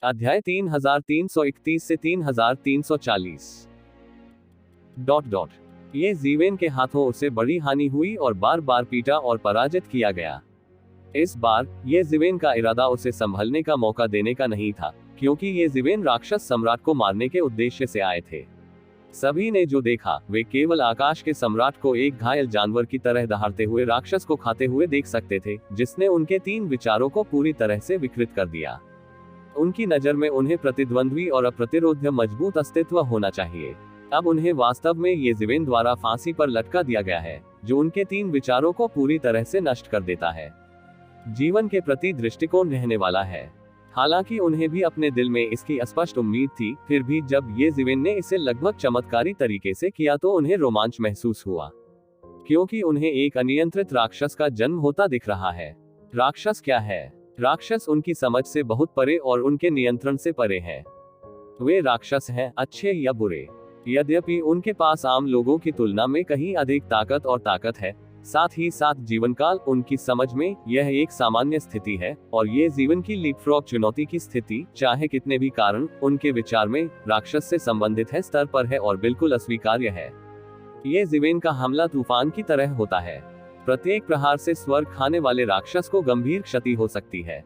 अध्याय 3331 से 3340। ये जीवेन के हाथों उसे बड़ी हानि हुई और बार बार पीटा और पराजित किया गया। इस बार ये जीवेन का इरादा उसे संभलने का मौका देने का नहीं था, क्योंकि ये जीवेन राक्षस सम्राट को मारने के उद्देश्य से आए थे। सभी ने जो देखा वे केवल आकाश के सम्राट को एक घायल जानवर की तरह दहाड़ते हुए राक्षस को खाते हुए देख सकते थे, जिसने उनके 3 विचारों को पूरी तरह से विकृत कर दिया। उनकी नजर में उन्हें प्रतिद्वंद्वी और अप्रतिरोध्य मजबूत अस्तित्व होना चाहिए। अब उन्हें वास्तव में ये जीवेन द्वारा फांसी पर लटका दिया गया है, जो उनके 3 विचारों को पूरी तरह से नष्ट कर देता है। जीवन के प्रति दृष्टिकोण रहने वाला है। हालांकि उन्हें भी अपने दिल में इसकी स्पष्ट उम्मीद थी, फिर भी जब ये जीवेन ने इसे लगभग चमत्कारी तरीके से किया तो उन्हें रोमांच महसूस हुआ, क्योंकि उन्हें एक अनियंत्रित राक्षस का जन्म होता दिख रहा है। राक्षस क्या है? राक्षस उनकी समझ से बहुत परे और उनके नियंत्रण से परे हैं। वे राक्षस हैं, अच्छे या बुरे। यद्यपि उनके पास आम लोगों की तुलना में कहीं अधिक ताकत है, साथ ही साथ जीवन काल उनकी समझ में यह एक सामान्य स्थिति है, और ये जीवन की लीपफ्रॉग चुनौती की स्थिति, चाहे कितने भी कारण उनके विचार में राक्षस से संबंधित है, स्तर पर है और बिल्कुल अस्वीकार्य है। ये जीवेन का हमला तूफान की तरह होता है। प्रत्येक प्रहार से स्वर्ग खाने वाले राक्षस को गंभीर क्षति हो सकती है।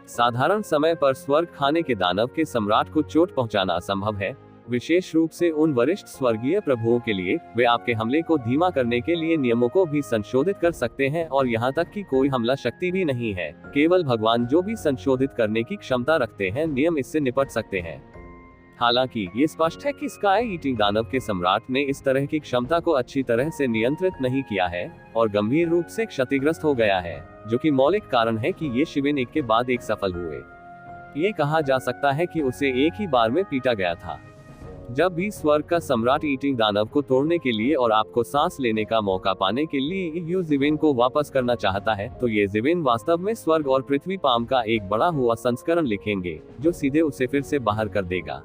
साधारण समय पर स्वर्ग खाने के दानव के सम्राट को चोट पहुंचाना असंभव है, विशेष रूप से उन वरिष्ठ स्वर्गीय प्रभुओं के लिए। वे आपके हमले को धीमा करने के लिए नियमों को भी संशोधित कर सकते हैं, और यहाँ तक कि कोई हमला शक्ति भी नहीं है, केवल भगवान जो भी संशोधित करने की क्षमता रखते हैं, नियम इससे निपट सकते हैं। हालांकि ये स्पष्ट है कि स्काई ईटिंग दानव के सम्राट ने इस तरह की क्षमता को अच्छी तरह से नियंत्रित नहीं किया है और गंभीर रूप से क्षतिग्रस्त हो गया है, जो कि मौलिक कारण है कि ये शिवेन एक के बाद एक सफल हुए। ये कहा जा सकता है कि उसे एक ही बार में पीटा गया था। जब भी स्वर्ग का सम्राट ईटिंग दानव को तोड़ने के लिए और आपको सांस लेने का मौका पाने के लिए यू जीवेन को वापस करना चाहता है, तो ये जीवेन वास्तव में स्वर्ग और पृथ्वी पाम का एक बड़ा हुआ संस्करण लिखेंगे, जो सीधे उसे फिर से बाहर कर देगा।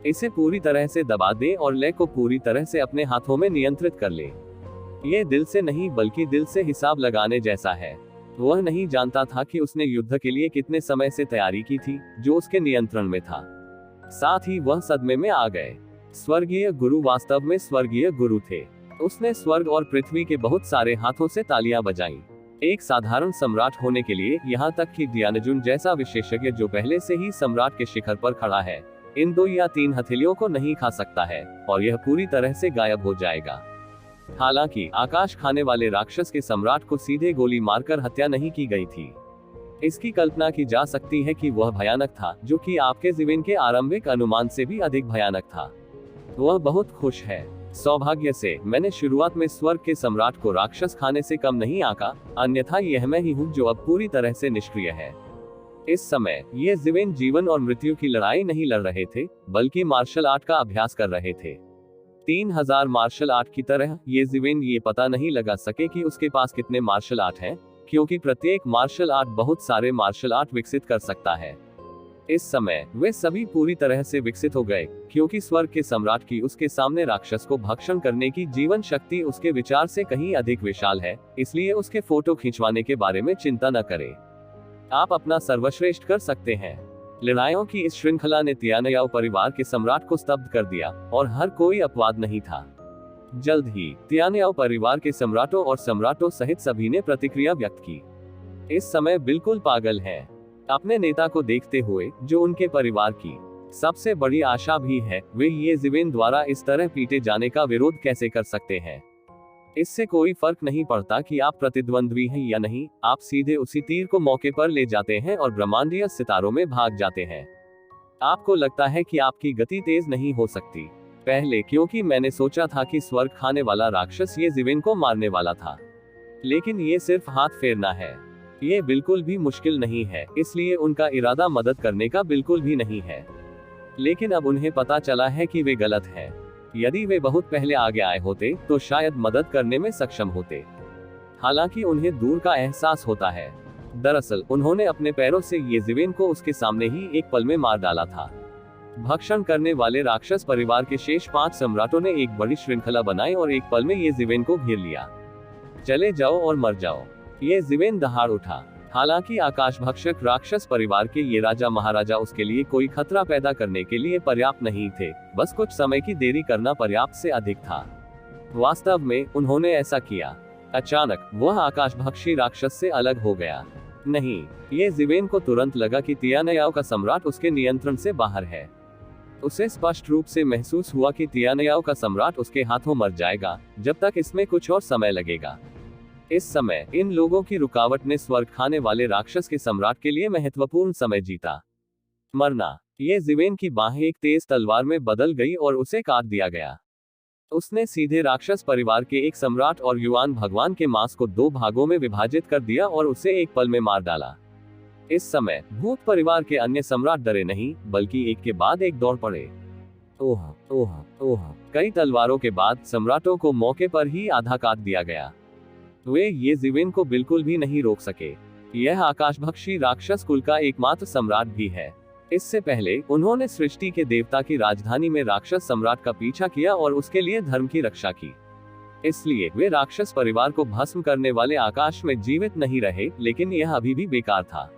इसे पूरी तरह से दबा दे और लय को पूरी तरह से अपने हाथों में नियंत्रित कर ले। ये दिल से नहीं बल्कि दिल से हिसाब लगाने जैसा है। वह नहीं जानता था कि उसने युद्ध के लिए कितने समय से तैयारी की थी, जो उसके नियंत्रण में था। साथ ही वह सदमे में आ गए। स्वर्गीय गुरु वास्तव में स्वर्गीय गुरु थे। उसने स्वर्ग और पृथ्वी के बहुत सारे हाथों से तालियां बजाईं। एक साधारण सम्राट होने के लिए, यहाँ तक कि दियानजुन जैसा विशेषज्ञ जो पहले से ही सम्राट के शिखर पर खड़ा है, इन 2 या 3 हथेलियों को नहीं खा सकता है, और यह पूरी तरह से गायब हो जाएगा। हालांकि आकाश खाने वाले राक्षस के सम्राट को सीधे गोली मारकर हत्या नहीं की गई थी। इसकी कल्पना की जा सकती है कि वह भयानक था, जो कि आपके जीवन के आरंभिक अनुमान से भी अधिक भयानक था। वह बहुत खुश है। सौभाग्य से मैंने शुरुआत में स्वर्ग के सम्राट को राक्षस खाने से कम नहीं आंका, अन्यथा यह मैं ही हूँ जो अब पूरी तरह से निष्क्रिय है। इस समय ये जीवेन जीवन और मृत्यु की लड़ाई नहीं लड़ रहे थे, बल्कि मार्शल आर्ट का अभ्यास कर रहे थे। 3000 मार्शल आर्ट की तरह ये जीवेन ये पता नहीं लगा सके कि उसके पास कितने मार्शल आर्ट हैं, क्योंकि प्रत्येक मार्शल आर्ट बहुत सारे मार्शल आर्ट विकसित कर सकता है। इस समय वे सभी पूरी तरह से विकसित हो गए, क्योंकि स्वर्ग के सम्राट की उसके सामने राक्षस को भक्षण करने की जीवन शक्ति उसके विचार से कहीं अधिक विशाल है। इसलिए उसके फोटो खिंचवाने के बारे में चिंता न करें। आप अपना सर्वश्रेष्ठ कर सकते हैं। लड़ाइयों की इस श्रृंखला ने तियानयाओ परिवार के सम्राट को स्तब्ध कर दिया, और हर कोई अपवाद नहीं था। जल्द ही तियानयाओ परिवार के सम्राटों और सम्राटों सहित सभी ने प्रतिक्रिया व्यक्त की। इस समय बिल्कुल पागल हैं। अपने नेता को देखते हुए, जो उनके परिवार की सबसे बड़ी आशा भी है, वे ये जीवेन द्वारा इस तरह पीटे जाने का विरोध कैसे कर सकते हैं। इससे कोई फर्क नहीं पड़ता कि आप प्रतिद्वंद्वी हैं या नहीं, आप सीधे उसी तीर को मौके पर ले जाते हैं और ब्रह्मांडीय सितारों में भाग जाते हैं। आपको लगता है कि आपकी गति तेज नहीं हो सकती। पहले क्योंकि मैंने सोचा था कि स्वर्ग खाने वाला राक्षस ये जीवेन को मारने वाला था, लेकिन ये सिर्फ हाथ फेरना है। ये बिल्कुल भी मुश्किल नहीं है, इसलिए उनका इरादा मदद करने का बिल्कुल भी नहीं है। लेकिन अब उन्हें पता चला है कि वे गलत हैं। यदि वे बहुत पहले आगे आए होते तो शायद मदद करने में सक्षम होते। हालांकि उन्हें दूर का एहसास होता है। दरअसल उन्होंने अपने पैरों से ये जीवेन को उसके सामने ही एक पल में मार डाला था। भक्षण करने वाले राक्षस परिवार के शेष 5 सम्राटों ने एक बड़ी श्रृंखला बनाई और एक पल में ये जीवेन को घेर लिया। चले जाओ और मर जाओ। ये जीवेन दहाड़ उठा। हालांकि आकाश भक्षक राक्षस परिवार के ये राजा महाराजा उसके लिए कोई खतरा पैदा करने के लिए पर्याप्त नहीं थे, बस कुछ समय की देरी करना पर्याप्त से अधिक था। वास्तव में उन्होंने ऐसा किया। अचानक वह आकाशभक्षी राक्षस से अलग हो गया। नहीं, ये जिवेन को तुरंत लगा कि तियानयाओ का सम्राट उसके नियंत्रण से बाहर है। उसे स्पष्ट रूप से महसूस हुआ कि तियानयाओ का सम्राट उसके हाथों मर जाएगा, जब तक इसमें कुछ और समय लगेगा। इस समय इन लोगों की रुकावट ने स्वर्ग खाने वाले राक्षस के सम्राट के लिए महत्वपूर्ण समय जीता। मरना। ये जिवेन की बाहें एक तेज तलवार में बदल गई और उसे काट दिया गया। उसने सीधे राक्षस परिवार के एक सम्राट और युआन भगवान के मांस को 2 भागों में विभाजित कर दिया और उसे एक पल में मार डाला। इस समय भूत परिवार के अन्य सम्राट डरे नहीं, बल्कि एक के बाद एक दौड़ पड़े। ओह ओह ओह। कई तलवारों के बाद सम्राटों को मौके पर ही आधा काट दिया गया। वे ये जिवेन को बिल्कुल भी नहीं रोक सके। यह आकाशभक्षी राक्षस कुल का एकमात्र सम्राट भी है। इससे पहले उन्होंने सृष्टि के देवता की राजधानी में राक्षस सम्राट का पीछा किया और उसके लिए धर्म की रक्षा की। इसलिए वे राक्षस परिवार को भस्म करने वाले आकाश में जीवित नहीं रहे, लेकिन यह अभी भी बेकार था।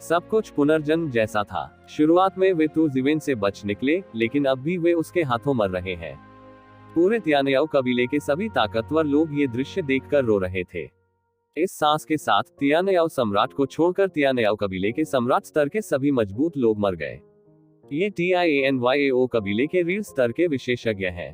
सब कुछ पुनर्जन्म जैसा था। शुरुआत में वे जिवेन से बच निकले, लेकिन अब भी वे उसके हाथों मर रहे हैं। पूरे तियानयाओ कबीले के सभी ताकतवर लोग ये दृश्य देखकर रो रहे थे। इस सांस के साथ तियानयाओ सम्राट को छोड़कर तियानयाओ कबीले के सम्राट स्तर के सभी मजबूत लोग मर गए। ये TIANYAO कबीले के रीढ़ स्तर के विशेषज्ञ हैं।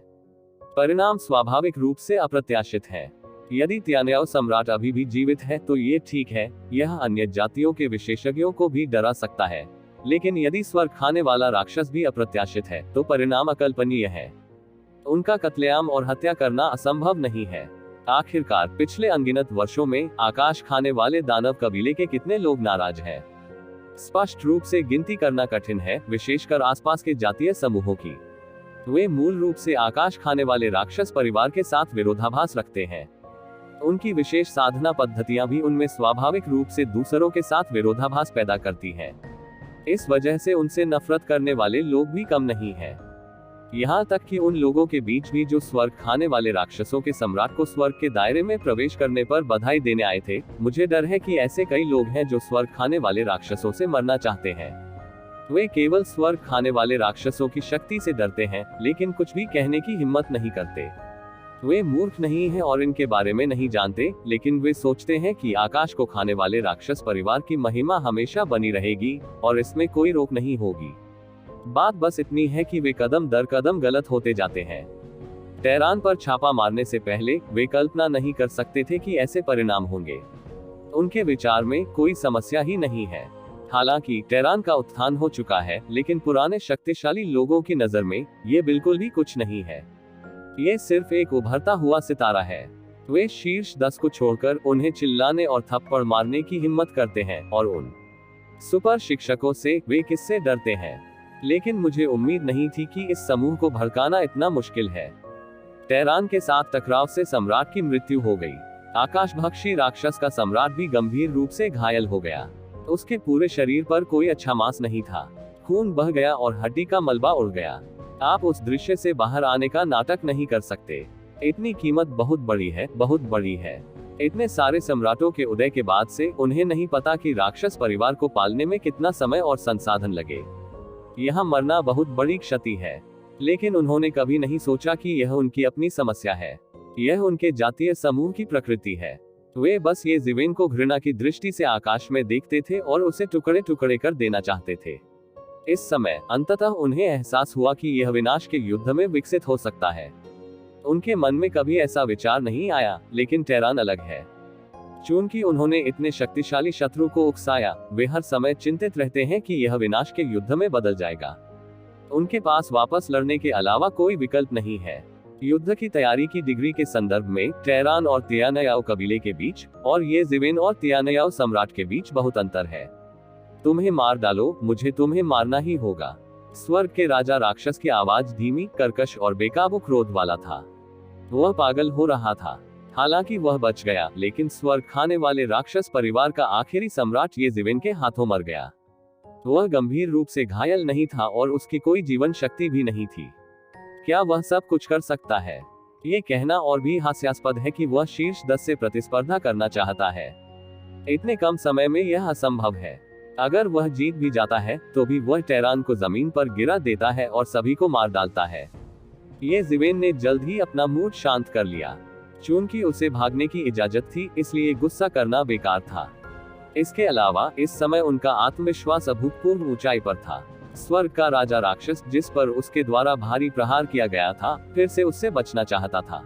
परिणाम स्वाभाविक रूप से अप्रत्याशित है। यदि तियानयाओ सम्राट अभी भी जीवित है तो ये ठीक है, यह अन्य जातियों के विशेषज्ञों को भी डरा सकता है। लेकिन यदि स्वर्ग खाने वाला राक्षस भी अप्रत्याशित है तो परिणाम अकल्पनीय है। उनका कत्लेआम और हत्या करना असंभव नहीं है। आखिरकार पिछले अनगिनत वर्षों में आकाश खाने वाले दानव कबीले के कितने लोग नाराज हैं, स्पष्ट रूप से गिनती करना कठिन है, विशेषकर आसपास के जातीय समूहों की। वे मूल रूप से आकाश खाने वाले राक्षस परिवार के साथ विरोधाभास रखते हैं। उनकी विशेष साधना पद्धतियां भी उनमें स्वाभाविक रूप से दूसरों के साथ विरोधाभास पैदा करती हैं। इस वजह से उनसे नफरत करने वाले लोग भी कम नहीं हैं। यहाँ तक कि उन लोगों के बीच भी जो स्वर्ग खाने वाले राक्षसों के सम्राट को स्वर्ग के दायरे में प्रवेश करने पर बधाई देने आए थे। मुझे डर है कि ऐसे कई लोग हैं जो स्वर्ग खाने वाले राक्षसों से मरना चाहते हैं। वे केवल स्वर्ग खाने वाले राक्षसों की शक्ति से डरते हैं, लेकिन कुछ भी कहने की हिम्मत नहीं करते। वे मूर्ख नहीं हैं और इनके बारे में नहीं जानते, लेकिन वे सोचते हैं कि आकाश को खाने वाले राक्षस परिवार की महिमा हमेशा बनी रहेगी और इसमें कोई रोक नहीं होगी। बात बस इतनी है कि वे कदम दर कदम गलत होते जाते हैं। टेहरान पर छापा मारने से पहले वे कल्पना नहीं कर सकते थे कि ऐसे परिणाम होंगे। उनके विचार में कोई समस्या ही नहीं है। हालांकि टेहरान का उत्थान हो चुका है, लेकिन पुराने शक्तिशाली लोगों की नजर में ये बिल्कुल भी कुछ नहीं है। ये सिर्फ एक उभरता हुआ सितारा है। वे शीर्ष 10 को छोड़कर उन्हें चिल्लाने और थप्पड़ मारने की हिम्मत करते हैं, और उन सुपर शिक्षकों से वे किससे डरते हैं। लेकिन मुझे उम्मीद नहीं थी कि इस समूह को भड़काना इतना मुश्किल है। टेहरान के साथ टकराव से सम्राट की मृत्यु हो गई। आकाशभक्षी राक्षस का सम्राट भी गंभीर रूप से घायल हो गया। उसके पूरे शरीर पर कोई अच्छा मांस नहीं था। खून बह गया और हड्डी का मलबा उड़ गया। आप उस दृश्य से बाहर आने का नाटक नहीं कर सकते। इतनी कीमत बहुत बड़ी है, बहुत बड़ी है। इतने सारे सम्राटों के उदय के बाद से उन्हें नहीं पता कि राक्षस परिवार को पालने में कितना समय और संसाधन लगे। यहाँ मरना बहुत बड़ी क्षति है, लेकिन उन्होंने कभी नहीं सोचा कि यह उनकी अपनी समस्या है। यह उनके जातीय समूह की प्रकृति है। वे बस ये जिवेन को घृणा की दृष्टि से आकाश में देखते थे और उसे टुकड़े टुकड़े कर देना चाहते थे। इस समय अंततः उन्हें एहसास हुआ कि यह विनाश के युद्ध में विकसित हो सकता है। उनके मन में कभी ऐसा विचार नहीं आया, लेकिन टेहरान अलग है। चूंकि उन्होंने इतने शक्तिशाली शत्रु को उकसाया, वे हर समय चिंतित रहते हैं कि यह विनाश के युद्ध में बदल जाएगा। उनके पास वापस लड़ने के अलावा कोई विकल्प नहीं है। युद्ध की तैयारी की डिग्री के संदर्भ में टेहरान और तियानयाओ कबीले के बीच और ये जिवेन और तियानयाओ सम्राट के बीच बहुत अंतर है। तुम्हें मार डालो, मुझे तुम्हें मारना ही होगा। स्वर्ग के राजा राक्षस की आवाज धीमी, कर्कश और बेकाबू क्रोध वाला था। वह पागल हो रहा था। हालांकि वह बच गया, लेकिन स्वर्ग खाने वाले राक्षस परिवार का आखिरी सम्राट ये जिवेन के हाथों मर गया। वह गंभीर रूप से घायल नहीं था और उसकी कोई जीवन शक्ति भी नहीं थी। क्या वह सब कुछ कर सकता है? ये कहना और भी हास्यास्पद है कि वह शीर्ष 10 से प्रतिस्पर्धा करना चाहता है। इतने कम समय में यह असंभव है। अगर वह जीत भी जाता है तो भी वह टेरान को जमीन पर गिरा देता है और सभी को मार डालता है। ये ज़िवेन ने जल्द ही अपना मूड शांत कर लिया। चूंकि उसे भागने की इजाजत थी, इसलिए गुस्सा करना बेकार था। इसके अलावा इस समय उनका आत्मविश्वास अभूतपूर्व ऊंचाई पर था। स्वर्ग का राजा राक्षस, जिस पर उसके द्वारा भारी प्रहार किया गया था, फिर से उससे बचना चाहता था।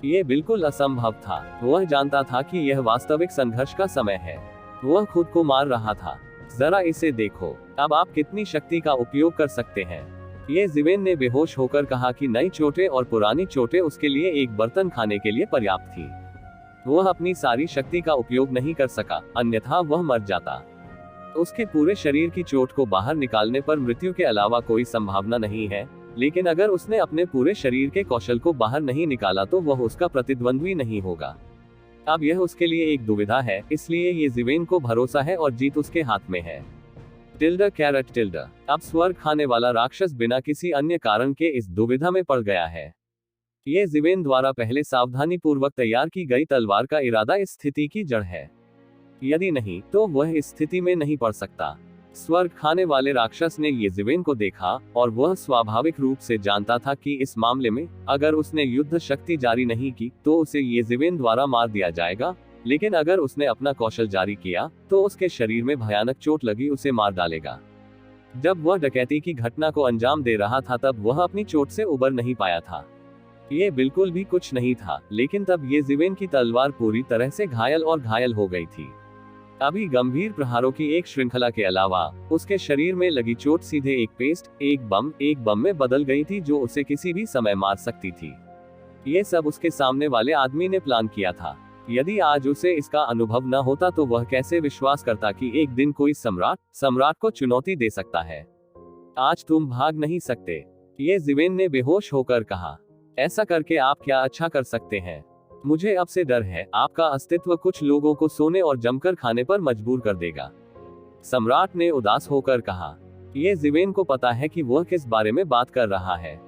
ये बिल्कुल असंभव था। वह जानता था कि यह वास्तविक संघर्ष का समय है। वह खुद को मार रहा था। जरा इसे देखो, अब आप कितनी शक्ति का उपयोग कर सकते हैं। ये ज़िवेन ने बेहोश होकर कहा कि नई चोटें और पुरानी चोटें उसके लिए एक बर्तन खाने के लिए पर्याप्त थी। वह अपनी सारी शक्ति का उपयोग नहीं कर सका, अन्यथा वह मर जाता। उसके पूरे शरीर की चोट को बाहर निकालने पर मृत्यु के अलावा कोई संभावना नहीं है, लेकिन अगर उसने अपने पूरे शरीर के कौशल को बाहर नहीं निकाला तो वह उसका प्रतिद्वंद्वी नहीं होगा। अब यह उसके लिए एक दुविधा है, इसलिए ये ज़िवेन को भरोसा है और जीत उसके हाथ में है। टिल्डा। अब स्वर्ग खाने वाला राक्षस बिना किसी अन्य कारण के इस दुविधा में पड़ गया है। ये ज़िवेन द्वारा पहले सावधानी पूर्वक तैयार की गई तलवार का इरादा इस स्थिति की जड़ है। यदि नहीं तो वह इस स्थिति में नहीं पड़ सकता। स्वर्ग खाने वाले राक्षस ने ये ज़िवेन को देखा और वह स्वाभाविक रूप से जानता था कि इस मामले में अगर उसने युद्ध शक्ति जारी नहीं की तो उसे ये ज़िवेन द्वारा मार दिया जाएगा, लेकिन अगर उसने अपना कौशल जारी किया तो उसके शरीर में भयानक चोट लगी उसे मार डालेगा। जब वह डकैती की घटना को अंजाम दे रहा था तब वह अपनी चोट से उबर नहीं पाया था। ये बिल्कुल भी कुछ नहीं था, लेकिन तब ये ज़िवेन की तलवार पूरी तरह से घायल हो गई थी। अभी गंभीर प्रहारों की एक श्रृंखला के अलावा उसके शरीर में लगी चोट सीधे एक बम में बदल गई थी जो उसे किसी भी समय मार सकती थी। ये सब उसके सामने वाले आदमी ने प्लान किया था। यदि आज उसे इसका अनुभव न होता तो वह कैसे विश्वास करता कि एक दिन कोई सम्राट को चुनौती दे सकता है। आज तुम भाग नहीं सकते, ये ज़िवेन ने बेहोश होकर कहा। ऐसा करके आप क्या अच्छा कर सकते हैं? मुझे अब से डर है, आपका अस्तित्व कुछ लोगों को सोने और जमकर खाने पर मजबूर कर देगा। सम्राट ने उदास होकर कहा। ये ज़िवेन को पता है कि वह किस बारे में बात कर रहा है।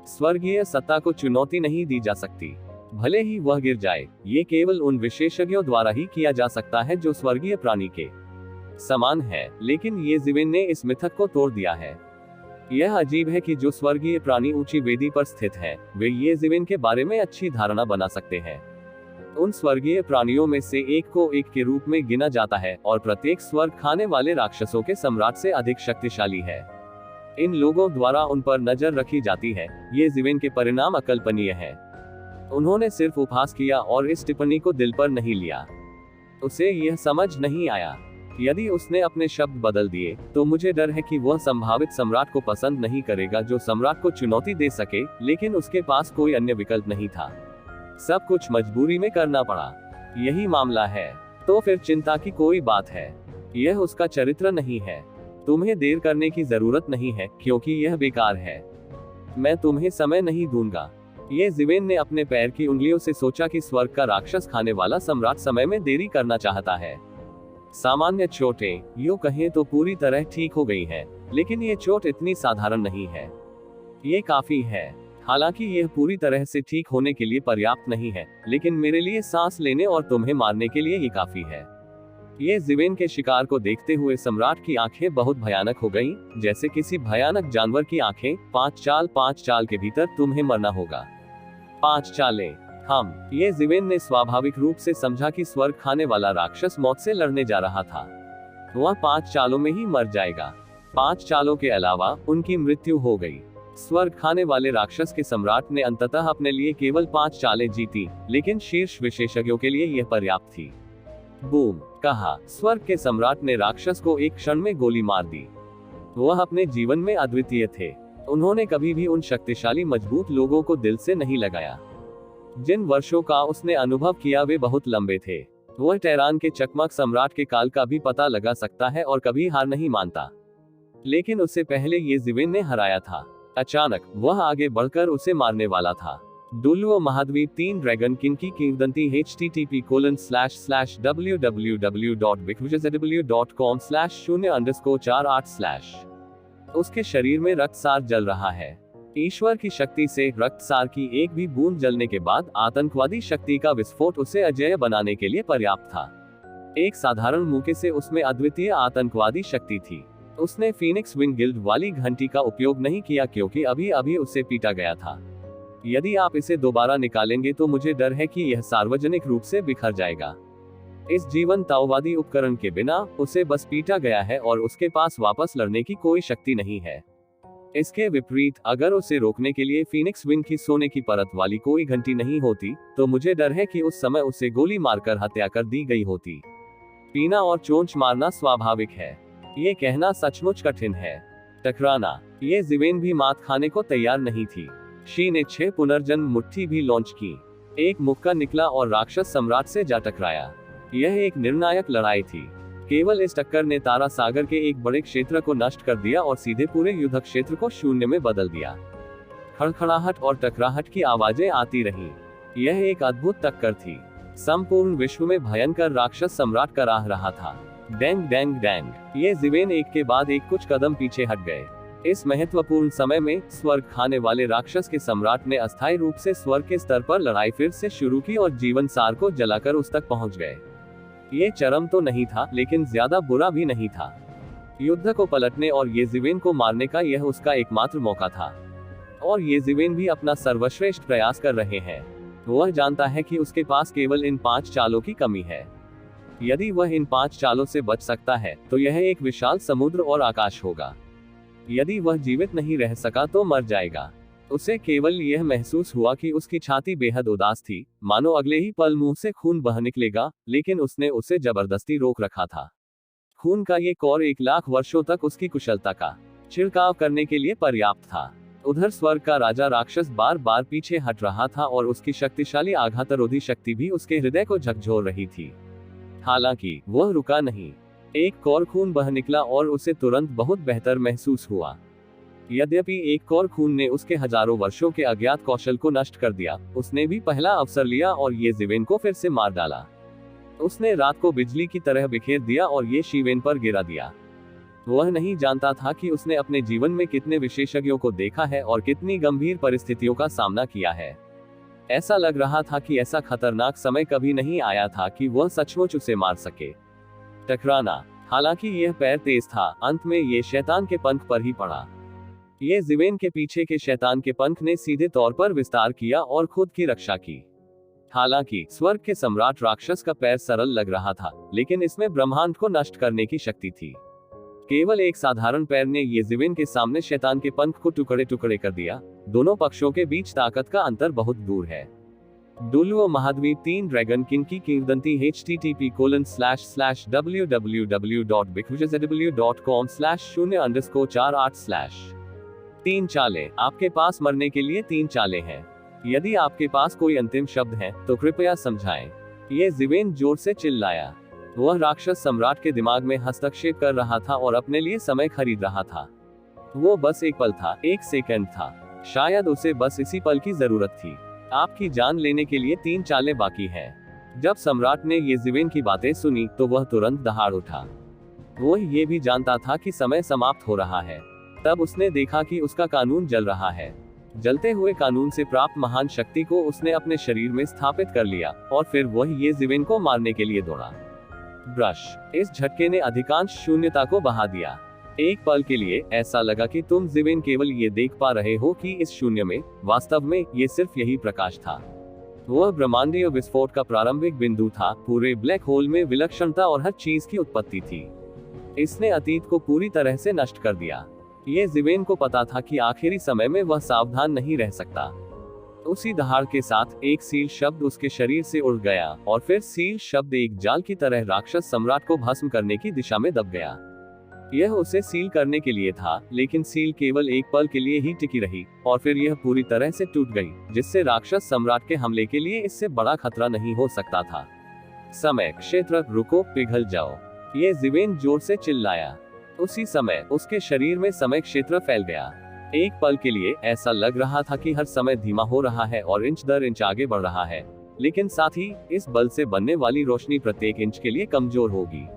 स्वर्गीय सत्ता को चुनौती नहीं दी जा सकती, भले ही वह गिर जाए। ये केवल उन विशेषज्ञों द्वारा ही किया जा सकता है जो स्वर्गीय प्राणी के समान है, लेकिन ये ज़िवेन ने इस मिथक को तोड़ दिया है। यह अजीब है कि जो स्वर्गीय प्राणी ऊंची वेदी पर स्थित है, वे ये ज़िवेन के बारे में अच्छी धारणा बना सकते हैं। उन स्वर्गीय प्राणियों में से एक को एक के रूप में गिना जाता है और प्रत्येक स्वर्ग खाने वाले राक्षसों के सम्राट से अधिक शक्तिशाली है। इन लोगों द्वारा उन पर नजर रखी जाती है। ये ज़िवेन के परिणाम अकल्पनीय है। उन्होंने सिर्फ उपहास किया और इस टिप्पणी को दिल पर नहीं लिया। उसे यह समझ नहीं आया। यदि उसने अपने शब्द बदल दिए तो मुझे डर है कि वह संभावित सम्राट को पसंद नहीं करेगा जो सम्राट को चुनौती दे सके, लेकिन उसके पास कोई अन्य विकल्प नहीं था। सब कुछ मजबूरी में करना पड़ा। यही मामला है। तो फिर चिंता की कोई बात है। यह उसका चरित्र नहीं है। तुम्हें देर करने की जरूरत नहीं है, क्योंकि यह बेकार है। मैं तुम्हें समय नहीं दूंगा। ये ज़िवेन ने अपने पैर की उंगलियों से सोचा कि स्वर्ग का राक्षस खाने वाला सम्राट समय में देरी करना चाहता है। सामान्य चोटें, यूं कहें तो पूरी तरह ठीक हो गई हैं, लेकिन ये चोट इतनी साधारण नहीं है। ये काफी है। हालांकि यह पूरी तरह से ठीक होने के लिए पर्याप्त नहीं है, लेकिन मेरे लिए सांस लेने और तुम्हें मारने के लिए ये काफी है। ये ज़िवेन के शिकार को देखते हुए सम्राट की आंखें बहुत भयानक हो गईं, जैसे किसी भयानक जानवर की आंखें। 5 चाल के भीतर तुम्हें मरना होगा। 5 चालें। ये ज़िवेन ने स्वाभाविक रूप से समझा कि स्वर्ग खाने वाला राक्षस मौत से लड़ने जा रहा था। वह 5 चालों में ही मर जाएगा। 5 चालों के अलावा उनकी मृत्यु हो गई। स्वर्ग खाने वाले राक्षस के सम्राट ने अंततः अपने लिए केवल 5 चालें जीती, लेकिन शीर्ष विशेषज्ञों के लिए यह पर्याप्त थी। बूम कहा। स्वर्ग के सम्राट ने राक्षस को एक क्षण में गोली मार दी। वह अपने जीवन में अद्वितीय थे। उन्होंने कभी भी उन शक्तिशाली मजबूत लोगों को दिल से नहीं लगाया। जिन वर्षों का उसने अनुभव किया वे बहुत लंबे थे। वह टेरान के चकमक सम्राट के काल का भी पता लगा सकता है और कभी हार नहीं मानता। लेकिन उससे पहले ये ज़िवेन ने हराया था। अचानक वह आगे बढ़कर उसे मारने वाला था। डुलुओ महाद्वीप 3 ड्रैगन किंग की किंवदंती http://www.wikivisiw.com/0_48/ उसके शरीर में रक्तसार जल रहा है। ईश्वर की शक्ति से रक्तसार की एक भी बूंद जलने के बाद आतंकवादी शक्ति का विस्फोट उसे अजेय बनाने के लिए पर्याप्त था। एक साधारण मौके से उसमें अद्वितीय आतंकवादी शक्ति थी। उसने फीनिक्स विंग गिल्ड वाली घंटी का उपयोग नहीं किया क्योंकि अभी अभी उसे पीटा गया था। यदि आप इसे दोबारा निकालेंगे तो मुझे डर है कि यह सार्वजनिक रूप से बिखर जाएगा। इस जीवनतावादी उपकरण के बिना उसे बस पीटा गया है और उसके पास वापस लड़ने की कोई शक्ति नहीं है। इसके विपरीत, अगर उसे रोकने के लिए फीनिक्स विंग की सोने की परत वाली कोई घंटी नहीं होती, तो मुझे डर है कि उस समय उसे गोली मारकर हत्या कर दी गई होती। पीना और चोंच मारना स्वाभाविक है, ये कहना सचमुच कठिन है। टकराना, ये ज़िवेन भी मात खाने को तैयार नहीं थी। शी ने 6 पुनर्जन्म मुट्ठी भी लॉन्च की। एक मुक्का निकला और राक्षस सम्राट से जा टकराया। यह एक निर्णायक लड़ाई थी। केवल इस टक्कर ने तारा सागर के एक बड़े क्षेत्र को नष्ट कर दिया और सीधे पूरे युद्ध क्षेत्र को शून्य में बदल दिया। खड़खड़ाहट और टकराहट की आवाजें आती रहीं। यह एक अद्भुत टक्कर थी। संपूर्ण विश्व में भयंकर राक्षस सम्राट कराह रहा था। डैंग डैंग डैंग, ये ज़िवेन एक के बाद एक कुछ कदम पीछे हट गए। इस महत्वपूर्ण समय में स्वर्ग खाने वाले राक्षस के सम्राट ने अस्थायी रूप से स्वर्ग के स्तर पर लड़ाई फिर से शुरू की और जीवन सार को जलाकर उस तक पहुंच गए। ये चरम तो नहीं था, लेकिन ज्यादा बुरा भी नहीं था। युद्ध को पलटने और ये ज़िवेन को मारने का यह उसका एकमात्र मौका था। और ये ज़िवेन भी अपना सर्वश्रेष्ठ प्रयास कर रहे हैं। वह जानता है कि उसके पास केवल इन 5 चालों की कमी है। यदि वह इन 5 चालों से बच सकता है तो यह एक विशाल समुद्र और आकाश होगा। यदि वह जीवित नहीं रह सका तो मर जाएगा। उसे केवल यह महसूस हुआ कि उसकी छाती बेहद उदास थी, मानो अगले ही पल मुंह से खून बह निकलेगा, लेकिन उसने उसे जबरदस्ती रोक रखा था। खून का ये कौर 1 लाख वर्षों तक उसकी कुशलता का छिड़काव करने के लिए पर्याप्त था। उधर स्वर्ग का राजा राक्षस बार बार पीछे हट रहा था और उसकी शक्तिशाली आघातरोधी शक्ति भी उसके हृदय को झकझोर रही थी। हालांकि वह रुका नहीं। एक कौर खून बह निकला और उसे तुरंत बहुत बेहतर महसूस हुआ। यद्यपि एक कौर खून ने उसके हजारों वर्षों के अज्ञात कौशल को नष्ट कर दिया, उसने भी पहला अवसर लिया और ये ज़िवेन को फिर से मार डाला। उसने रात को बिजली की तरह बिखेर दिया और ये शीवेन पर गिरा दिया। वह नहीं जानता था कि उसने अपने जीवन में कितने विशेषज्ञों को देखा है और कितनी गंभीर परिस्थितियों का सामना किया है। ऐसा लग रहा था कि ऐसा खतरनाक समय कभी नहीं आया था कि वह सचमुच उसे मार सके। टकराना, हालांकि यह पैर तेज था, अंत में ये शैतान के पंख पर ही पड़ा। ये ज़िवेन के पीछे के शैतान के पंख ने सीधे तौर पर विस्तार किया और खुद की रक्षा की। हालांकि स्वर्ग के सम्राट राक्षस का पैर सरल लग रहा था, लेकिन इसमें ब्रह्मांड को नष्ट करने की शक्ति थी। केवल एक साधारण पैर ने ये ज़िवेन के सामने शैतान के पंख को टुकड़े टुकड़े कर दिया। दोनों पक्षों के बीच ताकत का अंतर बहुत दूर है। डुलुओ महाद्वीप 3 ड्रैगन किंग की किंवदंती http://www.bigwizardw.com/0_48/। 3 चालें। आपके पास मरने के लिए 3 चालें हैं। यदि आपके पास कोई अंतिम शब्द है तो कृपया समझाएं। ये ज़िवेन जोर से चिल्लाया। वह राक्षस सम्राट के दिमाग में हस्तक्षेप कर रहा था और अपने लिए समय खरीद रहा था। वो बस एक पल था, 1 सेकंड था। शायद उसे बस इसी पल की जरूरत थी। आपकी जान लेने के लिए 3 चालें बाकी हैं। जब सम्राट ने ये ज़िवेन की बातें सुनी तो वह तुरंत दहाड़ उठा। वो ये भी जानता था कि समय समाप्त हो रहा है। तब उसने देखा कि उसका कानून जल रहा है। जलते हुए कानून से प्राप्त महान शक्ति को उसने अपने शरीर में स्थापित कर लिया और फिर वह ये ज़िवेन को मारने के लिए दौड़ा। ब्रश, इस झटके ने अधिकांश शून्यता को बहा दिया। एक पल के लिए ऐसा लगा कि तुम ज़िवेन केवल ये देख पा रहे हो कि इस शून्य में वास्तव में ये सिर्फ यही प्रकाश था। वह ब्रह्मांडीय विस्फोट का प्रारंभिक बिंदु था। पूरे ब्लैक होल में विलक्षणता और हर चीज की उत्पत्ति थी। इसने अतीत को पूरी तरह से नष्ट कर दिया। ये ज़िवेन को पता था कि आखिरी समय में वह सावधान नहीं रह सकता। उसी दहाड़ के साथ एक सील शब्द उसके शरीर से उड़ गया और फिर सील शब्द एक जाल की तरह राक्षस सम्राट को भस्म करने की दिशा में दब गया। यह उसे सील करने के लिए था, लेकिन सील केवल एक पल के लिए ही टिकी रही और फिर यह पूरी तरह से टूट गई, जिससे राक्षस सम्राट के हमले के लिए इससे बड़ा खतरा नहीं हो सकता था। समय क्षेत्र, रुको, पिघल जाओ, ये ज़िवेन जोर से चिल्लाया। उसी समय उसके शरीर में समय क्षेत्र फैल गया। एक पल के लिए ऐसा लग रहा था कि हर समय धीमा हो रहा है और इंच दर इंच आगे बढ़ रहा है, लेकिन साथ ही इस बल से बनने वाली रोशनी प्रत्येक इंच के लिए कमजोर होगी।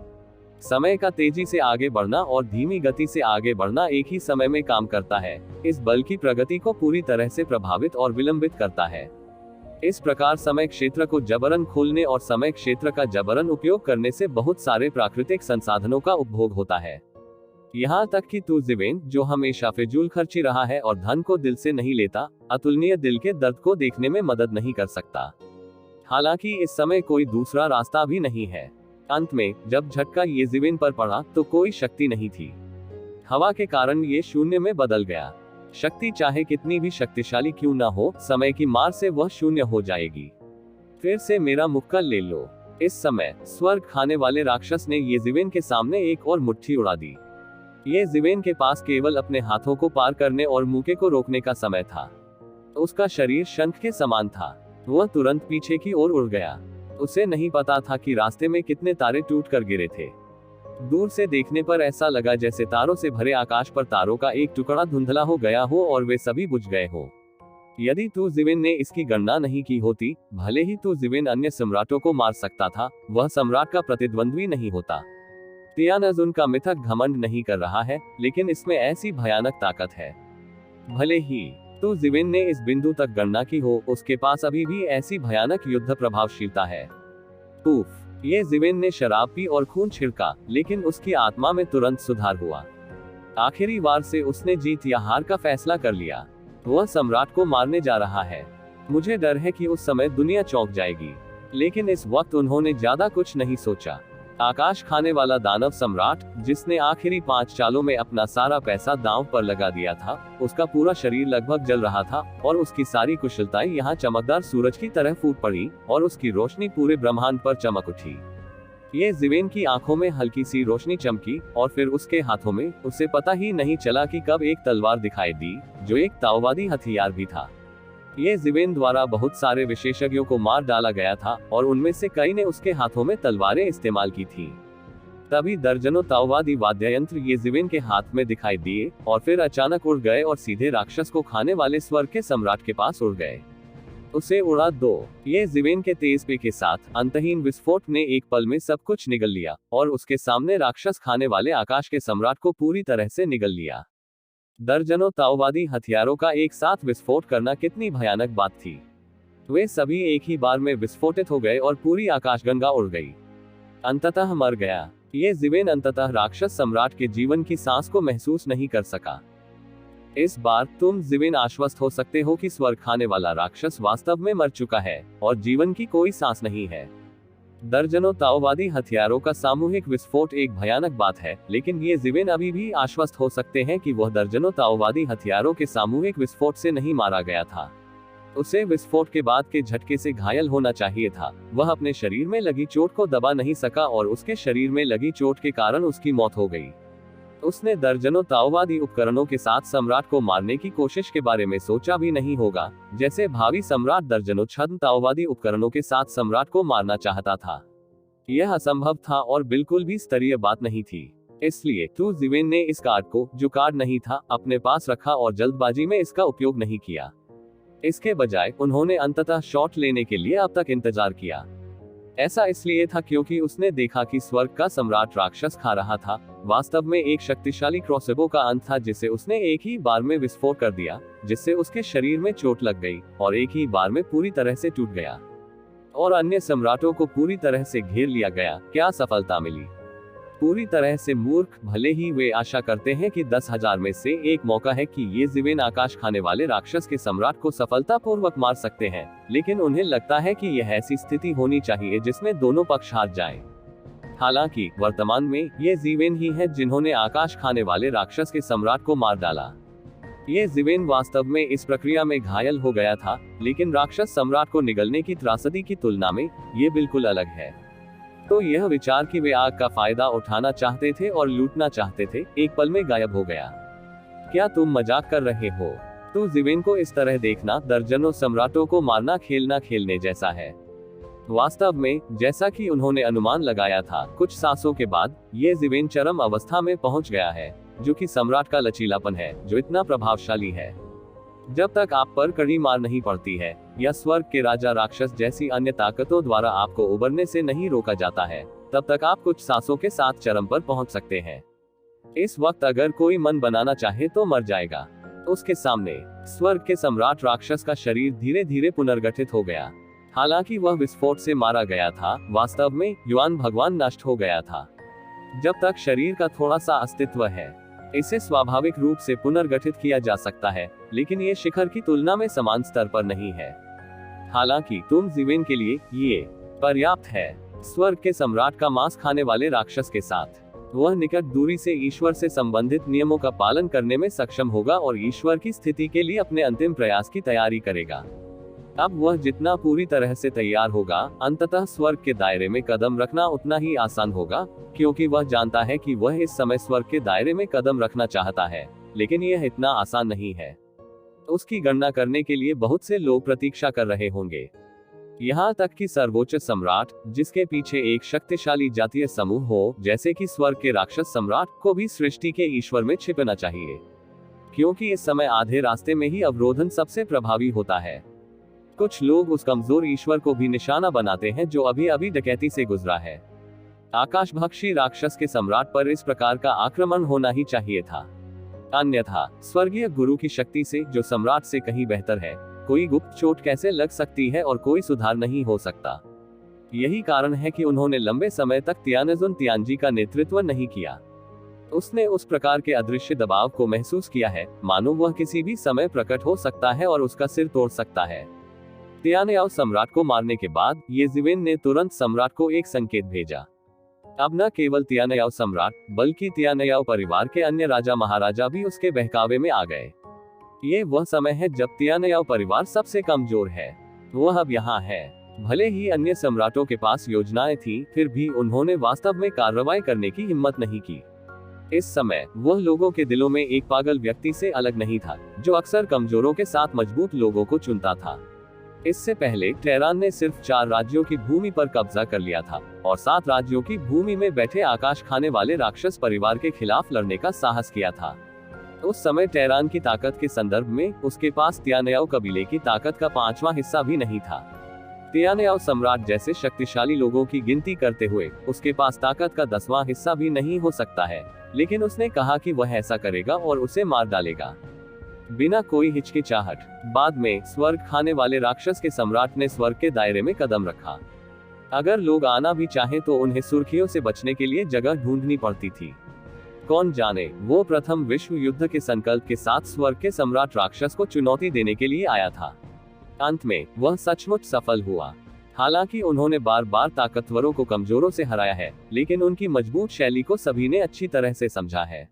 समय का तेजी से आगे बढ़ना और धीमी गति से आगे बढ़ना एक ही समय में काम करता है। इस बल की प्रगति को पूरी तरह से प्रभावित और विलंबित करता है। इस प्रकार समय क्षेत्र को जबरन खोलने और समय क्षेत्र का जबरन उपयोग करने से बहुत सारे प्राकृतिक संसाधनों का उपभोग होता है। यहाँ तक कि तू जीवेन, जो हमेशा फिजूल खर्ची रहा है और धन को दिल से नहीं लेता, अतुलनीय दिल के दर्द को देखने में मदद नहीं कर सकता। हालांकि इस समय कोई दूसरा रास्ता भी नहीं है। अंत में जब झटका ये जीवेन पर पड़ा तो कोई शक्ति नहीं थी। हवा के कारण ये शून्य में बदल गया। शक्ति चाहे कितनी भी शक्तिशाली क्यों ना हो, समय की मार से वह शून्य हो जाएगी। फिर से मेरा मुक्का ले लो। इस समय स्वर्ग खाने वाले राक्षस ने ये जीवेन के सामने एक और मुट्ठी उड़ा दी। ये जीवेन के पास केवल अपने हाथों को पार करने और मुक्के को रोकने का समय था। उसका शरीर शंख के समान था। वह तुरंत पीछे की ओर उड़ गया। उसे नहीं पता था कि रास्ते में कितने तारे टूट कर गिरे थे। दूर से देखने पर ऐसा लगा जैसे तारों से भरे आकाश पर तारों का एक टुकड़ा धुंधला हो गया हो और वे सभी बुझ गए हो। यदि तू जीवेन ने इसकी गणना नहीं की होती, भले ही तू जीवेन अन्य सम्राटों को मार सकता था, वह सम्राट का प्रतिद्वंद्वी नहीं होता। तियानज उनका मिथक घमंड नहीं कर रहा है, लेकिन इसमें ऐसी भयानक ताकत है। भले ही तू जीवेन ने इस बिंदु तक गणना की हो, उसके पास अभी भी ऐसी भयानक युद्ध प्रभावशीलता है। उफ, ये जीवेन ने शराब पी और खून छिड़का, लेकिन उसकी आत्मा में तुरंत सुधार हुआ। आखिरी बार से उसने जीत या हार का फैसला कर लिया। वह सम्राट को मारने जा रहा है। मुझे डर है कि उस समय दुनिया चौंक जाएगी। लेकिन इस वक्त उन्होंने ज्यादा कुछ नहीं सोचा। आकाश खाने वाला दानव सम्राट, जिसने आखिरी 5 चालों में अपना सारा पैसा दांव पर लगा दिया था, उसका पूरा शरीर लगभग जल रहा था और उसकी सारी कुशलताएं यहाँ चमकदार सूरज की तरह फूट पड़ी और उसकी रोशनी पूरे ब्रह्मांड पर चमक उठी। ये जीवेन की आंखों में हल्की सी रोशनी चमकी और फिर उसके हाथों में, उसे पता ही नहीं चला कि कब एक तलवार दिखाई दी, जो एक ताओवादी हथियार भी था। ये जीवेन द्वारा बहुत सारे विशेषज्ञों को मार डाला गया था और उनमें से कई ने उसके हाथों में तलवारें इस्तेमाल की थी। तभी दर्जनों ताओवादी वाद्ययंत्र ये जीवेन के हाथ में दिखाई दिए और फिर अचानक उड़ गए और सीधे राक्षस को खाने वाले स्वर्ग के सम्राट के पास उड़ गए। उसे उड़ा दो। ये जीवेन के तेज पे के साथ अंतहीन विस्फोट ने एक पल में सब कुछ निगल लिया और उसके सामने राक्षस खाने वाले आकाश के सम्राट को पूरी तरह से निगल लिया। दर्जनों ताओवादी हथियारों का एक साथ विस्फोट करना कितनी भयानक बात थी। वे सभी एक ही बार में विस्फोटित हो गए और पूरी आकाशगंगा उड़ गई। अंततः मर गया। ये जीवेन अंततः राक्षस सम्राट के जीवन की सांस को महसूस नहीं कर सका। इस बार तुम जीवेन आश्वस्त हो सकते हो कि स्वर्ग खाने वाला राक्षस वास्तव में मर चुका है और जीवन की कोई सांस नहीं है। दर्जनों ताओवादी हथियारों का सामूहिक विस्फोट एक भयानक बात है, लेकिन ये जीवेन अभी भी आश्वस्त हो सकते हैं कि वह दर्जनों ताओवादी हथियारों के सामूहिक विस्फोट से नहीं मारा गया था। उसे विस्फोट के बाद के झटके से घायल होना चाहिए था। वह अपने शरीर में लगी चोट को दबा नहीं सका और उसके शरीर में लगी चोट के कारण उसकी मौत हो गई। उसने दर्जनों ताओवादी उपकरणों के साथ सम्राट को मारने की कोशिश के बारे में सोचा भी नहीं होगा, जैसे भावी सम्राट दर्जनों छद्म ताओवादी उपकरणों के साथ सम्राट को मारना चाहता था। यह असंभव था और बिल्कुल भी स्तरीय बात नहीं थी। इसलिए तू जीवेन ने इस कार्ड को, जो कार्ड नहीं था, अपने पास रखा और जल्दबाजी में इसका उपयोग नहीं किया। इसके बजाय उन्होंने अंततः शॉट लेने के लिए अब तक इंतजार किया। ऐसा इसलिए था क्योंकि उसने देखा कि स्वर्ग का सम्राट राक्षस खा रहा था वास्तव में एक शक्तिशाली क्रॉसबो का अंत था, जिसे उसने एक ही बार में विस्फोट कर दिया, जिससे उसके शरीर में चोट लग गई और एक ही बार में पूरी तरह से टूट गया और अन्य सम्राटों को पूरी तरह से घेर लिया गया। क्या सफलता मिली? पूरी तरह से मूर्ख। भले ही वे आशा करते हैं कि 10,000 में से एक मौका है कि ये जीवेन आकाश खाने वाले राक्षस के सम्राट को सफलतापूर्वक मार सकते हैं, लेकिन उन्हें लगता है कि यह ऐसी स्थिति होनी चाहिए जिसमें दोनों पक्ष हार जाएं। हालांकि वर्तमान में ये जीवेन ही हैं जिन्होंने आकाश खाने वाले राक्षस के सम्राट को मार डाला। ये जीवेन वास्तव में इस प्रक्रिया में घायल हो गया था, लेकिन राक्षस सम्राट को निगलने की त्रासदी की तुलना में ये बिल्कुल अलग है। तो यह विचार कि वे आग का फायदा उठाना चाहते थे और लूटना चाहते थे, एक पल में गायब हो गया। क्या तुम मजाक कर रहे हो? तो जीवेन को इस तरह देखना दर्जनों सम्राटों को मारना खेलना खेलने जैसा है। वास्तव में जैसा कि उन्होंने अनुमान लगाया था, कुछ सांसों के बाद ये जीवेन चरम अवस्था में पहुंच गया है, जो कि सम्राट का लचीलापन है, जो इतना प्रभावशाली है। जब तक आप पर कड़ी मार नहीं पड़ती है या स्वर्ग के राजा राक्षस जैसी अन्य ताकतों द्वारा आपको उबरने से नहीं रोका जाता है, तब तक आप कुछ सांसों के साथ चरम पर पहुंच सकते हैं। इस वक्त अगर कोई मन बनाना चाहे तो मर जाएगा। उसके सामने स्वर्ग के सम्राट राक्षस का शरीर धीरे धीरे पुनर्गठित हो गया। हालांकि वह विस्फोट से मारा गया था, वास्तव में युआन भगवान नष्ट हो गया था। जब तक शरीर का थोड़ा सा अस्तित्व है, इसे स्वाभाविक रूप से पुनर्गठित किया जा सकता है, लेकिन ये शिखर की तुलना में समान स्तर पर नहीं है। हालांकि तुम जीवेन के लिए ये पर्याप्त है। स्वर्ग के सम्राट का मांस खाने वाले राक्षस के साथ वह निकट दूरी से ईश्वर से संबंधित नियमों का पालन करने में सक्षम होगा और ईश्वर की स्थिति के लिए अपने अंतिम प्रयास की तैयारी करेगा। अब वह जितना पूरी तरह से तैयार होगा, अंततः स्वर्ग के दायरे में कदम रखना उतना ही आसान होगा, क्योंकि वह जानता है कि वह इस समय स्वर्ग के दायरे में कदम रखना चाहता है, लेकिन यह इतना आसान नहीं है। उसकी गणना करने के लिए बहुत से लोग प्रतीक्षा कर रहे होंगे, यहाँ तक कि सर्वोच्च सम्राट, जिसके पीछे एक शक्तिशाली जातीय समूह हो, जैसे कि स्वर्ग के राक्षस सम्राट, को भी सृष्टि के ईश्वर में छिपना चाहिए, क्योंकि इस समय आधे रास्ते में ही अवरोधन सबसे प्रभावी होता है। कुछ लोग उस कमजोर ईश्वर को भी निशाना बनाते हैं जो अभी अभी डकैती से गुजरा है। आकाशभक्षी राक्षस के सम्राट पर इस प्रकार का आक्रमण होना ही चाहिए था, अन्यथा स्वर्गीय गुरु की शक्ति से, जो सम्राट से कहीं बेहतर है, कोई गुप्त चोट कैसे लग सकती है और कोई सुधार नहीं हो सकता। यही कारण है कि उन्होंने लंबे समय तक तियानजुन तियानजी का नेतृत्व नहीं किया। उसने उस प्रकार के अदृश्य दबाव को महसूस किया है, मानो वह किसी भी समय प्रकट हो सकता है और उसका सिर तोड़ सकता है। तियानयाओ सम्राट को मारने के बाद ये जीवेन ने तुरंत सम्राट को एक संकेत भेजा। अब न केवल तियानयाओ सम्राट, बल्कि तियानयाओ परिवार के अन्य राजा महाराजा भी उसके बहकावे में आ गए। ये वह समय है जब तियानयाओ परिवार सबसे कमजोर है। वह अब यहाँ है। भले ही अन्य सम्राटों के पास योजनाएं थी, फिर भी उन्होंने वास्तव में कार्रवाई करने की हिम्मत नहीं की। इस समय वह लोगों के दिलों में एक पागल व्यक्ति से अलग नहीं था, जो अक्सर कमजोरों के साथ मजबूत लोगों को चुनता था। इससे पहले टेरान ने सिर्फ 4 राज्यों की भूमि पर कब्जा कर लिया था और 7 राज्यों की भूमि में बैठे आकाश खाने वाले राक्षस परिवार के खिलाफ लड़ने का साहस किया था। उस समय टेरान की ताकत के संदर्भ में उसके पास तियानयाओ कबीले की ताकत का 5वां हिस्सा भी नहीं था। तियानयाओ सम्राट जैसे शक्तिशाली लोगों की गिनती करते हुए उसके पास ताकत का 10वां हिस्सा भी नहीं हो सकता है, लेकिन उसने कहा कि वह ऐसा करेगा और उसे मार डालेगा बिना कोई हिचकिचाहट। बाद में स्वर्ग खाने वाले राक्षस के सम्राट ने स्वर्ग के दायरे में कदम रखा। अगर लोग आना भी चाहें तो उन्हें सुर्खियों से बचने के लिए जगह ढूंढनी पड़ती थी। कौन जाने वो प्रथम विश्व युद्ध के संकल्प के साथ स्वर्ग के सम्राट राक्षस को चुनौती देने के लिए आया था। अंत में वह सचमुच सफल हुआ। हालांकि उन्होंने बार बार ताकतवरों को कमजोरों से हराया है, लेकिन उनकी मजबूत शैली को सभी ने अच्छी तरह से समझा है।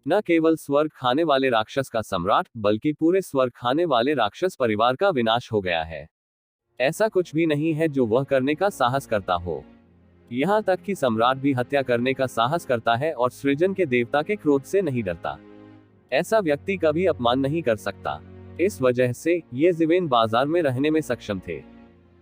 न केवल स्वर्ग खाने वाले राक्षस का सम्राट, बल्कि पूरे स्वर्ग खाने वाले राक्षस परिवार का विनाश हो गया है। ऐसा कुछ भी नहीं है जो वह करने का साहस करता हो। यहाँ तक कि सम्राट भी हत्या करने का साहस करता है और सृजन के देवता के क्रोध से नहीं डरता। ऐसा व्यक्ति कभी अपमान नहीं कर सकता। इस वजह से ये जीवेन बाजार में रहने में सक्षम थे।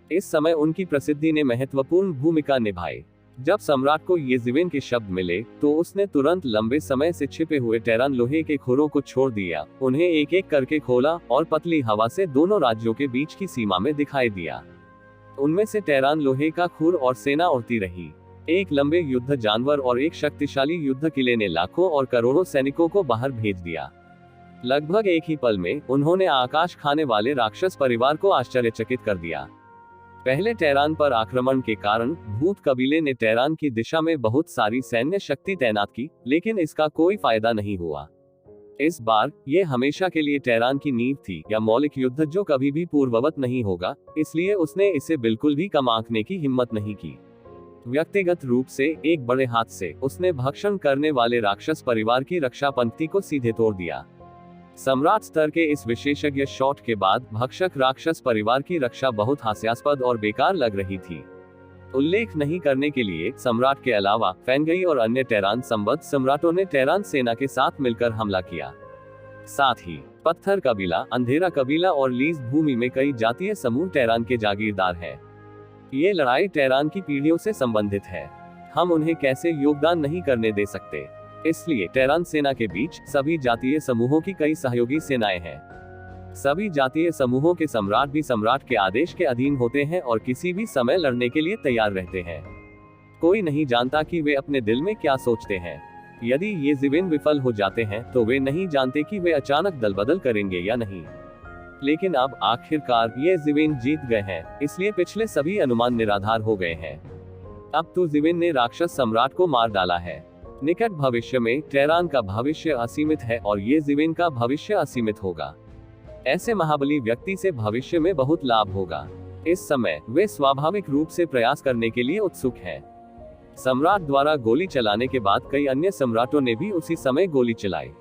इस समय उनकी प्रसिद्धि ने महत्वपूर्ण भूमिका निभाई। जब सम्राट को ये जीवेन के शब्द मिले तो उसने तुरंत लंबे समय से छिपे हुए टेरान लोहे के खुरों को छोड़ दिया, उन्हें एक एक करके खोला और पतली हवा से दोनों राज्यों के बीच की सीमा में दिखाई दिया। उनमें से टेरान लोहे का खुर और सेना उड़ती रही। एक लंबे युद्ध जानवर और एक शक्तिशाली युद्ध किले ने लाखों और करोड़ों सैनिकों को बाहर भेज दिया। लगभग एक ही पल में उन्होंने आकाश खाने वाले राक्षस परिवार को आश्चर्यचकित कर दिया। पहले टेरान पर आक्रमण के कारण भूत कबीले ने टेरान की दिशा में बहुत सारी सैन्य शक्ति तैनात की, लेकिन इसका कोई फायदा नहीं हुआ। इस बार ये हमेशा के लिए टेरान की नींव थी, या मौलिक युद्ध जो कभी भी पूर्ववत नहीं होगा, इसलिए उसने इसे बिल्कुल भी कम आंकने की हिम्मत नहीं की। व्यक्तिगत रूप से एक बड़े हाथ से उसने भक्षण करने वाले राक्षस परिवार की रक्षा पंक्ति को सीधे तोड़ दिया। सम्राट स्तर के इस विशेषज्ञ शॉट के बाद भक्षक राक्षस परिवार की रक्षा बहुत हास्यास्पद और बेकार लग रही थी। उल्लेख नहीं करने के लिए सम्राट के अलावा फैंगई और अन्य टेरान संबद्ध सम्राटों ने टेरान सेना के साथ मिलकर हमला किया। साथ ही पत्थर कबीला, अंधेरा कबीला और लीज भूमि में कई जातीय समूह टेरान के जागीरदार हैं। ये लड़ाई टेरान की पीढ़ियों से संबंधित है। हम उन्हें कैसे योगदान नहीं करने दे सकते। इसलिए टेरान सेना के बीच सभी जातीय समूहों की कई सहयोगी सेनाएं हैं। सभी जातीय समूहों के सम्राट भी सम्राट के आदेश के अधीन होते हैं और किसी भी समय लड़ने के लिए तैयार रहते हैं। कोई नहीं जानता कि वे अपने दिल में क्या सोचते हैं। यदि ये ज़िवेन विफल हो जाते हैं तो वे नहीं जानते कि वे अचानक दल बदल करेंगे या नहीं। लेकिन अब आखिरकार ये ज़िवेन जीत गए हैं, इसलिए पिछले सभी अनुमान निराधार हो गए हैं। अब तो ज़िवेन ने राक्षस सम्राट को मार डाला है। निकट भविष्य में टेरान का भविष्य असीमित है और ये ज़िवेन का भविष्य असीमित होगा। ऐसे महाबली व्यक्ति से भविष्य में बहुत लाभ होगा। इस समय वे स्वाभाविक रूप से प्रयास करने के लिए उत्सुक हैं। सम्राट द्वारा गोली चलाने के बाद कई अन्य सम्राटों ने भी उसी समय गोली चलाई।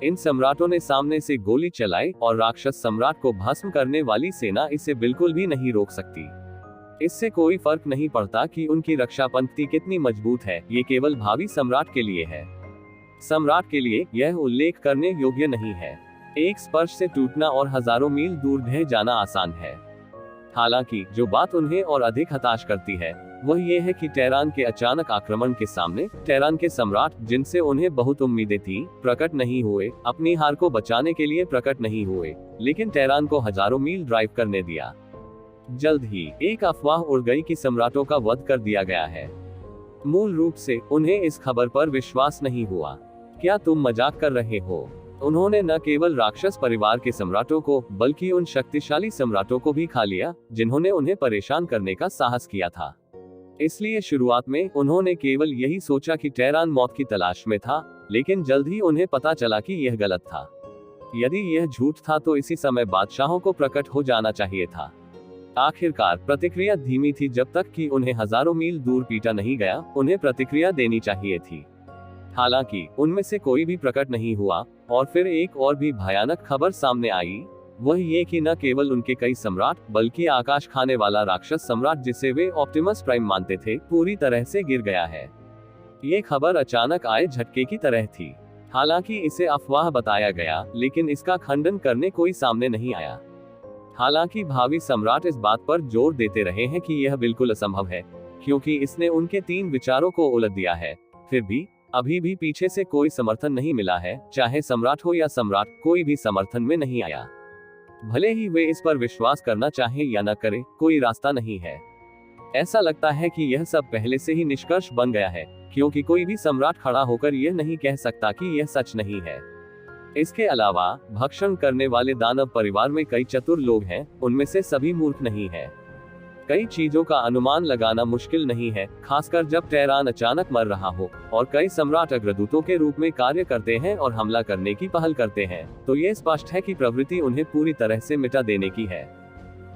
इन सम्राटों ने सामने से गोली चलाई और राक्षस सम्राट को भस्म करने वाली सेना इसे बिल्कुल भी नहीं रोक सकती। इससे कोई फर्क नहीं पड़ता कि उनकी रक्षा पंक्ति कितनी मजबूत है, ये केवल भावी सम्राट के लिए है। सम्राट के लिए यह उल्लेख करने योग्य नहीं है। एक स्पर्श से टूटना और हजारों मील दूर ढह जाना आसान है। हालांकि जो बात उन्हें और अधिक हताश करती है वह यह है कि टेरान के अचानक आक्रमण के सामने टेरान के सम्राट, जिनसे उन्हें बहुत उम्मीदें थी, प्रकट नहीं हुए। अपनी हार को बचाने के लिए प्रकट नहीं हुए, लेकिन टेरान को हजारों मील ड्राइव करने दिया। जल्द ही एक अफवाह उड़ गई कि सम्राटों का वध कर दिया गया है। मूल रूप से उन्हें इस खबर पर विश्वास नहीं हुआ। क्या तुम मजाक कर रहे हो? उन्होंने न केवल राक्षस परिवार के सम्राटों को बल्कि उन शक्तिशाली सम्राटों को भी खा लिया जिन्होंने उन्हें परेशान करने का साहस किया था। इसलिए शुरुआत में उन्होंने केवल यही सोचा कि टेरान मौत की तलाश में था, लेकिन जल्द ही उन्हें पता चला कि यह गलत था। यदि यह झूठ था तो इसी समय बादशाहों को प्रकट हो जाना चाहिए था। आखिरकार प्रतिक्रिया धीमी थी जब तक कि उन्हें हजारों मील दूर पीटा नहीं गया। उन्हें प्रतिक्रिया देनी चाहिए थी। हालांकि उनमें से कोई भी प्रकट नहीं हुआ और फिर एक और भी भयानक खबर सामने आई, वह ये कि न केवल उनके कई सम्राट बल्कि आकाश खाने वाला राक्षस सम्राट, जिसे वे ऑप्टिमस प्राइम मानते थे, पूरी तरह से गिर गया है। ये खबर अचानक आए झटके की तरह थी। हालांकि इसे अफवाह बताया गया, लेकिन इसका खंडन करने कोई सामने नहीं आया। हालांकि भावी सम्राट इस बात पर जोर देते रहे हैं कि यह बिल्कुल असंभव है, क्योंकि इसने उनके 3 विचारों को उलट दिया है। फिर भी अभी भी पीछे से कोई समर्थन नहीं मिला है। चाहे सम्राट हो या सम्राट, कोई भी समर्थन में नहीं आया। भले ही वे इस पर विश्वास करना चाहें या न करें, कोई रास्ता नहीं है। ऐसा लगता है कि यह सब पहले से ही निष्कर्ष बन गया है, क्योंकि कोई भी सम्राट खड़ा होकर यह नहीं कह सकता कि यह सच नहीं है। इसके अलावा भक्षण करने वाले दानव परिवार में कई चतुर लोग हैं, उनमें से सभी मूर्ख नहीं है। कई चीजों का अनुमान लगाना मुश्किल नहीं है, खासकर जब टेरान अचानक मर रहा हो और कई सम्राट अग्रदूतों के रूप में कार्य करते हैं और हमला करने की पहल करते हैं, तो ये स्पष्ट है कि प्रवृत्ति उन्हें पूरी तरह से मिटा देने की है।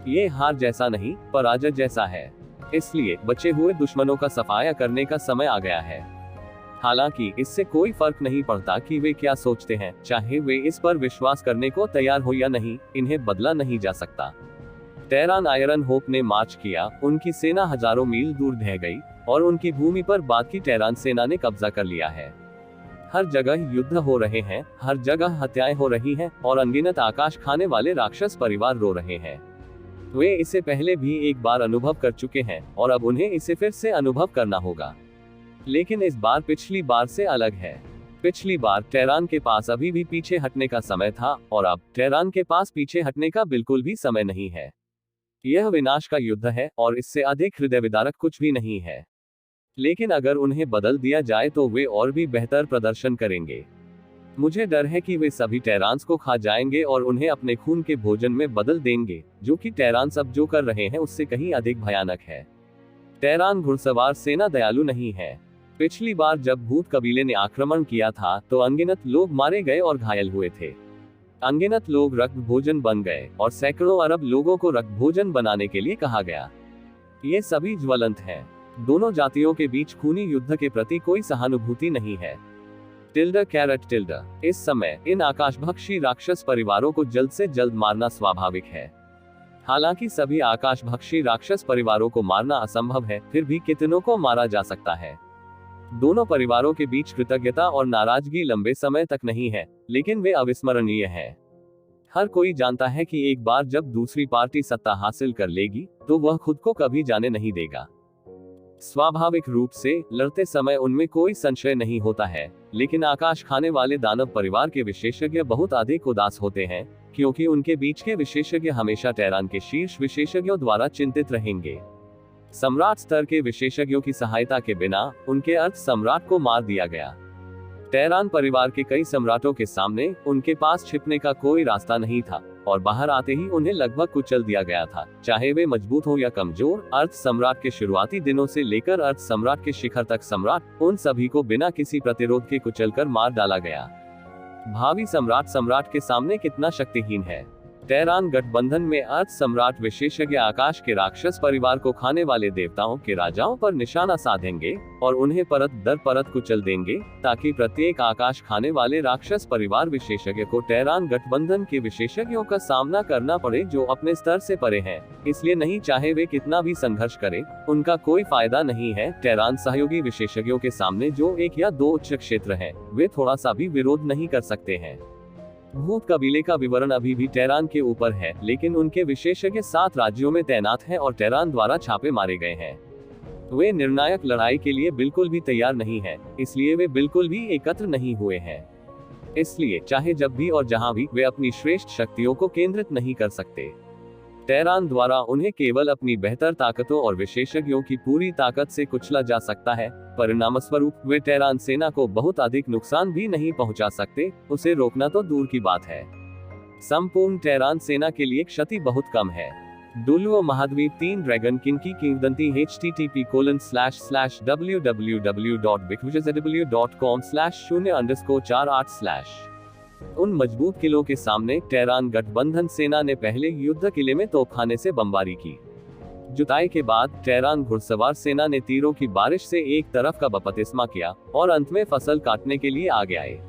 ये हार जैसा नहीं, पराजय जैसा है। इसलिए बचे हुए दुश्मनों का सफाया करने का समय आ गया है। हालांकि इससे कोई फर्क नहीं पड़ता कि वे क्या सोचते हैं, चाहे वे इस पर विश्वास करने को तैयार हो या नहीं, इन्हें बदला नहीं जा सकता। टेरान आयरन होप ने मार्च किया, उनकी सेना हजारों मील दूर ढह गई और उनकी भूमि पर बाद की टेरान सेना ने कब्जा कर लिया है। हर जगह युद्ध हो रहे हैं, हर जगह हत्याएं हो रही हैं और अनगिनत आकाश खाने वाले राक्षस परिवार रो रहे हैं। वे इसे पहले भी एक बार अनुभव कर चुके हैं और अब उन्हें इसे फिर से अनुभव करना होगा। लेकिन इस बार पिछली बार से अलग है। पिछली बार टेरान के पास अभी भी पीछे हटने का समय था और अब टेरान के पास पीछे हटने का बिल्कुल भी समय नहीं है। यह विनाश का युद्ध है और इससे अधिक हृदय विदारक कुछ भी नहीं है। लेकिन अगर उन्हें बदल दिया जाए तो वे और भी बेहतर प्रदर्शन करेंगे। मुझे डर है कि वे सभी टेरान्स को खा जाएंगे और उन्हें अपने खून के भोजन में बदल देंगे, जो कि टेरान्स अब जो कर रहे हैं उससे कहीं अधिक भयानक है। टेरान घुड़सवार सेना दयालु नहीं है। पिछली बार जब भूत कबीले ने आक्रमण किया था तो अनगिनत लोग मारे गए और घायल हुए थे। अनगिनत लोग रक्त भोजन बन गए और सैकड़ों अरब लोगों को रक्त भोजन बनाने के लिए कहा गया। ये सभी ज्वलंत हैं। दोनों जातियों के बीच खूनी युद्ध के प्रति कोई सहानुभूति नहीं है। टिल्डा। इस समय इन आकाशभक्षी राक्षस परिवारों को जल्द से जल्द मारना स्वाभाविक है। हालांकि सभी आकाशभक्षी राक्षस परिवारों को मारना असंभव है, फिर भी कितनों को मारा जा सकता है। दोनों परिवारों के बीच कृतज्ञता और नाराजगी लंबे समय तक नहीं है, लेकिन वे अविस्मरणीय हैं। हर कोई जानता है कि एक बार जब दूसरी पार्टी सत्ता हासिल कर लेगी तो वह खुद को कभी जाने नहीं देगा। स्वाभाविक रूप से लड़ते समय उनमें कोई संशय नहीं होता है, लेकिन आकाश खाने वाले दानव परिवार के विशेषज्ञ बहुत अधिक उदास होते हैं, क्योंकि उनके बीच के विशेषज्ञ हमेशा टेरान के शीर्ष विशेषज्ञों द्वारा चिंतित रहेंगे। सम्राट स्तर के विशेषज्ञों की सहायता के बिना उनके अर्थ सम्राट को मार दिया गया। टेरान परिवार के कई सम्राटों के सामने उनके पास छिपने का कोई रास्ता नहीं था और बाहर आते ही उन्हें लगभग कुचल दिया गया था, चाहे वे मजबूत हो या कमजोर। अर्थ सम्राट के शुरुआती दिनों से लेकर अर्थ सम्राट के शिखर तक सम्राट उन सभी को बिना किसी प्रतिरोध के कुचलकर मार डाला गया। भावी सम्राट के सामने कितना शक्तिहीन है। टेरान गठबंधन में अर्थ सम्राट विशेषज्ञ आकाश के राक्षस परिवार को खाने वाले देवताओं के राजाओं पर निशाना साधेंगे और उन्हें परत दर परत कुचल देंगे, ताकि प्रत्येक आकाश खाने वाले राक्षस परिवार विशेषज्ञ को टेरान गठबंधन के विशेषज्ञों का सामना करना पड़े, जो अपने स्तर से परे हैं। इसलिए नहीं चाहे वे कितना भी संघर्ष करें, उनका कोई फायदा नहीं है। टेरान सहयोगी विशेषज्ञों के सामने जो एक या दो उच्च क्षेत्र है, वे थोड़ा सा भी विरोध नहीं कर सकते हैं। भूत कबीले का विवरण अभी भी टेरान के ऊपर है, लेकिन उनके विशेषज्ञ 7 राज्यों में तैनात हैं और टेरान द्वारा छापे मारे गए हैं। वे निर्णायक लड़ाई के लिए बिल्कुल भी तैयार नहीं हैं, इसलिए वे बिल्कुल भी एकत्र नहीं हुए हैं। इसलिए चाहे जब भी और जहां भी, वे अपनी श्रेष्ठ शक्तियों को केंद्रित नहीं कर सकते। टेरान द्वारा उन्हें केवल अपनी बेहतर ताकतों और विशेषज्ञों की पूरी ताकत से कुचला जा सकता है। परिणामस्वरूप वे टेरान सेना को बहुत अधिक नुकसान भी नहीं पहुंचा सकते, उसे रोकना तो दूर की बात है। संपूर्ण टेरान सेना के लिए क्षति बहुत कम है। डुलुओ महाद्वीप 3 ड्रैगन किंग की किंवदंती http://www.bigwizardw.com/0_48/ उन मजबूत किलों के सामने टेरान गठबंधन सेना ने पहले युद्ध किले में तोपखाने से बमबारी की। जुताई के बाद टेरान घुड़सवार सेना ने तीरों की बारिश से एक तरफ का बपतिस्मा किया और अंत में फसल काटने के लिए आगे आए।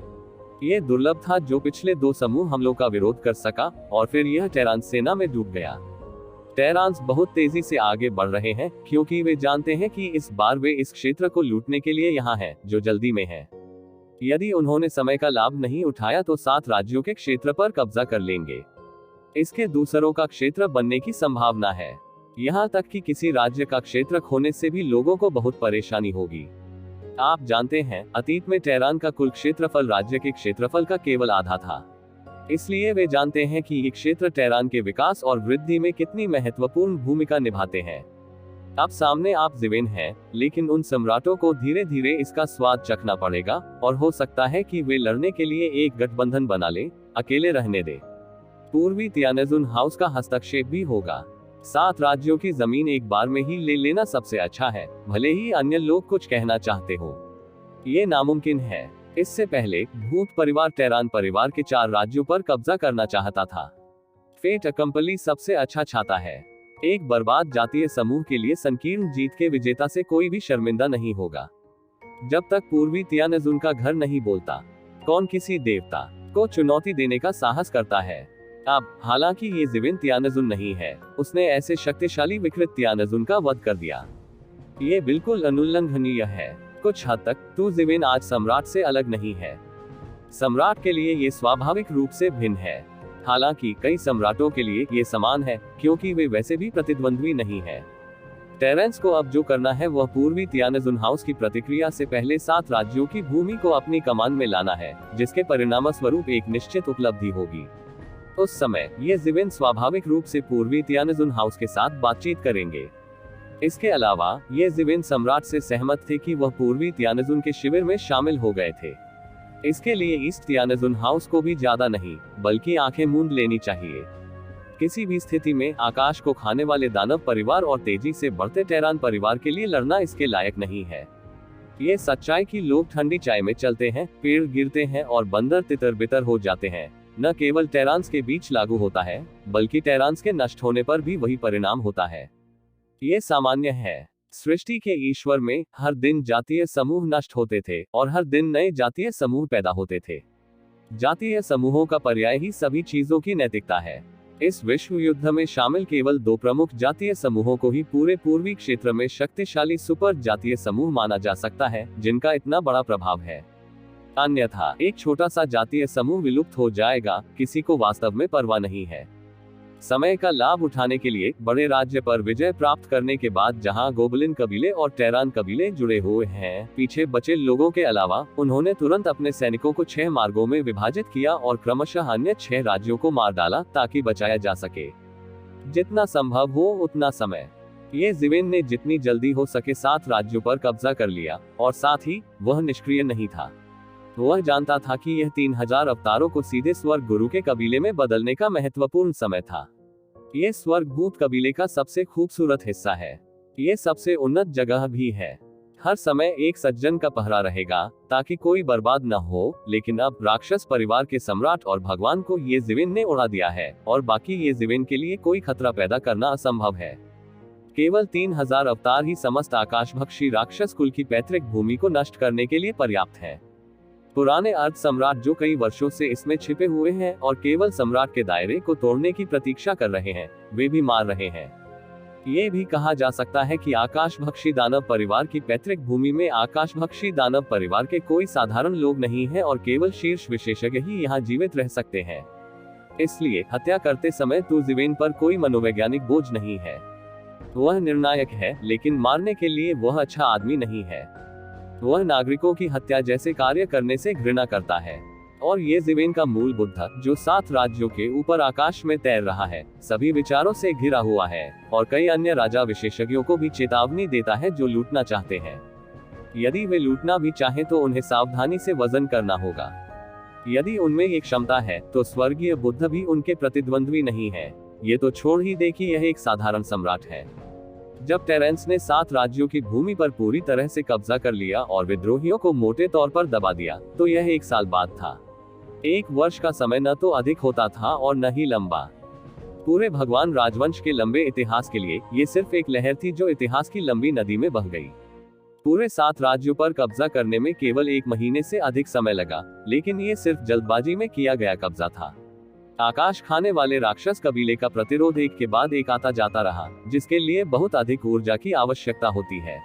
ये दुर्लभ था जो पिछले 2 समूह हमलों का विरोध कर सका और फिर यह टेरान सेना में डूब गया। टेरान्स बहुत तेजी से आगे बढ़ रहे हैं क्योंकि वे जानते हैं कि इस बार वे इस क्षेत्र को लूटने के लिए यहाँ हैं, जो जल्दी में है। यदि उन्होंने समय का लाभ नहीं उठाया तो 7 राज्यों के क्षेत्र पर कब्जा कर लेंगे। इसके दूसरों का क्षेत्र बनने की संभावना है। यहाँ तक कि किसी राज्य का क्षेत्र खोने से भी लोगों को बहुत परेशानी होगी। आप जानते हैं, अतीत में टेरान का कुल क्षेत्रफल राज्य के क्षेत्रफल का केवल आधा था। इसलिए वे जानते हैं कि ये क्षेत्र टेरान के विकास और वृद्धि में कितनी महत्वपूर्ण भूमिका निभाते हैं। अब सामने आप जिवेन हैं, लेकिन उन सम्राटों को धीरे धीरे इसका स्वाद चखना पड़ेगा और हो सकता है कि वे लड़ने के लिए एक गठबंधन बना ले, अकेले रहने दे। पूर्वी तियानजुन हाउस का हस्तक्षेप भी होगा। 7 राज्यों की जमीन एक बार में ही ले लेना सबसे अच्छा है, भले ही अन्य लोग कुछ कहना चाहते हो। ये नामुमकिन है। इससे पहले भूत परिवार टेरान परिवार के 4 राज्यों पर कब्जा करना चाहता था। फेट अकम्पली सबसे अच्छा छाता है। एक बर्बाद जातीय समूह के लिए संकीर्ण जीत के विजेता से कोई भी शर्मिंदा नहीं होगा। जब तक पूर्वी तियानजुन का घर नहीं बोलता, कौन किसी देवता को चुनौती देने का साहस करता है। अब हालांकि ये जिवेन तियानजुन नहीं है, उसने ऐसे शक्तिशाली विकृत तियानजुन का वध कर दिया। ये बिल्कुल अनुल्लंघनीय है। कुछ हद तक तू जिवेन आज सम्राट से अलग नहीं है। सम्राट के लिए ये स्वाभाविक रूप से भिन्न है। हालांकि कई सम्राटों के लिए ये समान है, क्योंकि वे वैसे भी प्रतिद्वंद्वी नहीं है। टेरेंस को अब जो करना है वह पूर्वी तियानजुन हाउस की प्रतिक्रिया से पहले 7 राज्यों की भूमि को अपनी कमान में लाना है, जिसके परिणामस्वरूप एक निश्चित उपलब्धि होगी। उस समय ये जिवेन स्वाभाविक रूप से पूर्वी तियानजुन हाउस के साथ बातचीत करेंगे। इसके अलावा ये जिवेन सम्राट से सहमत थे कि वह पूर्वी तियानजुन के शिविर में शामिल हो गए थे। इसके लिए ईस्ट तियानजुन हाउस को भी ज्यादा नहीं, बल्कि आंखें मूंद लेनी चाहिए। किसी भी स्थिति में आकाश को खाने वाले दानव परिवार और तेजी से बढ़ते टेरान परिवार के लिए लड़ना इसके लायक नहीं है। ये सच्चाई कि लोग ठंडी चाय में चलते हैं, पेड़ गिरते हैं और बंदर तितर बितर हो जाते हैं, न केवल टेरान्स के बीच लागू होता है, बल्कि टेरान्स के नष्ट होने पर भी वही परिणाम होता है। ये सामान्य है। सृष्टि के ईश्वर में हर दिन जातीय समूह नष्ट होते थे और हर दिन नए जातीय समूह पैदा होते थे। जातीय समूहों का पर्याय ही सभी चीजों की नैतिकता है। इस विश्व युद्ध में शामिल केवल 2 प्रमुख जातीय समूहों को ही पूरे पूर्वी क्षेत्र में शक्तिशाली सुपर जातीय समूह माना जा सकता है, जिनका इतना बड़ा प्रभाव है। अन्यथा एक छोटा सा जातीय समूह विलुप्त हो जाएगा, किसी को वास्तव में परवाह नहीं है। समय का लाभ उठाने के लिए बड़े राज्य पर विजय प्राप्त करने के बाद जहां गोबलिन कबीले और टेरान कबीले जुड़े हुए हैं, पीछे बचे लोगों के अलावा उन्होंने तुरंत अपने सैनिकों को 6 मार्गों में विभाजित किया और क्रमशः अन्य 6 राज्यों को मार डाला ताकि बचाया जा सके। जितना संभव हो उतना समय। ये जिवेन ने जितनी जल्दी हो सके 7 राज्यों पर कब्जा कर लिया और साथ ही वह निष्क्रिय नहीं था। वह जानता था कि यह 3000 अवतारों को सीधे स्वर्ग गुरु के कबीले में बदलने का महत्वपूर्ण समय था। यह स्वर्ग भूत कबीले का सबसे खूबसूरत हिस्सा है। ये सबसे उन्नत जगह भी है। हर समय एक सज्जन का पहरा रहेगा ताकि कोई बर्बाद न हो, लेकिन अब राक्षस परिवार के सम्राट और भगवान को ये ज़िवेन ने उड़ा दिया है और बाकी ये ज़िवेन के लिए कोई खतरा पैदा करना असंभव है। केवल 3000 अवतार ही समस्त आकाशभक्षी राक्षस कुल की पैतृक भूमि को नष्ट करने के लिए पर्याप्त है। पुराने अर्ध सम्राट जो कई वर्षों से इसमें छिपे हुए हैं और केवल सम्राट के दायरे को तोड़ने की प्रतीक्षा कर रहे हैं, वे भी मार रहे हैं। ये भी कहा जा सकता है कि आकाशभक्षी दानव परिवार की पैतृक भूमि में आकाशभक्षी दानव परिवार के कोई साधारण लोग नहीं हैं और केवल शीर्ष विशेषज्ञ ही यहाँ जीवित रह सकते हैं। इसलिए हत्या करते समय तू ज़िवेन पर कोई मनोवैज्ञानिक बोझ नहीं है। वह निर्णायक है, लेकिन मारने के लिए वह अच्छा आदमी नहीं है। वह नागरिकों की हत्या जैसे कार्य करने से घृणा करता है। और ये ज़िवेन का मूल बुद्ध, जो 7 राज्यों के ऊपर आकाश में तैर रहा है, सभी विचारों से घिरा हुआ है और कई अन्य राजा विशेषज्ञों को भी चेतावनी देता है जो लूटना चाहते हैं। यदि वे लूटना भी चाहें तो उन्हें सावधानी से वजन करना होगा। यदि उनमें ये क्षमता है तो स्वर्गीय बुद्ध भी उनके प्रतिद्वंद्वी नहीं है। ये तो छोड़ ही दे कि यह एक साधारण सम्राट है। जब टेरेंस ने 7 राज्यों की भूमि पर पूरी तरह से कब्जा कर लिया और विद्रोहियों को मोटे तौर पर दबा दिया, तो यह 1 साल बाद था। 1 वर्ष का समय न तो अधिक होता था और न ही लंबा। पूरे भगवान राजवंश के लंबे इतिहास के लिए ये सिर्फ एक लहर थी जो इतिहास की लंबी नदी में बह गई। पूरे 7 राज्यों पर कब्जा करने में केवल 1 महीने से अधिक समय लगा, लेकिन ये सिर्फ जल्दबाजी में किया गया कब्जा था। आकाश खाने वाले राक्षस कबीले का प्रतिरोध एक के बाद एक आता जाता रहा, जिसके लिए बहुत अधिक ऊर्जा की आवश्यकता होती है।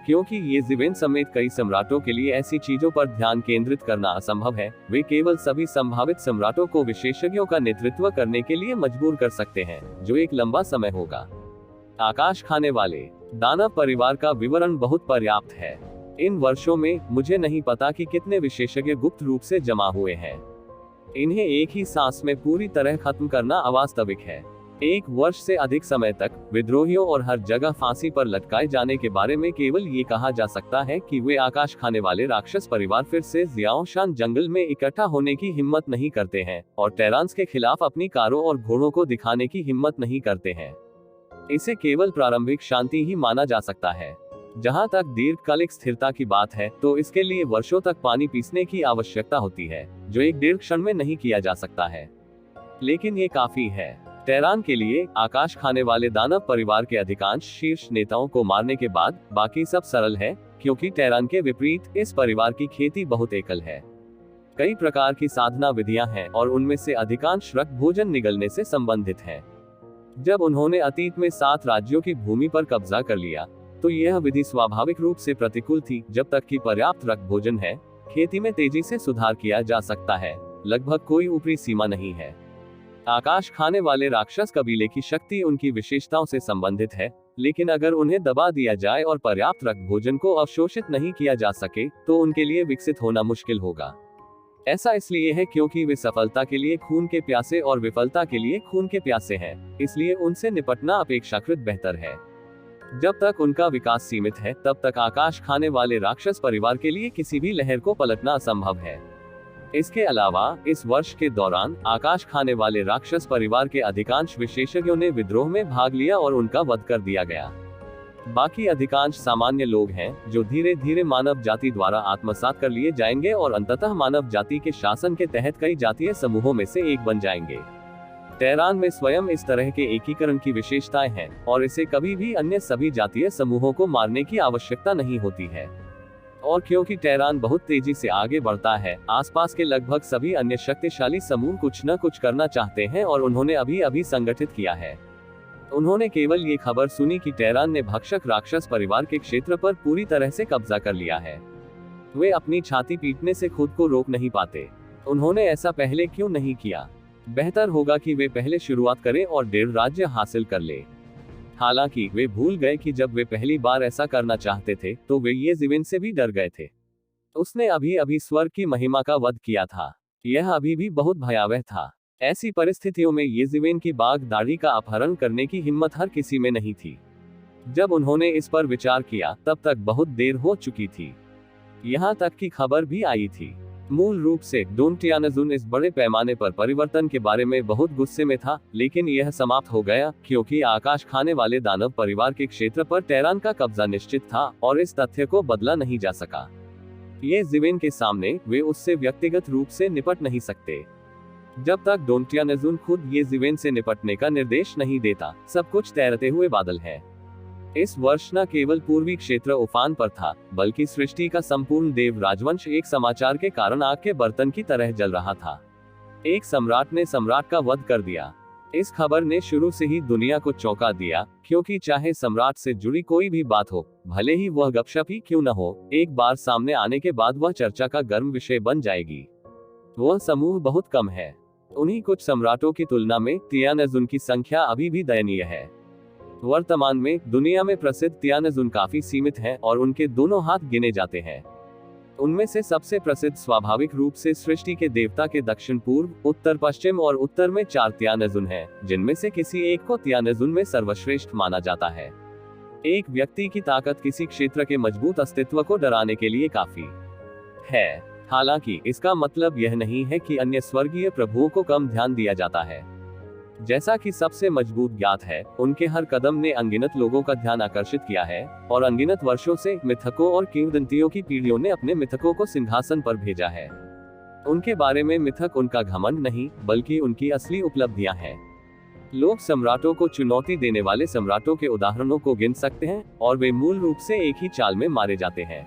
क्योंकि ये ज़िवेन समेत कई सम्राटों के लिए ऐसी चीजों पर ध्यान केंद्रित करना असंभव है, वे केवल सभी संभावित सम्राटों को विशेषज्ञों का नेतृत्व करने के लिए मजबूर कर सकते हैं, जो एक लंबा समय होगा। आकाश खाने वाले दानव परिवार का विवरण बहुत पर्याप्त है। इन वर्षों में मुझे नहीं पता कि कितने विशेषज्ञ गुप्त रूप से जमा हुए हैं। इन्हें एक ही सांस में पूरी तरह खत्म करना अवास्तविक है। 1 वर्ष से अधिक समय तक विद्रोहियों और हर जगह फांसी पर लटकाए जाने के बारे में केवल ये कहा जा सकता है कि वे आकाश खाने वाले राक्षस परिवार फिर से जियाओशान जंगल में इकट्ठा होने की हिम्मत नहीं करते हैं और टेरांस के खिलाफ अपनी कारों और घोड़ों को दिखाने की हिम्मत नहीं करते हैं। इसे केवल प्रारंभिक शांति ही माना जा सकता है। जहां तक दीर्घकालिक स्थिरता की बात है, तो इसके लिए वर्षों तक पानी पीसने की आवश्यकता होती है, जो एक डेढ़ क्षण में नहीं किया जा सकता है। लेकिन ये काफी है। टेरान के लिए आकाश खाने वाले दानव परिवार के अधिकांश शीर्ष नेताओं को मारने के बाद बाकी सब सरल है, क्योंकि टेरान के विपरीत इस परिवार की खेती बहुत एकल है। कई प्रकार की साधना विधियां हैं और उनमें से अधिकांश रक्त भोजन निगलने से संबंधित है। जब उन्होंने अतीत में 7 राज्यों की भूमि पर कब्जा कर लिया, तो यह विधि स्वाभाविक रूप से प्रतिकूल थी। जब तक कि पर्याप्त रक्त भोजन है, खेती में तेजी से सुधार किया जा सकता है। लगभग कोई ऊपरी सीमा नहीं है। आकाश खाने वाले राक्षस कबीले की शक्ति उनकी विशेषताओं से संबंधित है, लेकिन अगर उन्हें दबा दिया जाए और पर्याप्त रक्त भोजन को अवशोषित नहीं किया जा सके, तो उनके लिए विकसित होना मुश्किल होगा। ऐसा इसलिए है क्योंकि वे सफलता के लिए खून के प्यासे और विफलता के लिए खून के प्यासे हैं, इसलिए उनसे निपटना अपेक्षाकृत बेहतर है। जब तक उनका विकास सीमित है, तब तक आकाश खाने वाले राक्षस परिवार के लिए किसी भी लहर को पलटना असंभव है। इसके अलावा इस वर्ष के दौरान आकाश खाने वाले राक्षस परिवार के अधिकांश विशेषज्ञों ने विद्रोह में भाग लिया और उनका वध कर दिया गया। बाकी अधिकांश सामान्य लोग हैं, जो धीरे धीरे मानव जाति द्वारा आत्मसात कर लिए जाएंगे और अंततः मानव जाति के शासन के तहत कई जातीय समूहों में से एक बन जाएंगे। टेरान में स्वयं इस तरह के एकीकरण की विशेषताएं हैं और इसे कभी भी अन्य सभी जातीय समूहों को मारने की आवश्यकता नहीं होती है। और क्योंकि टेरान बहुत तेजी से आगे बढ़ता है, आसपास के लगभग सभी अन्य शक्तिशाली समूह कुछ न कुछ करना चाहते हैं और उन्होंने अभी अभी संगठित किया है। उन्होंने केवल ये खबर सुनी कि टेरान ने भक्षक राक्षस परिवार के क्षेत्र पर पूरी तरह से कब्जा कर लिया है। वे अपनी छाती पीटने से खुद को रोक नहीं पाते। उन्होंने ऐसा पहले क्यों नहीं किया? बेहतर होगा कि वे पहले शुरुआत करें और 1.5 राज्य हासिल कर ले। हालांकि वे भूल गए कि जब वे पहली बार ऐसा करना चाहते थे, तो वे ये ज़िवेन से भी डर गए थे। उसने अभी अभी स्वर्ग की महिमा का वध किया था। यह अभी भी बहुत भयावह था। ऐसी परिस्थितियों में ये ज़िवेन की बाघ दाढ़ी का अपहरण करने की हिम्मत हर किसी में नहीं थी। जब उन्होंने इस पर विचार किया, तब तक बहुत देर हो चुकी थी। यहाँ तक कि खबर भी आई थी। मूल रूप से डोन टियानाजुन इस बड़े पैमाने पर परिवर्तन के बारे में बहुत गुस्से में था, लेकिन यह समाप्त हो गया क्योंकि आकाश खाने वाले दानव परिवार के क्षेत्र पर टेरान का कब्जा निश्चित था और इस तथ्य को बदला नहीं जा सका। ये ज़िवेन के सामने वे उससे व्यक्तिगत रूप से निपट नहीं सकते। जब तक डोन टियानाजुन खुद ये ज़िवेन से निपटने का निर्देश नहीं देता, सब कुछ तैरते हुए बादल है। इस वर्ष न केवल पूर्वी क्षेत्र उफान पर था, बल्कि सृष्टि का संपूर्ण देव राजवंश एक समाचार के कारण आग के बर्तन की तरह जल रहा था। एक सम्राट ने सम्राट का वध कर दिया। इस खबर ने शुरू से ही दुनिया को चौंका दिया, क्योंकि चाहे सम्राट से जुड़ी कोई भी बात हो, भले ही वह गपशप ही क्यों न हो, एक बार सामने आने के बाद वह चर्चा का गर्म विषय बन जाएगी। वह समूह बहुत कम है। उन्हीं कुछ सम्राटों की तुलना में टियानाजुन की संख्या अभी भी दयनीय है। वर्तमान में दुनिया में प्रसिद्ध टियानाजुन काफी सीमित हैं और उनके दोनों हाथ गिने जाते हैं। उनमें से सबसे प्रसिद्ध स्वाभाविक रूप से सृष्टि के देवता के दक्षिण पूर्व, उत्तर पश्चिम और उत्तर में 4 टियानाजुन हैं, जिनमें से किसी एक को टियानाजुन में सर्वश्रेष्ठ माना जाता है। एक व्यक्ति की ताकत किसी क्षेत्र के मजबूत अस्तित्व को डराने के लिए काफी है। हालांकि इसका मतलब यह नहीं है कि अन्य स्वर्गीय प्रभुओं को कम ध्यान दिया जाता है। जैसा कि सबसे मजबूत ज्ञात है, उनके हर कदम ने अनगिनत लोगों का ध्यान आकर्षित किया है और अनगिनत वर्षों से मिथकों और किंवदंतियों की पीढ़ियों ने अपने मिथकों को सिंहासन पर भेजा है। उनके बारे में मिथक उनका घमंड नहीं, बल्कि उनकी असली उपलब्धियां हैं। लोग सम्राटों को चुनौती देने वाले सम्राटों के उदाहरणों को गिन सकते हैं और वे मूल रूप से एक ही चाल में मारे जाते हैं।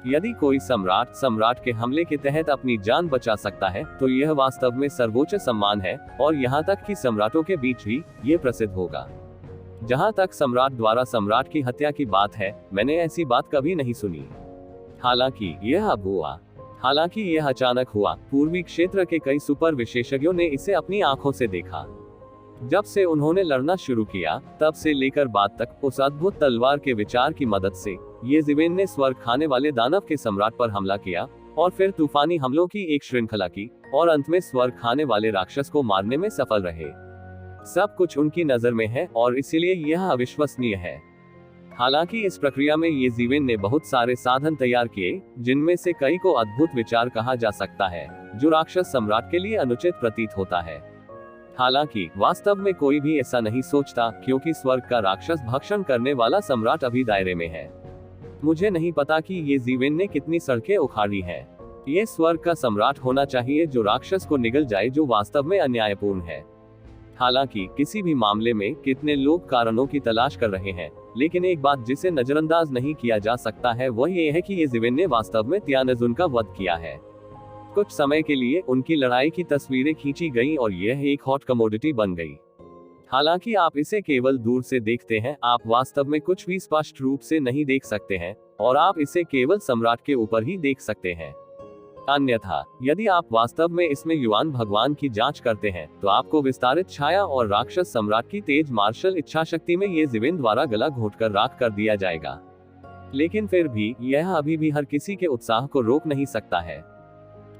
यदि कोई सम्राट के हमले के तहत अपनी जान बचा सकता है, तो यह वास्तव में सर्वोच्च सम्मान है और यहाँ तक कि सम्राटों के बीच भी ये प्रसिद्ध होगा। जहाँ तक सम्राट द्वारा सम्राट की हत्या की बात है, मैंने ऐसी बात कभी नहीं सुनी। हालांकि यह अब हुआ। हालांकि यह अचानक हुआ। पूर्वी क्षेत्र के कई सुपर विशेषज्ञों ने इसे अपनी आंखों से देखा। जब से उन्होंने लड़ना शुरू किया, तब से लेकर बाद तक, उस अद्भुत तलवार के विचार की मदद से ये ज़िवेन ने स्वर्ग खाने वाले दानव के सम्राट पर हमला किया और फिर तूफानी हमलों की एक श्रृंखला की और अंत में स्वर्ग खाने वाले राक्षस को मारने में सफल रहे। सब कुछ उनकी नजर में है और इसीलिए यह अविश्वसनीय है। हालांकि इस प्रक्रिया में ये ज़िवेन ने बहुत सारे साधन तैयार किए, जिनमें से कई को अद्भुत विचार कहा जा सकता है, जो राक्षस सम्राट के लिए अनुचित प्रतीत होता है। हालांकि वास्तव में कोई भी ऐसा नहीं सोचता, क्योंकि स्वर्ग का राक्षस भक्षण करने वाला सम्राट अभी दायरे में है। मुझे नहीं पता कि ये ज़िवेन ने कितनी सड़कें उखाड़ी हैं। ये स्वर्ग का सम्राट होना चाहिए जो राक्षस को निगल जाए, जो वास्तव में अन्यायपूर्ण है। हालांकि किसी भी मामले में कितने लोग कारणों की तलाश कर रहे हैं, लेकिन एक बात जिसे नजरअंदाज नहीं किया जा सकता है वह ये है कि ये ज़िवेन ने वास्तव में टियानाजुन का वध किया है। कुछ समय के लिए उनकी लड़ाई की तस्वीरें खींची गईं और यह एक हॉट कमोडिटी बन गई। हालांकि आप इसे केवल दूर से देखते हैं, आप वास्तव में कुछ भी स्पष्ट रूप से नहीं देख सकते हैं और आप इसे केवल सम्राट के ऊपर ही देख सकते हैं। अन्यथा, यदि आप वास्तव में इसमें युआन भगवान की जांच करते हैं, तो आपको विस्तारित छाया और राक्षस सम्राट की तेज मार्शल इच्छाशक्ति में ये ज़िवेन द्वारा गला घोंटकर राख कर दिया जाएगा। लेकिन फिर भी यह अभी भी हर किसी के उत्साह को रोक नहीं सकता है।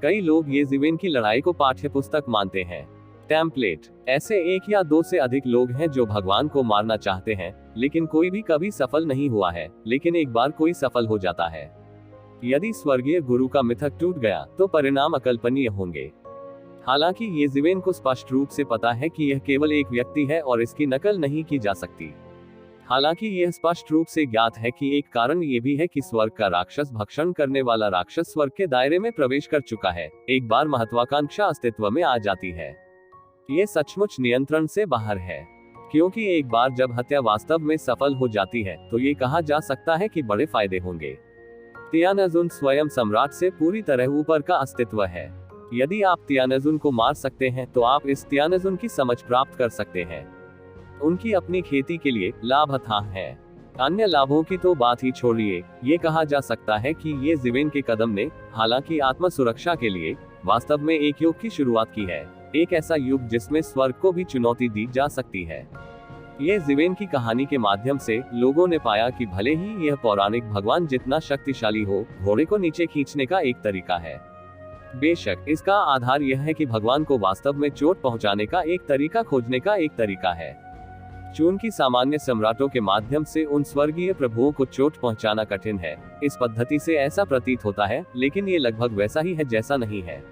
कई लोग ये ज़िवेन की लड़ाई को पाठ्यपुस्तक मानते हैं। टेम्पलेट। ऐसे 1 या 2 से अधिक लोग हैं जो भगवान को मारना चाहते हैं, लेकिन कोई भी कभी सफल नहीं हुआ है, लेकिन एक बार कोई सफल हो जाता है। यदि स्वर्गीय गुरु का मिथक टूट गया, तो परिणाम अकल्पनीय होंगे। हालांकि ये ज़िवेन को स्पष्ट रूप से पता है कि यह केवल एक व्यक्ति है और इसकी नकल नहीं की जा सकती। हालांकि यह स्पष्ट रूप से ज्ञात है कि एक कारण ये भी है कि स्वर्ग का राक्षस भक्षण करने वाला राक्षस स्वर्ग के दायरे में प्रवेश कर चुका है, एक बार महत्वाकांक्षा अस्तित्व में आ जाती है। ये सचमुच नियंत्रण से बाहर है, क्योंकि एक बार जब हत्या वास्तव में सफल हो जाती है, तो ये कहा जा सकता है कि बड़े फायदे होंगे। टियानाजुन स्वयं सम्राट से पूरी तरह ऊपर का अस्तित्व है। यदि आप टियानाजुन को मार सकते हैं, तो आप इस टियानाजुन की समझ प्राप्त कर सकते हैं। उनकी अपनी खेती के लिए लाभ अथाह है। अन्य लाभों की तो बात ही छोड़िए। ये कहा जा सकता है कि ये ज़िवेन के कदम ने, हालांकि आत्म सुरक्षा के लिए, वास्तव में एक युग की शुरुआत की है। एक ऐसा युग जिसमें स्वर्ग को भी चुनौती दी जा सकती है। ये ज़िवेन की कहानी के माध्यम से लोगों ने पाया कि भले ही यह पौराणिक भगवान जितना शक्तिशाली हो, घोड़े को नीचे खींचने का एक तरीका है। बेशक इसका आधार यह है कि भगवान को वास्तव में चोट पहुंचाने का एक तरीका खोजने का एक तरीका है। चूंकि सामान्य सम्राटों के माध्यम से उन स्वर्गीय प्रभुओं को चोट पहुंचाना कठिन है, इस पद्धति से ऐसा प्रतीत होता है, लेकिन ये लगभग वैसा ही है जैसा नहीं है।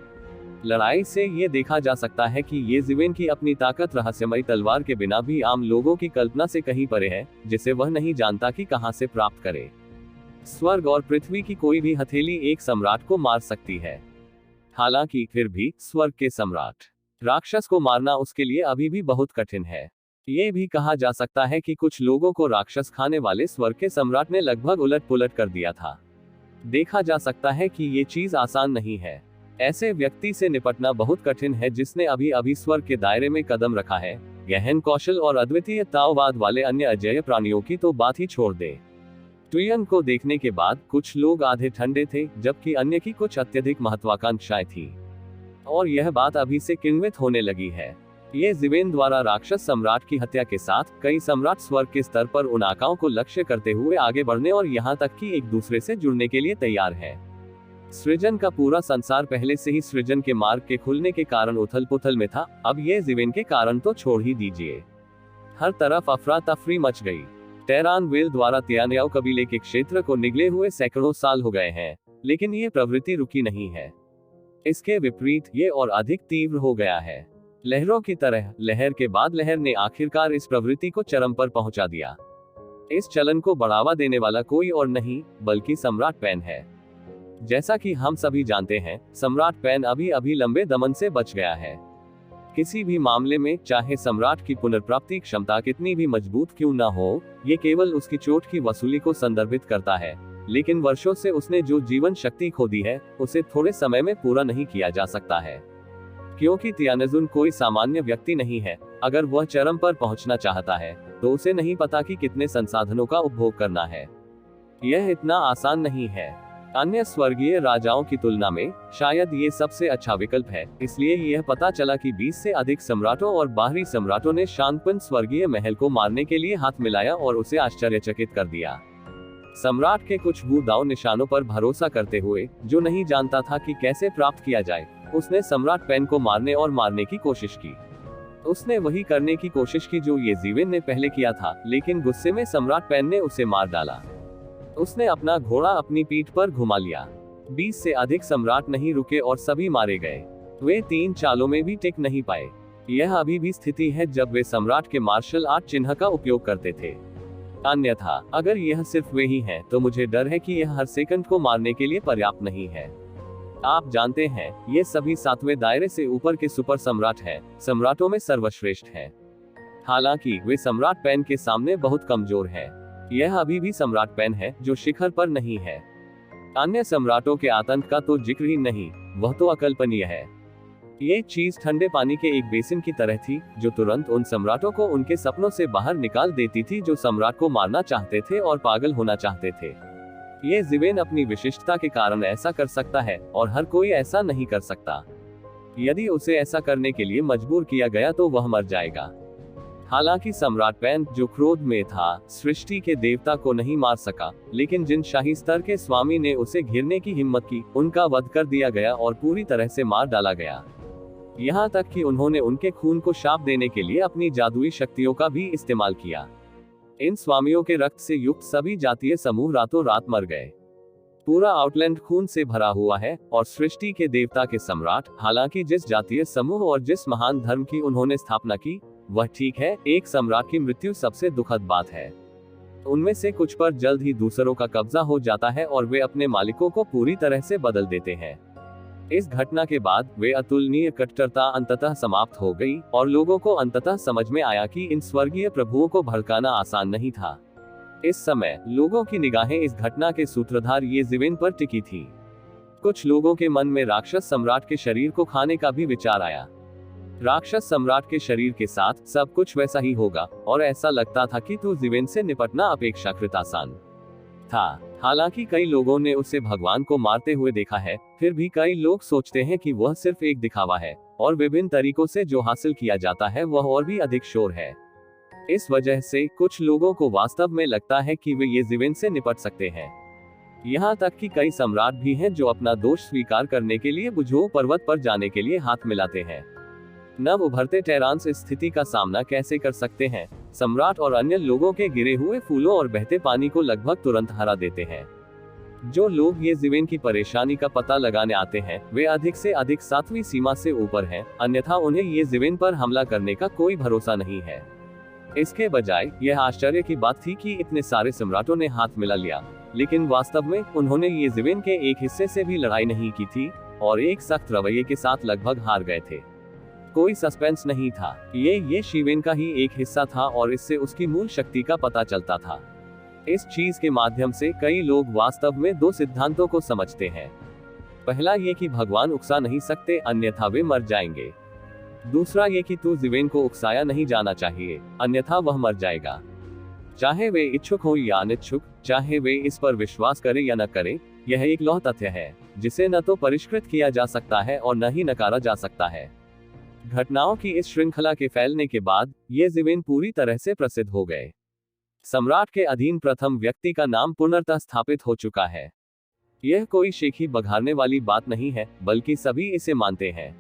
लड़ाई से ये देखा जा सकता है कि ये ज़िवेन की अपनी ताकत रहस्यमयी तलवार के बिना भी आम लोगों की कल्पना से कहीं परे है, जिसे वह नहीं जानता कि कहां से प्राप्त करे। स्वर्ग और पृथ्वी की कोई भी हथेली एक सम्राट को मार सकती है। हालांकि फिर भी स्वर्ग के सम्राट राक्षस को मारना उसके लिए अभी भी बहुत कठिन है। ये भी कहा जा सकता है कि कुछ लोगों को राक्षस खाने वाले स्वर्ग के सम्राट ने लगभग उलट पुलट कर दिया था। देखा जा सकता है कि ये चीज आसान नहीं है। ऐसे व्यक्ति से निपटना बहुत कठिन है जिसने अभी अभी स्वर्ग के दायरे में कदम रखा है। गहन कौशल और अद्वितीय ताओवाद वाले अन्य अजेय प्राणियों की तो बात ही छोड़ दे। ट्वियन को देखने के बाद कुछ लोग आधे ठंडे थे, जबकि अन्य की कुछ अत्यधिक महत्वाकांक्षाएं थी। और यह बात अभी से किण्वित होने लगी है। ये ज़िवेन द्वारा राक्षस सम्राट की हत्या के साथ कई सम्राट स्वर्ग के स्तर पर उन आकाओं को लक्ष्य करते हुए आगे बढ़ने और यहाँ तक कि एक दूसरे से जुड़ने के लिए तैयार है। सृजन का पूरा संसार पहले से ही सृजन के मार्ग के खुलने के कारण उथल पुथल में था, अब ये ज़िवेन के कारण तो छोड़ ही दीजिए। हर तरफ अफरा तफरी मच गई। टेरान वेल द्वारा तियानयाओ कबीले के क्षेत्र को निगले हुए सैकड़ों साल हो गए हैं, लेकिन ये प्रवृत्ति रुकी नहीं है। इसके विपरीत ये और अधिक तीव्र हो गया है। लहरों की तरह लहर के बाद लहर ने आखिरकार इस प्रवृत्ति को चरम पर पहुंचा दिया। इस चलन को बढ़ावा देने वाला कोई और नहीं बल्कि सम्राट पेन है। जैसा कि हम सभी जानते हैं, सम्राट पेन अभी अभी लंबे दमन से बच गया है। किसी भी मामले में चाहे सम्राट की पुनर्प्राप्ति क्षमता कितनी भी मजबूत क्यों न हो, ये केवल उसकी चोट की वसूली को संदर्भित करता है। लेकिन वर्षों से उसने जो जीवन शक्ति खो दी है, उसे थोड़े समय में पूरा नहीं किया जा सकता है। क्योंकि तियानजुन कोई सामान्य व्यक्ति नहीं है। अगर वह चरम पर पहुंचना चाहता है, तो उसे नहीं पता कि कितने संसाधनों का उपभोग करना है। यह इतना आसान नहीं है। अन्य स्वर्गीय राजाओं की तुलना में शायद ये सबसे अच्छा विकल्प है। इसलिए यह पता चला कि 20 से अधिक सम्राटों और बाहरी सम्राटों ने शांतपन स्वर्गीय महल को मारने के लिए हाथ मिलाया और उसे आश्चर्यचकित कर दिया। सम्राट के कुछ भूदाव निशानों पर भरोसा करते हुए, जो नहीं जानता था कि कैसे प्राप्त किया जाए, उसने सम्राट पेन को मारने और मारने की कोशिश की। उसने वही करने की कोशिश की जो ये ज़िवेन ने पहले किया था, लेकिन गुस्से में सम्राट पेन ने उसे मार डाला। उसने अपना घोड़ा अपनी पीठ पर घुमा लिया। 20 से अधिक सम्राट नहीं रुके और सभी मारे गए। वे 3 चालों में भी टिक नहीं पाए। यह अभी भी स्थिति है जब वे सम्राट के मार्शल आर्ट चिन्ह का उपयोग करते थे। अन्यथा अगर यह सिर्फ वे ही हैं, तो मुझे डर है कि यह हर सेकंड को मारने के लिए पर्याप्त नहीं है। आप जानते हैं, ये सभी 7वें दायरे से ऊपर के सुपर सम्राट हैं, सम्राटों में सर्वश्रेष्ठ हैं। हालांकि वे सम्राट पेन के सामने बहुत कमजोर हैं। यह अभी भी सम्राट पेन है जो शिखर पर नहीं है। अन्य सम्राटों के आतंक का तो जिक्र ही नहीं, वह तो अकल्पनीय है। ये चीज ठंडे पानी के एक बेसिन की तरह थी, जो तुरंत उन सम्राटों को उनके सपनों से बाहर निकाल देती थी जो सम्राट को मारना चाहते थे और पागल होना चाहते थे। ये ज़िवेन अपनी विशिष्टता के कारण ऐसा कर सकता है और हर कोई ऐसा नहीं कर सकता। यदि उसे ऐसा करने के लिए मजबूर किया गया तो वह मर जाएगा। हालांकि सम्राट पेन, जो क्रोध में था, सृष्टि के देवता को नहीं मार सका, लेकिन जिन शाही स्तर के स्वामी ने उसे घेरने की हिम्मत की, उनका वध कर दिया गया और पूरी तरह से मार डाला गया। यहाँ तक कि उन्होंने उनके खून को शाप देने के लिए अपनी जादुई शक्तियों का भी इस्तेमाल किया। इन स्वामियों के रक्त से युक्त सभी जातीय समूह रातों रात मर गए। पूरा आउटलैंड खून से भरा हुआ है और सृष्टि के देवता के सम्राट, हालांकि जिस जातीय समूह और जिस महान धर्म की उन्होंने स्थापना की, वह ठीक है, एक सम्राट की मृत्यु सबसे दुखद बात है। उनमें से कुछ पर जल्द ही दूसरों का कब्जा हो जाता है और वे अपने मालिकों को पूरी तरह से बदल देते हैं। इस घटना के बाद वे अतुलनीय कट्टरता अंततः समाप्त हो गई और लोगों को अंततः समझ में आया कि इन स्वर्गीय प्रभुओं को भड़काना आसान नहीं था। इस समय लोगों की निगाहें इस घटना के सूत्रधार ये ज़िवेन पर टिकी थी। कुछ लोगों के मन में राक्षस सम्राट के शरीर को खाने का भी विचार आया। राक्षस सम्राट के शरीर के साथ सब कुछ वैसा ही होगा और ऐसा लगता था कि तो ज़िवेन से निपटना अपेक्षाकृत आसान था। हालांकि कई लोगों ने उसे भगवान को मारते हुए देखा है, फिर भी कई लोग सोचते हैं कि वह सिर्फ एक दिखावा है और विभिन्न तरीकों से जो हासिल किया जाता है वह और भी अधिक शोर है। इस वजह से कुछ लोगों को वास्तव में लगता है कि वे ये ज़िवेन से निपट सकते हैं। यहाँ तक कि कई सम्राट भी हैं जो अपना दोष स्वीकार करने के लिए बुझो पर्वत पर जाने के लिए हाथ मिलाते हैं। नव उभरते टेरांस इस स्थिति का सामना कैसे कर सकते हैं? सम्राट और अन्य लोगों के गिरे हुए फूलों और बहते पानी को लगभग तुरंत हरा देते हैं। जो लोग ये ज़िवेन की परेशानी का पता लगाने आते हैं वे अधिक से अधिक 7वीं सीमा से ऊपर हैं, अन्यथा उन्हें ये ज़िवेन पर हमला करने का कोई भरोसा नहीं है। इसके बजाय यह आश्चर्य की बात थी कि इतने सारे सम्राटों ने हाथ मिला लिया, लेकिन वास्तव में उन्होंने ये ज़िवेन के एक हिस्से से भी लड़ाई नहीं की थी और एक सख्त रवैये के साथ लगभग हार गए थे। कोई सस्पेंस नहीं था, ये शीवेन का ही एक हिस्सा था और इससे उसकी मूल शक्ति का पता चलता था। इस चीज के माध्यम से कई लोग वास्तव में 2 सिद्धांतों को समझते हैं। पहला ये कि भगवान उकसा नहीं सकते, अन्यथा वे मर जाएंगे। दूसरा ये कि तू ज़िवेन को उकसाया नहीं जाना चाहिए, अन्यथा वह मर जाएगा। चाहे वे इच्छुक हो या अनिच्छुक, चाहे वे इस पर विश्वास करें या न करें, यह एक लौह तथ्य है जिसे न तो परिष्कृत किया जा सकता है और न ही नकारा जा सकता है। घटनाओं की इस श्रृंखला के फैलने के बाद ये ज़िवेन पूरी तरह से प्रसिद्ध हो गए। सम्राट के अधीन प्रथम व्यक्ति का नाम पुनर्तः स्थापित हो चुका है। यह कोई शेखी बघारने वाली बात नहीं है, बल्कि सभी इसे मानते हैं।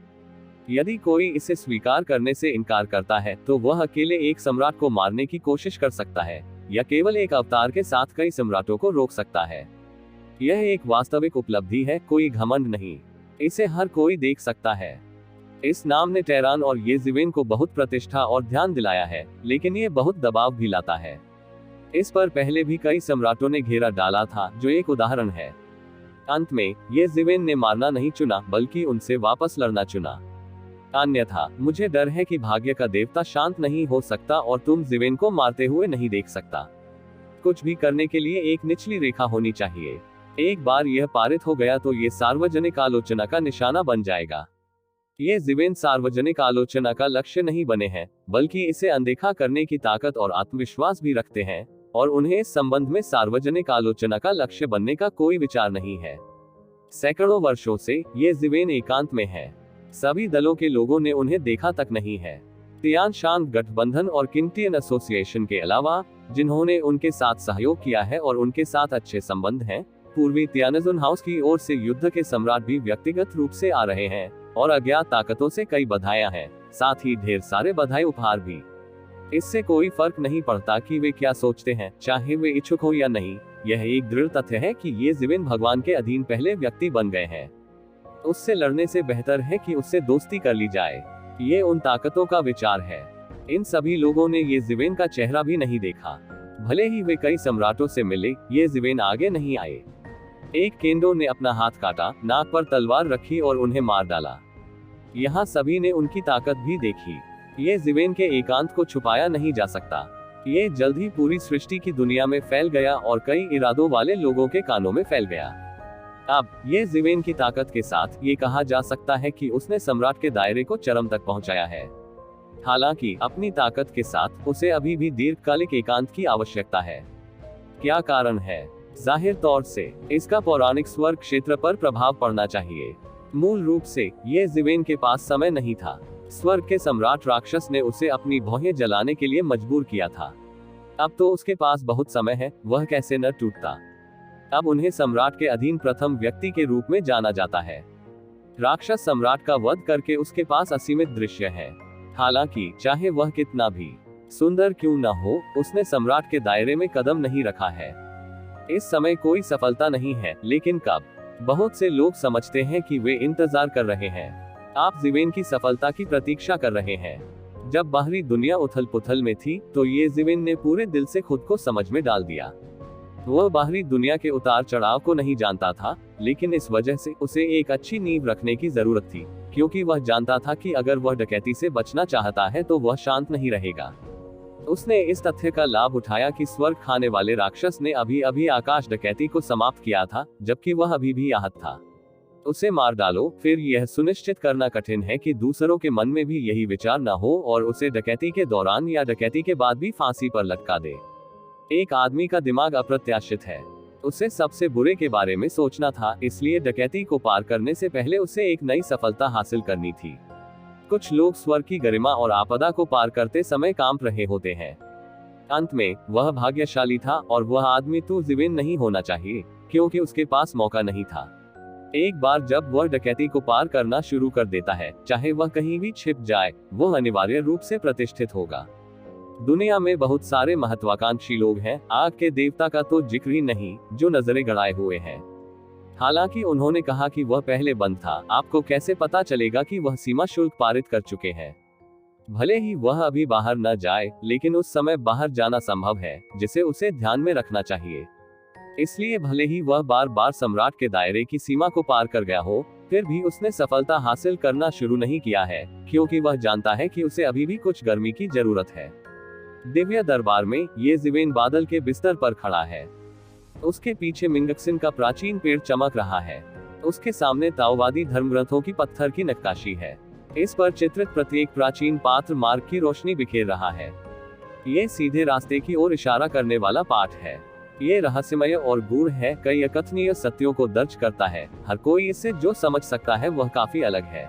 यदि कोई इसे स्वीकार करने से इनकार करता है तो वह अकेले एक सम्राट को मारने की कोशिश कर सकता है या केवल एक अवतार के साथ कई सम्राटों को रोक सकता है। यह एक वास्तविक उपलब्धि है, कोई घमंड नहीं। इसे हर कोई देख सकता है। इस नाम ने टेरान और ये ज़िवेन को बहुत प्रतिष्ठा और ध्यान दिलाया है, लेकिन ये बहुत दबाव भी लाता है। इस पर पहले भी कई सम्राटों ने घेरा डाला था, जो एक उदाहरण है। अंत में ये ज़िवेन ने मारना नहीं चुना, बल्कि उनसे वापस लड़ना चुना। अन्यथा मुझे डर है कि भाग्य का देवता शांत नहीं हो सकता और तुम ज़िवेन को मारते हुए नहीं देख सकता। कुछ भी करने के लिए एक निचली रेखा होनी चाहिए। एक बार यह पारित हो गया तो ये सार्वजनिक आलोचना का निशाना बन जाएगा। ये ज़िवेन सार्वजनिक आलोचना का लक्ष्य नहीं बने हैं, बल्कि इसे अनदेखा करने की ताकत और आत्मविश्वास भी रखते हैं, और उन्हें इस संबंध में सार्वजनिक आलोचना का लक्ष्य बनने का कोई विचार नहीं है। सैकड़ों वर्षों से ये ज़िवेन एकांत में है। सभी दलों के लोगों ने उन्हें देखा तक नहीं है। तियान शान गठबंधन और किंगटियन एसोसिएशन के अलावा, जिन्होंने उनके साथ सहयोग किया है और उनके साथ अच्छे संबंध हैं, पूर्वी तियानजुन हाउस की ओर से युद्ध के सम्राट भी व्यक्तिगत रूप से आ रहे हैं और अज्ञात ताकतों से कई बधाइयां हैं, साथ ही ढेर सारे बधाई उपहार भी। इससे कोई फर्क नहीं पड़ता कि वे क्या सोचते हैं, चाहे वे इच्छुक हो या नहीं। यह एक दृढ़ तथ्य है कि ये ज़िवेन भगवान के अधीन पहले व्यक्ति बन गए हैं। उससे लड़ने से बेहतर है कि उससे दोस्ती कर ली जाए। ये उन ताकतों का विचार है। इन सभी लोगों ने ये ज़िवेन का चेहरा भी नहीं देखा। भले ही वे कई सम्राटों से मिले, ये ज़िवेन आगे नहीं आए। एक केंडो ने अपना हाथ काटा, नाक पर तलवार रखी और उन्हें मार डाला। यहाँ सभी ने उनकी ताकत भी देखी। ये ज़िवेन के एकांत को छुपाया नहीं जा सकता। ये जल्द ही पूरी सृष्टि की दुनिया में फैल गया और कई इरादों वाले लोगों के कानों में फैल गया। अब ये ज़िवेन की ताकत के साथ ये कहा जा सकता है कि उसने सम्राट के दायरे को चरम तक पहुंचाया है। हालांकि अपनी ताकत के साथ उसे अभी भी दीर्घकालिक एकांत की आवश्यकता है। क्या कारण है? जाहिर तौर से इसका पौराणिक स्वर्ग क्षेत्र पर प्रभाव पड़ना चाहिए। मूल रूप से ये ज़िवेन के पास समय नहीं था। स्वर्ग के सम्राट राक्षस ने उसे अपनी भौहें जलाने के लिए मजबूर किया था। अब तो उसके पास बहुत समय है, वह कैसे न टूटता। अब उन्हें सम्राट के अधीन प्रथम व्यक्ति के रूप में जाना जाता है। राक्षस सम्राट का वध करके उसके पास असीमित दृश्य है। हालांकि चाहे वह कितना भी सुंदर क्यों न हो, उसने सम्राट के दायरे में कदम नहीं रखा है। इस समय कोई सफलता नहीं है, लेकिन कब? बहुत से लोग समझते हैं कि वे इंतजार कर रहे हैं। आप ज़िवेन की सफलता की प्रतीक्षा कर रहे हैं। जब बाहरी दुनिया उथल पुथल में थी तो ये ज़िवेन ने पूरे दिल से खुद को समझ में डाल दिया। वह बाहरी दुनिया के उतार चढ़ाव को नहीं जानता था, लेकिन इस वजह से उसे एक अच्छी नींव रखने की जरूरत थी, क्योंकि वह जानता था कि अगर वह डकैती से बचना चाहता है तो वह शांत नहीं रहेगा। उसने इस तथ्य का लाभ उठाया कि स्वर्ग खाने वाले राक्षस ने अभी अभी आकाश डकैती को समाप्त किया था, जबकि वह अभी भी आहत था। उसे मार डालो, फिर यह सुनिश्चित करना कठिन है कि दूसरों के मन में भी यही विचार न हो और उसे डकैती के दौरान या डकैती के बाद भी फांसी पर लटका दे। एक आदमी का दिमाग अप्रत्याशित है। उसे सबसे बुरे के बारे में सोचना था, इसलिए डकैती को पार करने से पहले उसे एक नई सफलता हासिल करनी थी। कुछ लोग स्वर्ग की गरिमा और आपदा को पार करते समय कांप रहे होते हैं। अंत में वह भाग्यशाली था और वह आदमी तू ज़िवेन नहीं होना चाहिए, क्योंकि उसके पास मौका नहीं था। एक बार जब वह डकैती को पार करना शुरू कर देता है, चाहे वह कहीं भी छिप जाए, वह अनिवार्य रूप से प्रतिष्ठित होगा। दुनिया में बहुत सारे महत्वाकांक्षी लोग हैं, आग के देवता का तो जिक्र ही नहीं, जो नजरें गड़ाए हुए हैं। हालांकि उन्होंने कहा कि वह पहले बंद था, आपको कैसे पता चलेगा कि वह सीमा शुल्क पारित कर चुके हैं। भले ही वह अभी बाहर न जाए, लेकिन उस समय बाहर जाना संभव है, जिसे उसे ध्यान में रखना चाहिए। इसलिए भले ही वह बार बार सम्राट के दायरे की सीमा को पार कर गया हो, फिर भी उसने सफलता हासिल करना शुरू नहीं किया है, क्योंकि वह जानता है कि उसे अभी भी कुछ गर्मी की जरूरत है। दिव्य दरबार में ये जिवेन बादल के बिस्तर पर खड़ा है। उसके पीछे मिंगक्सिन का प्राचीन पेड़ चमक रहा है। उसके सामने ताओवादी धर्मग्रंथों की पत्थर की नक्काशी है। इस पर चित्रित प्रत्येक प्राचीन पात्र मार्ग की रोशनी बिखेर रहा है। ये सीधे रास्ते की ओर इशारा करने वाला पाठ है। ये रहस्यमय और गूढ़ है, कई अकथनीय सत्यों को दर्ज करता है। हर कोई इससे जो समझ सकता है वह काफी अलग है।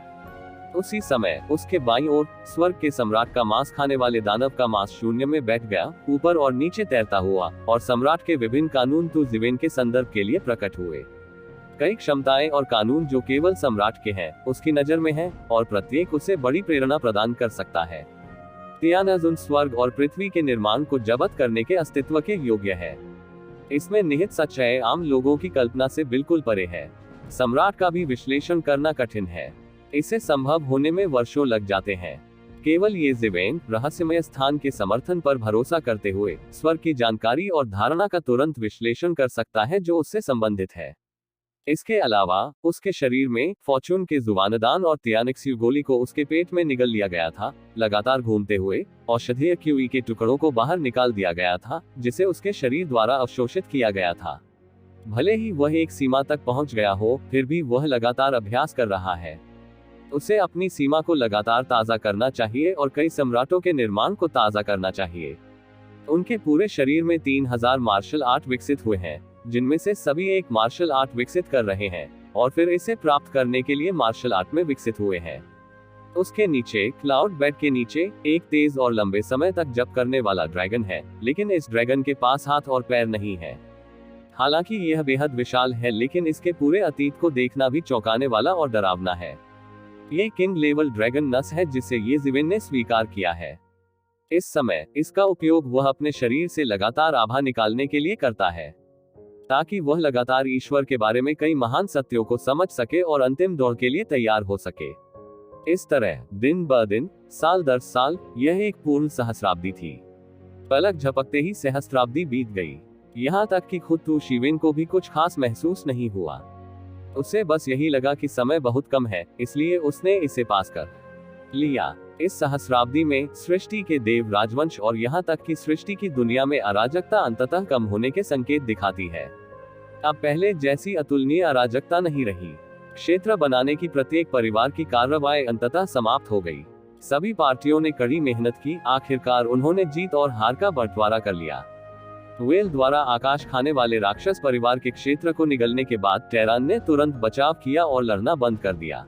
उसी समय उसके बाईं ओर स्वर्ग के सम्राट का मांस खाने वाले दानव का मांस शून्य में बैठ गया, ऊपर और नीचे तैरता हुआ, और सम्राट के विभिन्न कानून तो जिवेन के संदर्भ के लिए प्रकट हुए। कई क्षमताएं और कानून जो केवल सम्राट के हैं, उसकी नजर में हैं, और प्रत्येक उसे बड़ी प्रेरणा प्रदान कर सकता है। तियानाजुन स्वर्ग और पृथ्वी के निर्माण को जब्त करने के अस्तित्व के योग्य है। इसमें निहित सच्चाई आम लोगों की कल्पना से बिल्कुल परे है। सम्राट का भी विश्लेषण करना कठिन है। इसे संभव होने में वर्षों लग जाते हैं। केवल ये जिवेन रहस्यमय स्थान के समर्थन पर भरोसा करते हुए स्वर्ग की जानकारी और धारणा का तुरंत विश्लेषण कर सकता है जो उससे संबंधित है। इसके अलावा उसके शरीर में फॉर्चून के जुबानदान और तियानिक्स गोली को उसके पेट में निगल लिया गया था। लगातार घूमते हुए औषधीय क्यूई के टुकड़ों को बाहर निकाल दिया गया था, जिसे उसके शरीर द्वारा अवशोषित किया गया था। भले ही वह एक सीमा तक पहुंच गया हो, फिर भी वह लगातार अभ्यास कर रहा है। उसे अपनी सीमा को लगातार ताज़ा करना चाहिए और कई सम्राटों के निर्माण को ताज़ा करना चाहिए। उनके पूरे शरीर में 3000 मार्शल आर्ट विकसित हुए हैं, जिनमें से सभी एक मार्शल आर्ट विकसित कर रहे हैं, और फिर इसे प्राप्त करने के लिए मार्शल आर्ट में विकसित हुए हैं। उसके नीचे क्लाउड बेड के नीचे एक तेज और लंबे समय तक जप करने वाला ड्रैगन है, लेकिन इस ड्रैगन के पास हाथ और पैर नहीं है। हालांकि यह बेहद विशाल है, लेकिन इसके पूरे अतीत को देखना भी चौंकाने वाला और डरावना है। ये किंग लेवल ड्रैगन नस है जिसे ये जिवेन ने स्वीकार किया है। इस समय इसका उपयोग वह अपने शरीर से लगातार आभा निकालने के लिए करता है, ताकि वह लगातार ईश्वर के बारे में कई महान सत्यों को समझ सके और अंतिम दौड़ के लिए तैयार हो सके। इस तरह दिन ब दिन, साल दर साल, यह एक पूर्ण सहस्राब्दी थी। पलक झपकते ही सहस्राब्दी बीत गई। यहाँ तक कि खुद तू शिवेन को भी कुछ खास महसूस नहीं हुआ। उसे बस यही लगा कि समय बहुत कम है, इसलिए उसने इसे पास कर लिया। इस सहस्राब्दी में सृष्टि के देव राजवंश और यहाँ तक कि सृष्टि की दुनिया में अराजकता अंततः कम होने के संकेत दिखाती है। अब पहले जैसी अतुलनीय अराजकता नहीं रही। क्षेत्र बनाने की प्रत्येक परिवार की कार्रवाई अंततः समाप्त हो गई। सभी पार्टियों ने कड़ी मेहनत की, आखिरकार उन्होंने जीत और हार का बंटवारा कर लिया। वेल द्वारा आकाश खाने वाले राक्षस परिवार के क्षेत्र को निगलने के बाद टेरान ने तुरंत बचाव किया और लड़ना बंद कर दिया,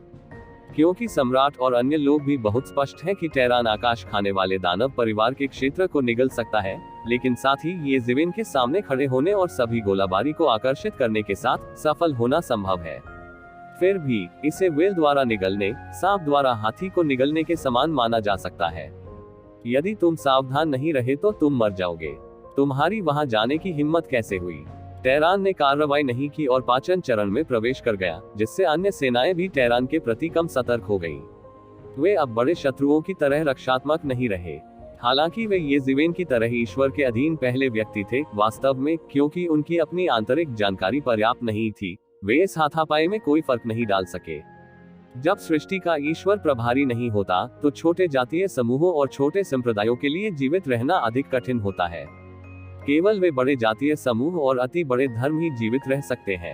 क्योंकि सम्राट और अन्य लोग भी बहुत स्पष्ट हैं कि टेरान आकाश खाने वाले दानव परिवार के क्षेत्र को निगल सकता है, लेकिन साथ ही ये जिवेन के सामने खड़े होने और सभी गोलाबारी को आकर्षित करने के साथ सफल होना संभव है। फिर भी इसे वेल द्वारा निगलने, सांप द्वारा हाथी को निगलने के समान माना जा सकता है। यदि तुम सावधान नहीं रहे तो तुम मर जाओगे। तुम्हारी वहां जाने की हिम्मत कैसे हुई? टेरान ने कार्रवाई नहीं की और पाचन चरण में प्रवेश कर गया, जिससे अन्य सेनाएं भी टेरान के प्रति कम सतर्क हो गईं। वे अब बड़े शत्रुओं की तरह रक्षात्मक नहीं रहे। हालांकि वे ये जिवेन की तरह ईश्वर के अधीन पहले व्यक्ति थे, वास्तव में क्योंकि उनकी अपनी आंतरिक जानकारी पर्याप्त नहीं थी, वे इस हाथापाई में कोई फर्क नहीं डाल सके। जब सृष्टि का ईश्वर प्रभारी नहीं होता, तो छोटे जातीय समूहों और छोटे संप्रदायों के लिए जीवित रहना अधिक कठिन होता है। केवल वे बड़े जातीय समूह और अति बड़े धर्म ही जीवित रह सकते हैं।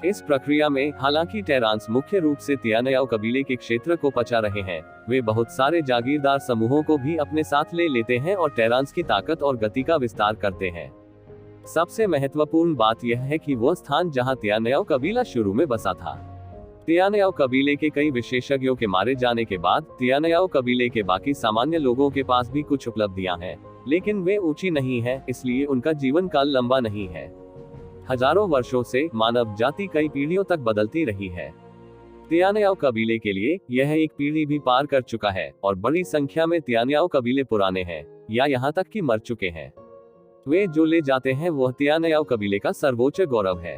इस प्रक्रिया में हालांकि टेरांस मुख्य रूप से तियानयाओ कबीले के क्षेत्र को पचा रहे हैं, वे बहुत सारे जागीरदार समूहों को भी अपने साथ ले लेते हैं और टेरांस की ताकत और गति का विस्तार करते हैं। सबसे महत्वपूर्ण बात यह है कि वह स्थान जहां तियानयाओ कबीला शुरू में बसा था। तियानयाओ कबीले के कई विशेषज्ञों के मारे जाने के बाद तियानयाओ कबीले के बाकी सामान्य लोगों के पास भी कुछ उपलब्धियां हैं, लेकिन वे ऊंची नहीं हैं, इसलिए उनका जीवन काल लंबा नहीं है। हजारों वर्षों से मानव जाति कई पीढ़ियों तक बदलती रही है। तियानयाओ कबीले के लिए यह एक पीढ़ी भी पार कर चुका है और बड़ी संख्या में तियानयाओ कबीले पुराने हैं या यहाँ तक कि मर चुके हैं। वे जो ले जाते हैं वह तियानयाओ कबीले का सर्वोच्च गौरव है।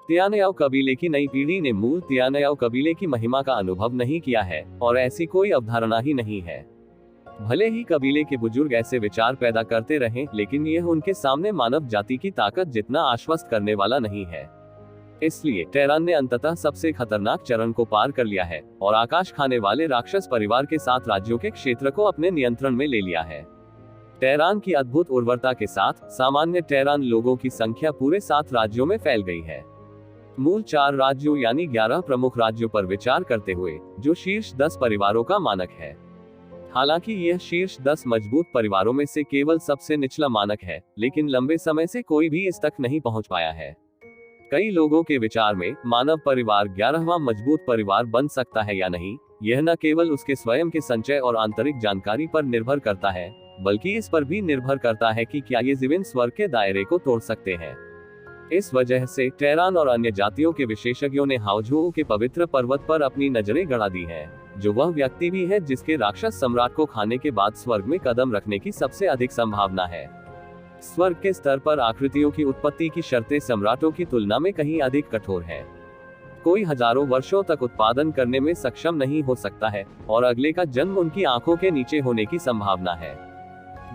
तियानयाओ कबीले की नई पीढ़ी ने मूल तियानयाओ कबीले की महिमा का अनुभव नहीं किया है और ऐसी कोई अवधारणा ही नहीं है। भले ही कबीले के बुजुर्ग ऐसे विचार पैदा करते रहें, लेकिन यह उनके सामने मानव जाति की ताकत जितना आश्वस्त करने वाला नहीं है। इसलिए टेरान ने अंततः सबसे खतरनाक चरण को पार कर लिया है और आकाश खाने वाले राक्षस परिवार के 7 राज्यों के क्षेत्र को अपने नियंत्रण में ले लिया है। टेरान की अद्भुत उर्वरता के साथ सामान्य टेरान लोगों की संख्या पूरे 7 राज्यों में फैल गई है। मूल 4 राज्यों यानी 11 प्रमुख राज्यों पर विचार करते हुए, जो शीर्ष 10 परिवारों का मानक है। हालांकि यह शीर्ष 10 मजबूत परिवारों में से केवल सबसे निचला मानक है, लेकिन लंबे समय से कोई भी इस तक नहीं पहुंच पाया है। कई लोगों के विचार में मानव परिवार 11वां मजबूत परिवार बन सकता है या नहीं, यह न केवल उसके स्वयं के संचय और आंतरिक जानकारी पर निर्भर करता है, बल्कि इस पर भी निर्भर करता है कि क्या ये जीवन स्वर्ग के दायरे को तोड़ सकते हैं। इस वजह से टेरान और अन्य जातियों के विशेषज्ञों ने हाओझोउ के पवित्र पर्वत पर अपनी नजरें गड़ा दी है, जो वह व्यक्ति भी है जिसके राक्षस सम्राट को खाने के बाद स्वर्ग में कदम रखने की सबसे अधिक संभावना है। स्वर्ग के स्तर पर आकृतियों की उत्पत्ति की शर्तें सम्राटों की तुलना में कहीं अधिक कठोर है। कोई हजारों वर्षों तक उत्पादन करने में सक्षम नहीं हो सकता है और अगले का जन्म उनकी आंखों के नीचे होने की संभावना है।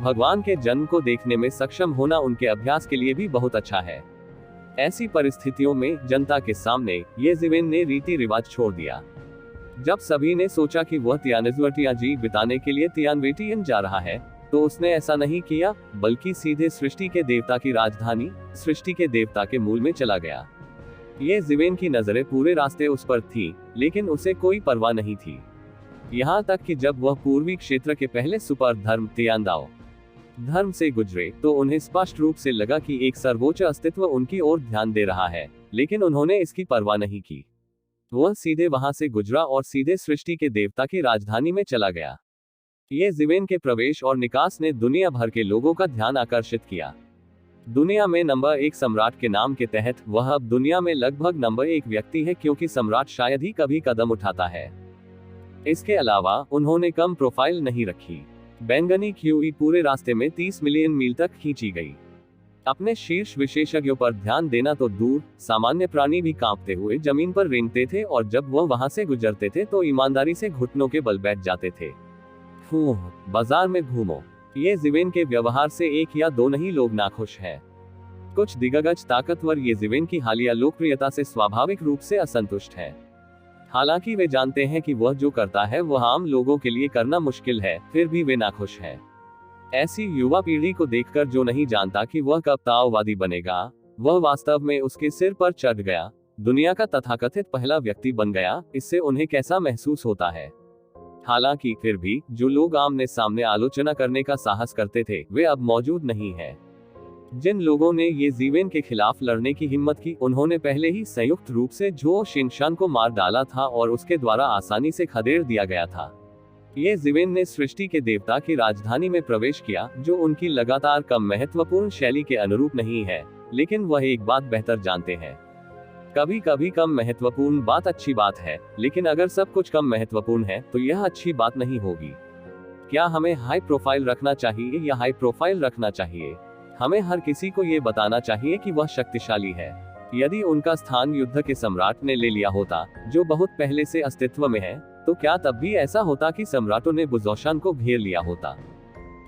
भगवान के जन्म को देखने में सक्षम होना उनके अभ्यास के लिए भी बहुत अच्छा है। ऐसी परिस्थितियों में जनता के सामने ये जीवेन ने रीति रिवाज छोड़ दिया। जब सभी ने सोचा कि वह तियानजुअटिया जी बिताने के लिए तियानवेटियन जा रहा है, तो उसने ऐसा नहीं किया, बल्कि सीधे सृष्टि के देवता की राजधानी, सृष्टि के देवता के मूल में चला गया। ये जीवेन की नजरें पूरे रास्ते उस पर थी, लेकिन उसे कोई परवाह नहीं थी। यहाँ तक कि जब वह पूर्वी क्षेत्र के पहले सुपर धर्म तियानदाओ धर्म से गुजरे, तो उन्हें स्पष्ट रूप से लगा कि एक सर्वोच्च अस्तित्व उनकी ओर ध्यान दे रहा है, लेकिन उन्होंने इसकी परवाह नहीं की। वह सीधे वहां से गुजरा और सीधे सृष्टि के देवता की राजधानी में चला गया। ये जीवेन के प्रवेश और निकास ने दुनिया भर के लोगों का ध्यान आकर्षित किया। दुनिया में नंबर 1 सम्राट के नाम के तहत वह अब दुनिया में लगभग नंबर 1 व्यक्ति है, क्योंकि सम्राट शायद ही कभी कदम उठाता है। इसके अलावा उन्होंने कम प्रोफाइल नहीं रखी। बैंगनी क्यूई पूरे रास्ते में 30 मिलियन मील तक खींची गई। अपने शीर्ष विशेषज्ञों पर ध्यान देना तो दूर, सामान्य प्राणी भी कांपते हुए जमीन पर रेंगते थे और जब वह वहां से गुजरते थे तो ईमानदारी से घुटनों के बल बैठ जाते थे। बाजार में घूमो। ये जीवेन के व्यवहार से 1 या 2 नहीं लोग नाखुश हैं। कुछ दिग्गज ताकतवर ये जीवेन की हालिया लोकप्रियता से स्वाभाविक रूप से असंतुष्ट हैं। हालांकि वे जानते हैं कि वह जो करता है वह आम लोगों के लिए करना मुश्किल है, फिर भी वे नाखुश हैं। ऐसी युवा पीढ़ी को देखकर जो नहीं जानता कि वह कब ताओवादी बनेगा, वह वास्तव में उसके सिर पर चढ़ गया, दुनिया का तथाकथित पहला व्यक्ति बन गया, इससे उन्हें कैसा महसूस होता है। हालांकि फिर भी जो लोग आमने सामने आलोचना करने का साहस करते थे, वे अब मौजूद नहीं है। जिन लोगों ने ये जीवेन के खिलाफ लड़ने की हिम्मत की, उन्होंने पहले ही संयुक्त रूप से झो शिनशान को मार डाला था और उसके द्वारा आसानी से खदेड़ दिया गया था। ये जीवेन ने सृष्टि के देवता की राजधानी में प्रवेश किया, जो उनकी लगातार कम महत्वपूर्ण शैली के अनुरूप नहीं है, लेकिन वह एक बात बेहतर जानते हैं। कभी कभी कम महत्वपूर्ण बात अच्छी बात है, लेकिन अगर सब कुछ कम महत्वपूर्ण है तो यह अच्छी बात नहीं होगी। क्या हमें हाई प्रोफाइल रखना चाहिए या हाई प्रोफाइल रखना चाहिए? हमें हर किसी को ये बताना चाहिए कि वह शक्तिशाली है। यदि उनका स्थान युद्ध के सम्राट ने ले लिया होता, जो बहुत पहले से अस्तित्व में है, तो क्या तब भी ऐसा होता कि सम्राटों ने बुजौशान को घेर लिया होता?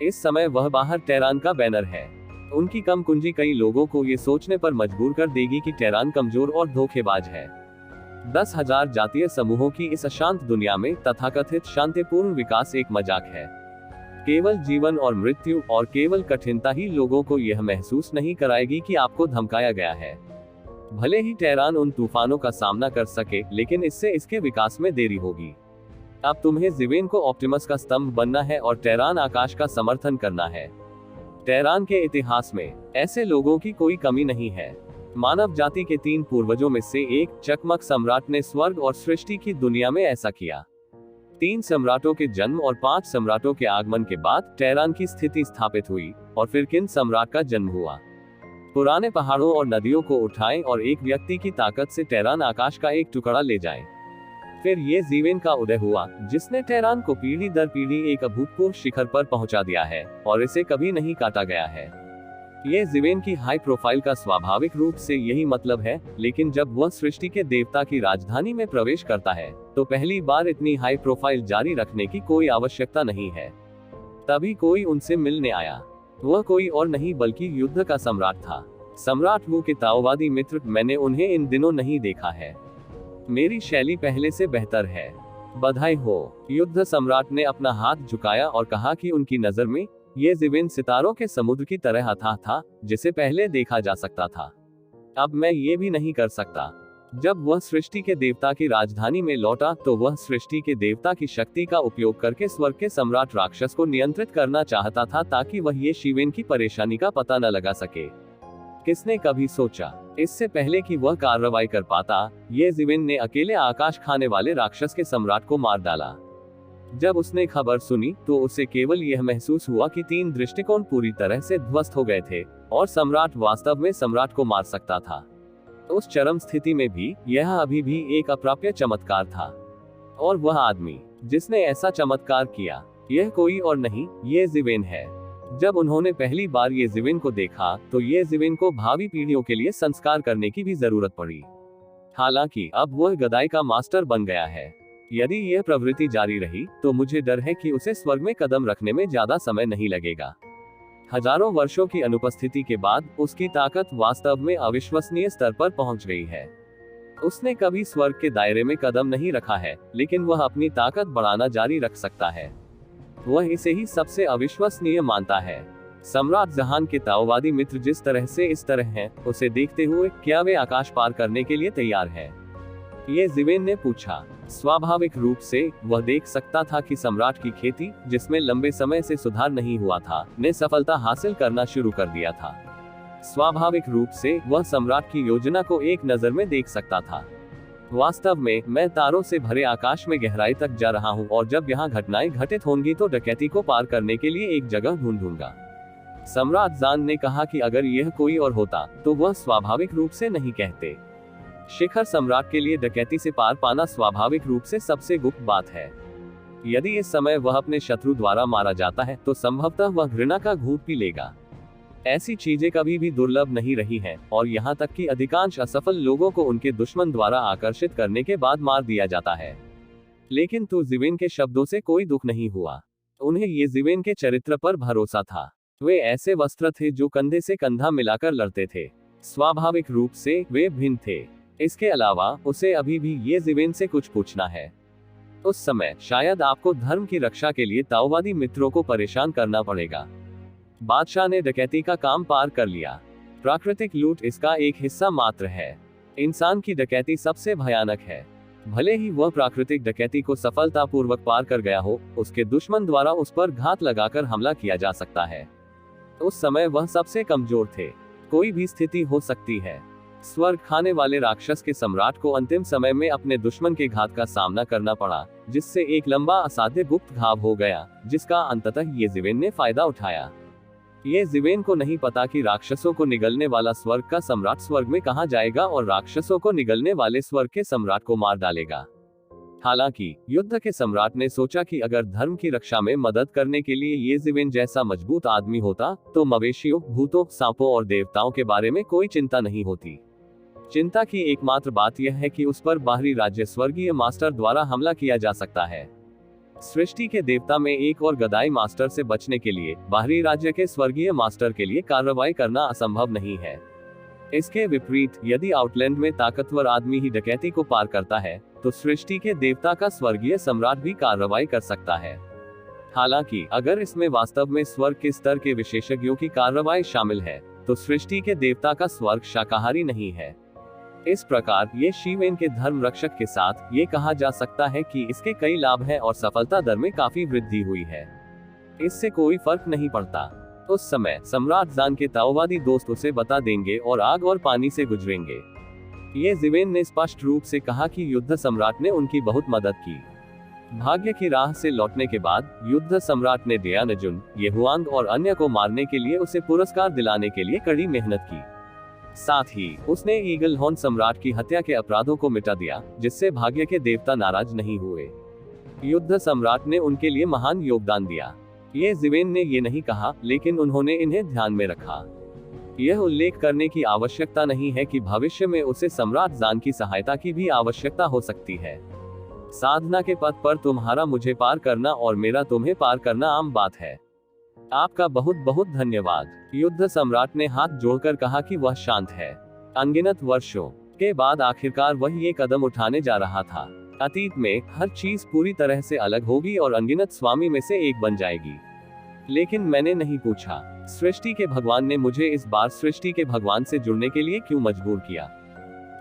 इस समय वह बाहर टेरान का बैनर है। उनकी कम कुंजी कई लोगों को ये सोचने पर मजबूर कर देगी कि टेरान कमजोर और धोखेबाज है। 10,000 जातीय समूहों की इस अशांत दुनिया में तथाकथित शांतिपूर्ण विकास एक मजाक है। केवल जीवन और मृत्यु और केवल कठिनता ही लोगों को यह महसूस नहीं कराएगी कि आपको धमकाया गया है। भले ही टेरान उन तूफानों का सामना कर सके, लेकिन इससे इसके विकास में देरी होगी। अब तुम्हें जीवेन को ऑप्टिमस का स्तंभ बनना है और टेरान आकाश का समर्थन करना है। टेरान के इतिहास में ऐसे लोगों की कोई कमी नहीं है। मानव जाति के 3 पूर्वजों में से एक चकमक सम्राट ने स्वर्ग और सृष्टि की दुनिया में ऐसा किया। 3 सम्राटों के जन्म और 5 सम्राटों के आगमन के बाद टेरान की स्थिति स्थापित हुई और फिर किन सम्राट का जन्म हुआ। पुराने पहाड़ों और नदियों को उठाएं और एक व्यक्ति की ताकत से टेरान आकाश का एक टुकड़ा ले जाएं। फिर ये जीवेन का उदय हुआ, जिसने टेरान को पीढ़ी दर पीढ़ी एक अभूतपूर्व शिखर पर पहुंचा दिया है और इसे कभी नहीं काटा गया है। ये जीवेन की हाई प्रोफाइल का स्वाभाविक रूप से यही मतलब है, लेकिन जब वह सृष्टि के देवता की राजधानी में प्रवेश करता है तो पहली बार इतनी हाई प्रोफाइल जारी रखने की कोई आवश्यकता नहीं है। तभी कोई उनसे मिलने आया। वह कोई और नहीं बल्कि युद्ध का सम्राट था। सम्राट वू के ताओवादी मित्र। मैंने उन्हें इन दिनों नहीं देखा है। मेरी शैली पहले से बेहतर है। बधाई हो। युद्ध सम्राट ने अपना हाथ झुकाया और कहा कि उनकी नजर में ये जीवेन सितारों के समुद्र की तरह अथाह था, जिसे पहले देखा जा सकता था। अब मैं ये भी नहीं कर सकता। जब वह सृष्टि के देवता की राजधानी में लौटा तो वह सृष्टि के देवता की शक्ति का उपयोग करके स्वर्ग के सम्राट राक्षस को नियंत्रित करना चाहता था, ताकि वह ये शिवेन की परेशानी का पता न लगा सके। किसने कभी सोचा, इससे पहले कि वह कार्रवाई कर पाता, ये जीवेन ने अकेले आकाश खाने वाले राक्षस के सम्राट को मार डाला। जब उसने खबर सुनी तो उसे केवल यह महसूस हुआ कि 3 दृष्टिकोण पूरी तरह से ध्वस्त हो गए थे और सम्राट वास्तव में सम्राट को मार सकता था। उस चरम स्थिति में भी यह अभी भी एक अप्राप्य चमत्कार था। और वह आदमी जिसने ऐसा चमत्कार किया, यह कोई और नहीं, ये जीवेन है। जब उन्होंने पहली बार ये जीवेन को देखा तो ये जीवेन को भावी पीढ़ियों के लिए संस्कार करने की भी जरूरत पड़ी। हालांकि अब वह गदाई का मास्टर बन गया है। यदि यह प्रवृत्ति जारी रही तो मुझे डर है कि उसे स्वर्ग में कदम रखने में ज्यादा समय नहीं लगेगा। हजारों वर्षों की अनुपस्थिति के बाद उसकी ताकत वास्तव में अविश्वसनीय स्तर पर पहुंच गई है। उसने कभी स्वर्ग के दायरे में कदम नहीं रखा है, लेकिन वह अपनी ताकत बढ़ाना जारी रख सकता है। वह इसे ही सबसे अविश्वसनीय मानता है। सम्राट जहान के ताओवादी मित्र जिस तरह से इस तरह हैं, उसे देखते हुए क्या वे आकाश पार करने के लिए तैयार हैं? ये जीवेन ने पूछा। स्वाभाविक रूप से वह देख सकता था कि सम्राट की खेती, जिसमें लंबे समय से सुधार नहीं हुआ था, ने सफलता हासिल करना शुरू कर दिया था। स्वाभाविक रूप से वह सम्राट की योजना को एक नजर में देख सकता था। वास्तव में मैं तारों से भरे आकाश में गहराई तक जा रहा हूं और जब यहाँ घटनाएं घटित होंगी तो डकैती को पार करने के लिए एक जगह ढूंढूंगा। सम्राट जान ने कहा कि अगर यह कोई और होता तो वह स्वाभाविक रूप से नहीं कहते। शिखर सम्राट के लिए डकैती से पार पाना स्वाभाविक रूप से सबसे गुप्त बात है। यदि इस समय वह अपने शत्रु द्वारा मारा जाता है तो संभवतः वह घृणा का घूंट पी लेगा। ऐसी चीजें कभी भी दुर्लभ नहीं रही हैं, और यहाँ तक कि अधिकांश असफल लोगों को उनके दुश्मन द्वारा आकर्षित करने के बाद मार दिया जाता है। लेकिन तो जीवेन के शब्दों से कोई दुख नहीं हुआ। उन्हें ये जीवेन के चरित्र पर भरोसा था। वे ऐसे वस्त्र थे जो कंधे से कंधा मिलाकर लड़ते थे। स्वाभाविक रूप से वे भिन्न थे। इसके अलावा उसे अभी भी ये जीवेन से कुछ पूछना है। उस समय शायद आपको धर्म की रक्षा के लिए ताओवादी मित्रों को परेशान करना पड़ेगा। बादशाह ने डकैती का काम पार कर लिया। प्राकृतिक लूट इसका एक हिस्सा मात्र है। इंसान की डकैती सबसे भयानक है। भले ही वह प्राकृतिक डकैती को सफलतापूर्वक पार कर गया हो, उसके दुश्मन द्वारा उस पर घात लगाकर हमला किया जा सकता है। उस समय वह सबसे कमजोर थे। कोई भी स्थिति हो सकती है। स्वर्ग खाने वाले राक्षस के सम्राट को अंतिम समय में अपने दुश्मन के घात का सामना करना पड़ा, जिससे एक लंबा असाध्य गुप्त घाव हो गया, जिसका अंततः ये जीवेन ने फायदा उठाया। ये जीवेन को नहीं पता कि राक्षसों को निगलने वाला स्वर्ग का सम्राट स्वर्ग में कहां जाएगा और राक्षसों को निगलने वाले स्वर्ग के सम्राट को मार डालेगा। हालांकि युद्ध के सम्राट ने सोचा कि अगर धर्म की रक्षा में मदद करने के लिए ये जीवेन जैसा मजबूत आदमी होता तो मवेशियों, भूतों, सांपों और देवताओं के बारे में कोई चिंता नहीं होती। चिंता की एकमात्र बात यह है कि उस पर बाहरी राज्य स्वर्गीय मास्टर द्वारा हमला किया जा सकता है। सृष्टि के देवता में एक और गदाई मास्टर से बचने के लिए बाहरी राज्य के स्वर्गीय मास्टर के लिए कार्रवाई करना असंभव नहीं है। इसके विपरीत, यदि आउटलैंड में ताकतवर आदमी ही डकैती को पार करता है तो सृष्टि के देवता का स्वर्गीय सम्राट भी कार्रवाई कर सकता है। हालांकि अगर इसमें वास्तव में स्वर्ग के स्तर के विशेषज्ञों की कार्रवाई शामिल है तो सृष्टि के देवता का स्वर्ग शाकाहारी नहीं है। इस प्रकार ये शिवेन के धर्म रक्षक के साथ ये कहा जा सकता है कि इसके कई लाभ हैं और सफलता दर में काफी वृद्धि हुई है। इससे कोई फर्क नहीं पड़ता। उस समय सम्राट जान के ताओवादी दोस्त उसे बता देंगे और आग और पानी से गुजरेंगे। ये जीवेन ने स्पष्ट रूप से कहा कि युद्ध सम्राट ने उनकी बहुत मदद की। भाग्य की राह से लौटने के बाद युद्ध सम्राट ने डियानजुन, येहुआंग और अन्य को मारने के लिए उसे पुरस्कार दिलाने के लिए कड़ी मेहनत की। साथ ही उसने ईगल हॉर्न सम्राट की हत्या के अपराधों को मिटा दिया, जिससे भाग्य के देवता नाराज नहीं हुए। युद्ध सम्राट ने उनके लिए महान योगदान दिया। ये जिवेन ने ये नहीं कहा, लेकिन उन्होंने इन्हें ध्यान में रखा। यह उल्लेख करने की आवश्यकता नहीं है कि भविष्य में उसे सम्राट जान की सहायता की भी आवश्यकता हो सकती है। साधना के पथ पर तुम्हारा मुझे पार करना और मेरा तुम्हें पार करना आम बात है। आपका बहुत बहुत धन्यवाद। युद्ध सम्राट ने हाथ जोड़कर कहा कि वह शांत है। अनगिनत वर्षों के बाद आखिरकार वह ये कदम उठाने जा रहा था। अतीत में हर चीज पूरी तरह से अलग होगी और अनगिनत स्वामी में से एक बन जाएगी। लेकिन मैंने नहीं पूछा, सृष्टि के भगवान ने मुझे इस बार सृष्टि के भगवान से जुड़ने के लिए क्यों मजबूर किया?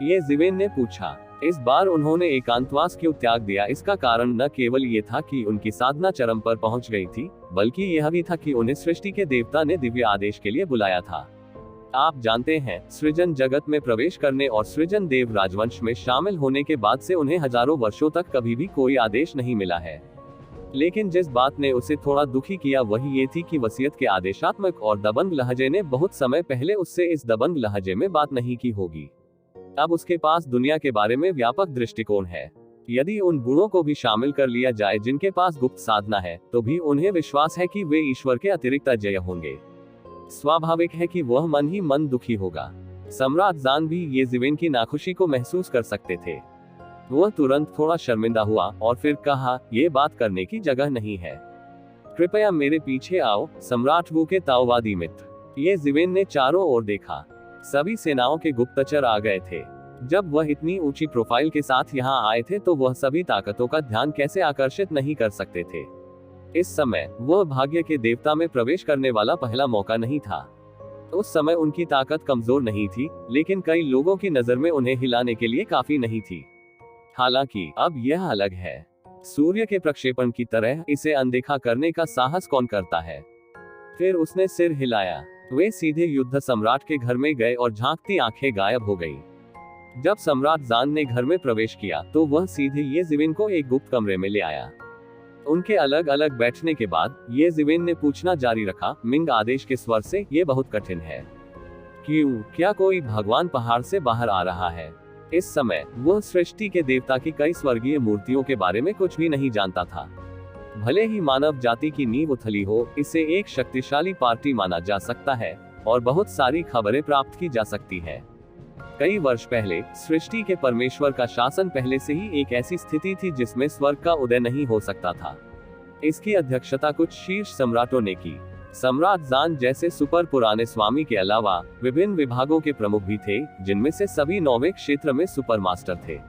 ये जिवेन ने पूछा। इस बार उन्होंने एकांतवास क्यों त्याग दिया? इसका कारण न केवल ये था कि उनकी साधना चरम पर पहुंच गई थी, बल्कि यह भी था कि उन्हें सृष्टि के देवता ने दिव्य आदेश के लिए बुलाया था। आप जानते हैं, सृजन जगत में प्रवेश करने और सृजन देव राजवंश में शामिल होने के बाद से उन्हें हजारों वर्षों तक कभी भी कोई आदेश नहीं मिला है। लेकिन जिस बात ने उसे थोड़ा दुखी किया वही ये थी कि वसीयत के आदेशात्मक और दबंग लहजे ने बहुत समय पहले उससे इस दबंग लहजे में बात नहीं की होगी। अब उसके पास दुनिया के बारे में व्यापक दृष्टिकोण है। यदि उन गुणों को भी शामिल कर लिया जाए जिनके पास गुप्त साधना है, तो भी उन्हें विश्वास है कि वे ईश्वर के अतिरिक्त अजय होंगे। स्वाभाविक है कि वह मन ही मन दुखी होगा। सम्राट जान भी ये जिवेन की नाखुशी को महसूस कर सकते थे। वह तुरंत थोड़ा शर्मिंदा हुआ और फिर कहा, ये बात करने की जगह नहीं है। कृपया मेरे पीछे आओ, सम्राट वू के ताओवादी मित्र। ये जिवेन ने चारों ओर देखा। सभी सेनाओं के गुप्तचर आ गए थे। जब वह इतनी ऊंची प्रोफाइल के साथ यहाँ आए थे तो वह सभी ताकतों का ध्यान कैसे आकर्षित नहीं कर सकते थे। इस समय वह भाग्य के देवता में प्रवेश करने वाला पहला मौका नहीं था। उस समय उनकी ताकत कमजोर नहीं थी, लेकिन कई लोगों की नजर में उन्हें हिलाने के लिए काफी नहीं थी। हालांकि अब यह अलग है। सूर्य के प्रक्षेपण की तरह इसे अनदेखा करने का साहस कौन करता है? फिर उसने सिर हिलाया। वे सीधे युद्ध सम्राट के घर में गए और झांकती आंखें गायब हो गई। जब सम्राट जान ने घर में प्रवेश किया तो वह सीधे ये जिवेन को एक गुप्त कमरे में ले आया। उनके अलग अलग बैठने के बाद ये जिवेन ने पूछना जारी रखा, मिंग आदेश के स्वर से, ये बहुत कठिन है। क्यों? क्या कोई भगवान पहाड़ से बाहर आ रहा है? इस समय वह सृष्टि के देवता की कई स्वर्गीय मूर्तियों के बारे में कुछ भी नहीं जानता था। भले ही मानव जाति की नींव उथली हो, इसे एक शक्तिशाली पार्टी माना जा सकता है और बहुत सारी खबरें प्राप्त की जा सकती है। कई वर्ष पहले सृष्टि के परमेश्वर का शासन पहले से ही एक ऐसी स्थिति थी जिसमें स्वर्ग का उदय नहीं हो सकता था। इसकी अध्यक्षता कुछ शीर्ष सम्राटों ने की। सम्राट जान जैसे सुपर पुराने स्वामी के अलावा विभिन्न विभागों के प्रमुख भी थे, जिनमें से सभी 9वें क्षेत्र में सुपर मास्टर थे।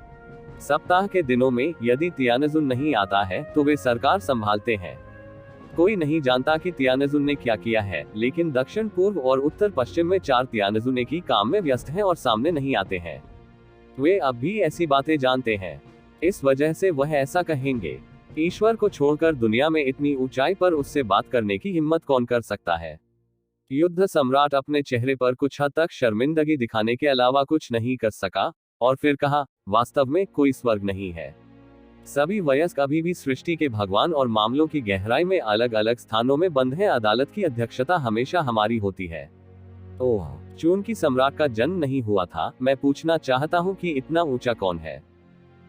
सप्ताह के दिनों में यदि तियानजुन नहीं आता है तो वे सरकार संभालते हैं। कोई नहीं जानता कि तियानजुन ने क्या किया है, लेकिन दक्षिण पूर्व और उत्तर पश्चिम में 4 तियानजुन एक ही काम में व्यस्त हैं और सामने नहीं आते हैं। वे अब भी ऐसी बातें जानते हैं, इस वजह से वह ऐसा कहेंगे। ईश्वर को छोड़कर दुनिया में इतनी ऊंचाई पर उससे बात करने की हिम्मत कौन कर सकता है? युद्ध सम्राट अपने चेहरे पर कुछ हद तक शर्मिंदगी दिखाने के अलावा कुछ नहीं कर सका और फिर कहा, वास्तव में कोई स्वर्ग नहीं है। सभी वयस्क अभी भी सृष्टि के भगवान और मामलों की गहराई में अलग अलग स्थानों में बंद हैं। अदालत की अध्यक्षता हमेशा हमारी होती है। ओह, चूंकि सम्राट का जन्म नहीं हुआ था, मैं पूछना चाहता हूँ कि इतना ऊंचा कौन है?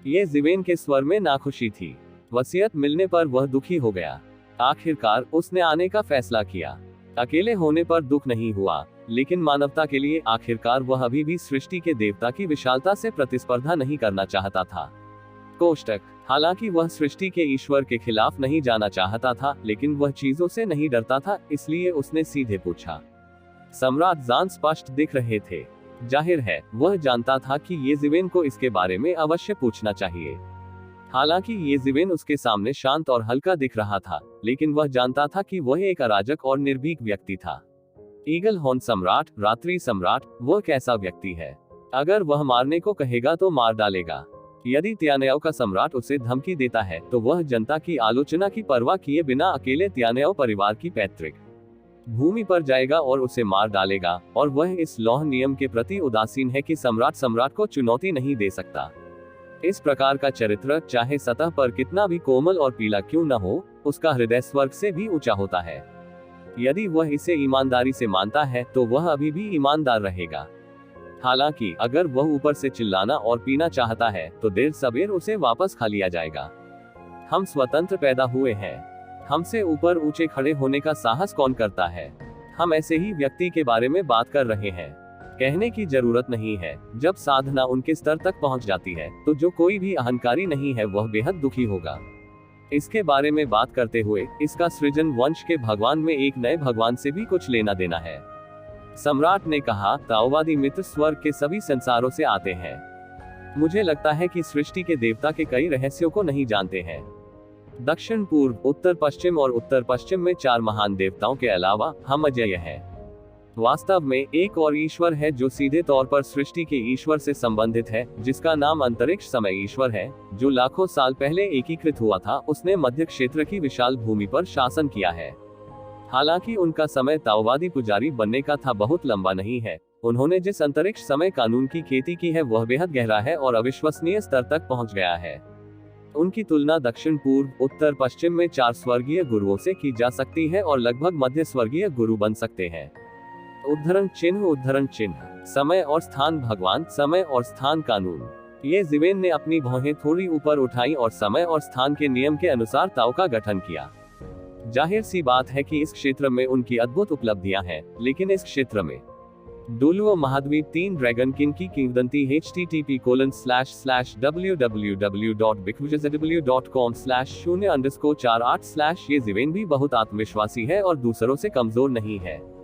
ये जिवेन के स्वर में नाखुशी थी। वसीयत मिलने पर वह दुखी हो गया। आखिरकार उसने आने का फैसला किया। अकेले होने पर दुख नहीं हुआ, लेकिन मानवता के लिए आखिरकार वह अभी भी सृष्टि के देवता की विशालता से प्रतिस्पर्धा नहीं करना चाहता था। कोष्टक, हालांकि वह सृष्टि के ईश्वर के खिलाफ नहीं जाना चाहता था, लेकिन वह चीजों से नहीं डरता था, इसलिए उसने सीधे पूछा। सम्राट जान स्पष्ट दिख रहे थे। जाहिर है वह जानता था कि ये जिवेन को इसके बारे में अवश्य पूछना चाहिए। हालांकि ये जिवेन उसके सामने शांत और हल्का दिख रहा था, लेकिन वह जानता था कि वह एक अराजक और निर्भीक व्यक्ति था। ईगल हॉर्न सम्राट, रात्रि सम्राट, वह कैसा व्यक्ति है? अगर वह मारने को कहेगा तो मार डालेगा। यदि तियानयाओ का सम्राट उसे धमकी देता है तो वह जनता की आलोचना की परवाह किए बिना अकेले तियानयाओ परिवार की पैतृक भूमि पर जाएगा और उसे मार डालेगा, और वह इस लौह नियम के प्रति उदासीन है कि सम्राट को चुनौती नहीं दे सकता। इस प्रकार का चरित्र चाहे सतह पर कितना भी कोमल और पीला क्यों न हो, उसका हृदय स्वर्ग से भी ऊंचा होता है। यदि वह इसे ईमानदारी से मानता है तो वह अभी भी ईमानदार रहेगा। हालांकि अगर वह ऊपर से चिल्लाना और पीना चाहता है तो देर सबेर उसे वापस खा लिया जाएगा। हम स्वतंत्र पैदा हुए हैं। हमसे ऊपर ऊंचे खड़े होने का साहस कौन करता है? हम ऐसे ही व्यक्ति के बारे में बात कर रहे हैं। कहने की जरूरत नहीं है, जब साधना उनके स्तर तक पहुंच जाती है तो जो कोई भी अहंकारी नहीं है वह बेहद दुखी होगा। इसके बारे में बात करते हुए इसका सृजन वंश के भगवान में एक नए भगवान से भी कुछ लेना देना है। सम्राट ने कहा, ताओवादी मित्र स्वर्ग के सभी संसारों से आते हैं। मुझे लगता है कि सृष्टि के देवता के कई रहस्यों को नहीं जानते हैं। दक्षिण पूर्व, उत्तर पश्चिम और उत्तर पश्चिम में 4 महान देवताओं के अलावा हम अजेय हैं। वास्तव में एक और ईश्वर है जो सीधे तौर पर सृष्टि के ईश्वर से संबंधित है, जिसका नाम अंतरिक्ष समय ईश्वर है, जो लाखों साल पहले एकीकृत हुआ था। उसने मध्य क्षेत्र की विशाल भूमि पर शासन किया है। हालांकि उनका समय ताओवादी पुजारी बनने का था बहुत लंबा नहीं है। उन्होंने जिस अंतरिक्ष समय कानून की खेती की है वह बेहद गहरा है और अविश्वसनीय स्तर तक पहुंच गया है। उनकी तुलना दक्षिण पूर्व, उत्तर पश्चिम में 4 स्वर्गीय गुरुओं से की जा सकती है और लगभग मध्य स्वर्गीय गुरु बन सकते हैं। उद्धरण चिन्ह, समय और स्थान भगवान, समय और स्थान कानून। ये जिवेन ने अपनी भौहें थोड़ी ऊपर उठाई और समय और स्थान के नियम के अनुसार ताओ का गठन किया। जाहिर सी बात है कि इस क्षेत्र में उनकी अद्भुत उपलब्धियां हैं, लेकिन इस क्षेत्र में डुलुओ महाद्वीप 3 ड्रैगन किंग की किंवदंती http://www.bigfuturesw.com/0_48/ ये जिवेन भी बहुत आत्मविश्वासी है और दूसरों से कमजोर नहीं है।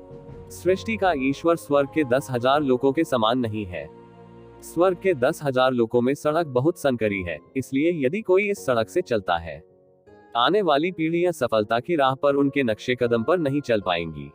सृष्टि का ईश्वर स्वर्ग के 10,000 लोगों के समान नहीं है। स्वर्ग के 10,000 लोगों में सड़क बहुत संकरी है, इसलिए यदि कोई इस सड़क से चलता है, आने वाली पीढ़ियां सफलता की राह पर उनके नक्शे कदम पर नहीं चल पाएंगी।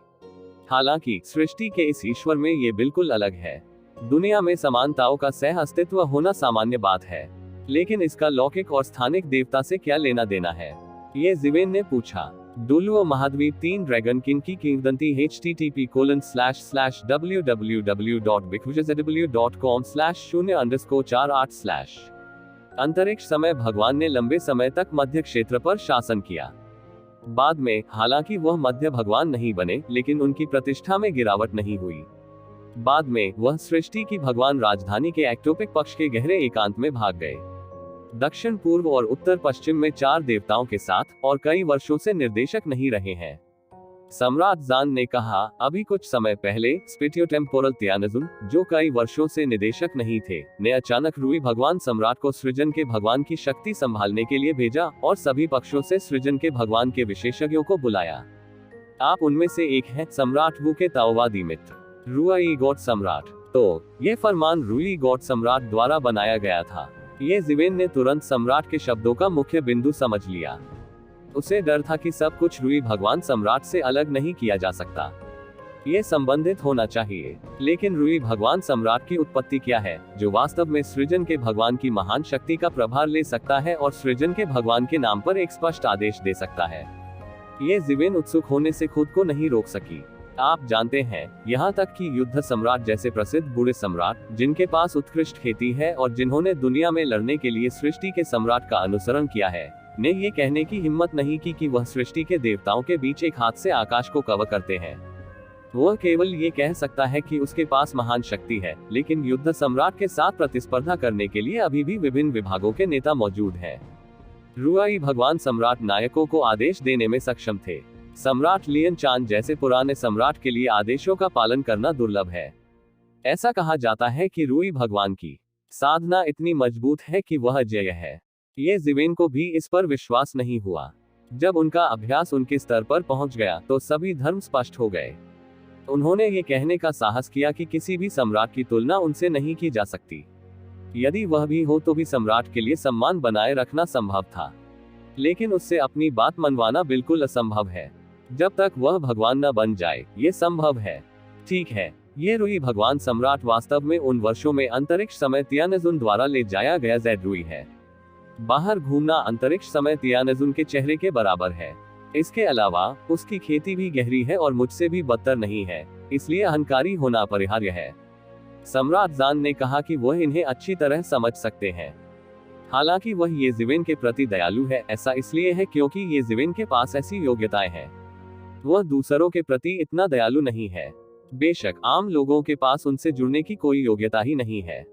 हालांकि सृष्टि के इस ईश्वर में ये बिल्कुल अलग है। दुनिया में समानताओं का सह अस्तित्व होना सामान्य बात है, लेकिन इसका लौकिक और स्थानिक देवता से क्या लेना देना है? ये जिवेन ने पूछा। डुलुओ महाद्वीप 3 ड्रैगन किंग की किंवदंती http://www.bigfuturesw.com/0_48/ अंतरिक्ष समय भगवान ने लंबे समय तक मध्य क्षेत्र पर शासन किया। बाद में, हालांकि वह मध्य भगवान नहीं बने, लेकिन उनकी प्रतिष्ठा में गिरावट नहीं हुई। बाद में वह सृष्टि की भगवान राजधानी के एक्टोपिक पक्ष के गहरे एकांत में भाग गए। दक्षिण पूर्व और उत्तर पश्चिम में 4 देवताओं के साथ और कई वर्षों से निर्देशक नहीं रहे हैं। सम्राट जान ने कहा, अभी कुछ समय पहले स्पेटियोटेम्पोरल तियानजुन, जो कई वर्षों से निदेशक नहीं थे, ने अचानक रूई भगवान सम्राट को सृजन के भगवान की शक्ति संभालने के लिए भेजा और सभी पक्षों से सृजन के भगवान के विशेषज्ञों को बुलाया। आप उनमें से एक हैं, सम्राट वू के ताओवादी मित्र रुई गॉड सम्राट। तो ये फरमान रुई गॉड सम्राट द्वारा बनाया गया था। ये जिवेन ने तुरंत सम्राट के शब्दों का मुख्य बिंदु समझ लिया। उसे डर था कि सब कुछ रूई भगवान सम्राट से अलग नहीं किया जा सकता, ये संबंधित होना चाहिए। लेकिन रूई भगवान सम्राट की उत्पत्ति क्या है, जो वास्तव में सृजन के भगवान की महान शक्ति का प्रभार ले सकता है और सृजन के भगवान के नाम पर एक स्पष्ट आदेश दे सकता है? ये जिवेन उत्सुक होने से खुद को नहीं रोक सकी। आप जानते हैं, यहाँ तक कि युद्ध सम्राट जैसे प्रसिद्ध बूढ़े सम्राट, जिनके पास उत्कृष्ट खेती है और जिन्होंने दुनिया में लड़ने के लिए सृष्टि के सम्राट का अनुसरण किया है, ने ये कहने की हिम्मत नहीं की कि वह सृष्टि के देवताओं के बीच एक हाथ से आकाश को कवर करते हैं। वह केवल ये कह सकता है कि उसके पास महान शक्ति है, लेकिन युद्ध सम्राट के साथ प्रतिस्पर्धा करने के लिए अभी भी विभिन्न विभागों के नेता मौजूद हैं। रुई भगवान सम्राट नायकों को आदेश देने में सक्षम थे। सम्राट लियन चान जैसे पुराने सम्राट के लिए आदेशों का पालन करना दुर्लभ है। ऐसा कहा जाता है कि रुई भगवान की साधना इतनी मजबूत है कि वह अजेय है। ये जिवेन को भी इस पर विश्वास नहीं हुआ। जब उनका अभ्यास उनके स्तर पर पहुंच गया तो सभी धर्म स्पष्ट हो गए। उन्होंने ये कहने का साहस किया कि किसी भी सम्राट की तुलना उनसे नहीं की जा सकती। यदि वह भी हो तो भी सम्राट के लिए सम्मान बनाए रखना संभव था, लेकिन उससे अपनी बात मनवाना बिल्कुल असंभव है। जब तक वह भगवान न बन जाए, ये संभव है। ठीक है, ये रुई भगवान सम्राट वास्तव में उन वर्षों में अंतरिक्ष समय तियानजुन द्वारा ले जाया गया जेड रुई है। बाहर घूमना अंतरिक्ष समय तियानजुन के चेहरे के बराबर है। इसके अलावा उसकी खेती भी गहरी है और मुझसे भी बदतर नहीं है, इसलिए अहंकारी होना अपरिहार्य है। सम्राट जान ने कहा कि वह इन्हें अच्छी तरह समझ सकते हैं। हालांकि वह ये जिवेन के प्रति दयालु है, ऐसा इसलिए है क्योंकि ये जिवेन के पास ऐसी योग्यताएं हैं। वह दूसरों के प्रति इतना दयालु नहीं है। बेशक आम लोगों के पास उनसे जुड़ने की कोई योग्यता ही नहीं है।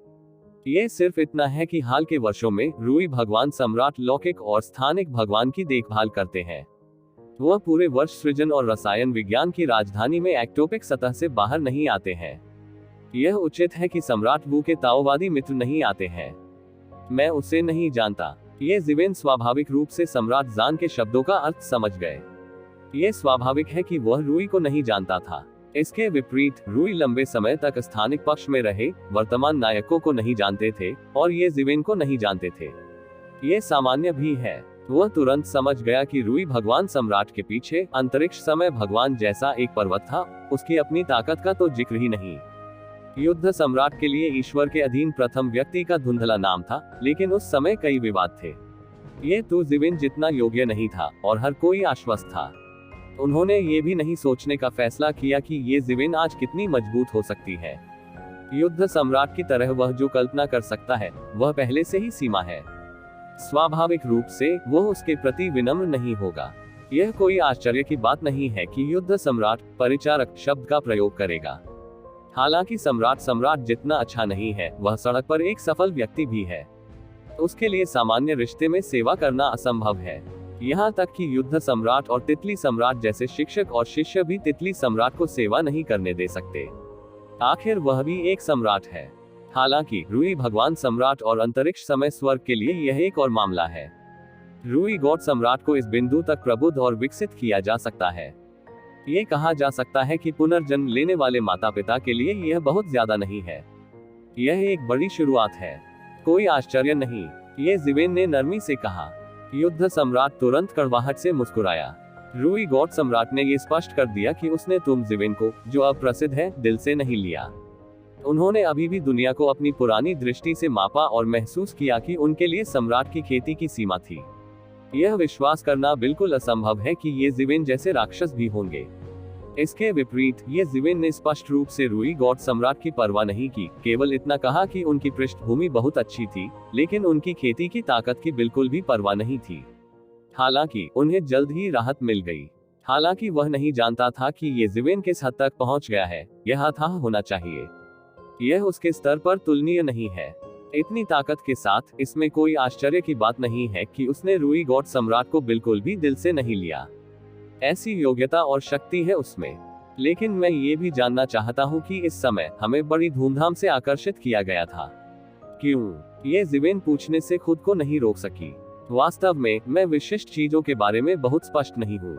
ये सिर्फ इतना है कि हाल के वर्षों में रूई भगवान सम्राट लौकिक और स्थानिक भगवान की देखभाल करते हैं। वह पूरे वर्ष सृजन और रसायन विज्ञान की राजधानी में एक्टोपिक सतह से बाहर नहीं आते हैं। यह उचित है कि सम्राट वू के ताओवादी मित्र नहीं आते हैं। मैं उसे नहीं जानता। ये जिवेन स्वाभाविक रूप से सम्राट जान के शब्दों का अर्थ समझ गए। ये स्वाभाविक है कि वह रूई को नहीं जानता था। इसके विपरीत रूई लंबे समय तक स्थानिक पक्ष में रहे वर्तमान नायकों को नहीं जानते थे और ये जिवेन को नहीं जानते थे। ये सामान्य भी है। वह तुरंत समझ गया कि रूई भगवान सम्राट के पीछे अंतरिक्ष समय भगवान जैसा एक पर्वत था, उसकी अपनी ताकत का तो जिक्र ही नहीं। युद्ध सम्राट के लिए ईश्वर के अधीन प्रथम व्यक्ति का धुंधला नाम था, लेकिन उस समय कई विवाद थे। ये तो जिवेन जितना योग्य नहीं था और हर कोई आश्वस्त था। उन्होंने ये भी नहीं सोचने का फैसला किया कि ये जिवेन आज कितनी मजबूत हो सकती है। युद्ध सम्राट की तरह वह जो कल्पना कर सकता है वह पहले से ही सीमा है। स्वाभाविक रूप से वह उसके प्रति विनम्र नहीं होगा। यह कोई आश्चर्य की बात नहीं है कि युद्ध सम्राट परिचारक शब्द का प्रयोग करेगा। हालांकि सम्राट जितना अच्छा नहीं है, वह सड़क पर एक सफल व्यक्ति भी है। उसके लिए सामान्य रिश्ते में सेवा करना असंभव है। यहाँ तक कि युद्ध सम्राट और तितली सम्राट जैसे शिक्षक और शिष्य भी तितली सम्राट को सेवा नहीं करने दे सकते। आखिर वह भी एक सम्राट है। हालांकि रूई भगवान सम्राट और अंतरिक्ष समय स्वर्ग के लिए यह एक और मामला है। रूई गॉड सम्राट को इस बिंदु तक प्रबुद्ध और विकसित किया जा सकता है। ये कहा जा सकता है कि पुनर्जन्म लेने वाले माता पिता के लिए यह बहुत ज्यादा नहीं है। यह एक बड़ी शुरुआत है। कोई आश्चर्य नहीं, ये जिवेन ने नरमी से कहा। युद्ध सम्राट तुरंत कड़वाहट से मुस्कुराया। रूई गॉड सम्राट ने यह स्पष्ट कर दिया कि उसने तुम जिवेन को, जो अब प्रसिद्ध है, दिल से नहीं लिया। उन्होंने अभी भी दुनिया को अपनी पुरानी दृष्टि से मापा और महसूस किया कि उनके लिए सम्राट की खेती की सीमा थी। यह विश्वास करना बिल्कुल असंभव है कि ये जिवेन जैसे राक्षस भी होंगे। इसके विपरीत ये जिवेन ने स्पष्ट रूप से रूई गॉड सम्राट की परवाह नहीं की, केवल इतना कहा कि उनकी पृष्ठभूमि बहुत अच्छी थी, लेकिन उनकी खेती की ताकत की बिल्कुल भी परवाह नहीं थी। हालांकि उन्हें जल्द ही राहत मिल गई। हालांकि वह नहीं जानता था कि ये जिवेन किस हद तक पहुंच गया है। यह अथाह होना चाहिए। यह उसके स्तर पर तुलनीय नहीं है। इतनी ताकत के साथ इसमें कोई आश्चर्य की बात नहीं है कि उसने रूई गॉड सम्राट को बिल्कुल भी दिल से नहीं लिया। ऐसी योग्यता और शक्ति है उसमें। लेकिन मैं ये भी जानना चाहता हूँ कि इस समय हमें बड़ी धूमधाम से आकर्षित किया गया था। क्यों? ये जिवेन पूछने से खुद को नहीं रोक सकी। वास्तव में मैं विशिष्ट चीजों के बारे में बहुत स्पष्ट नहीं हूँ।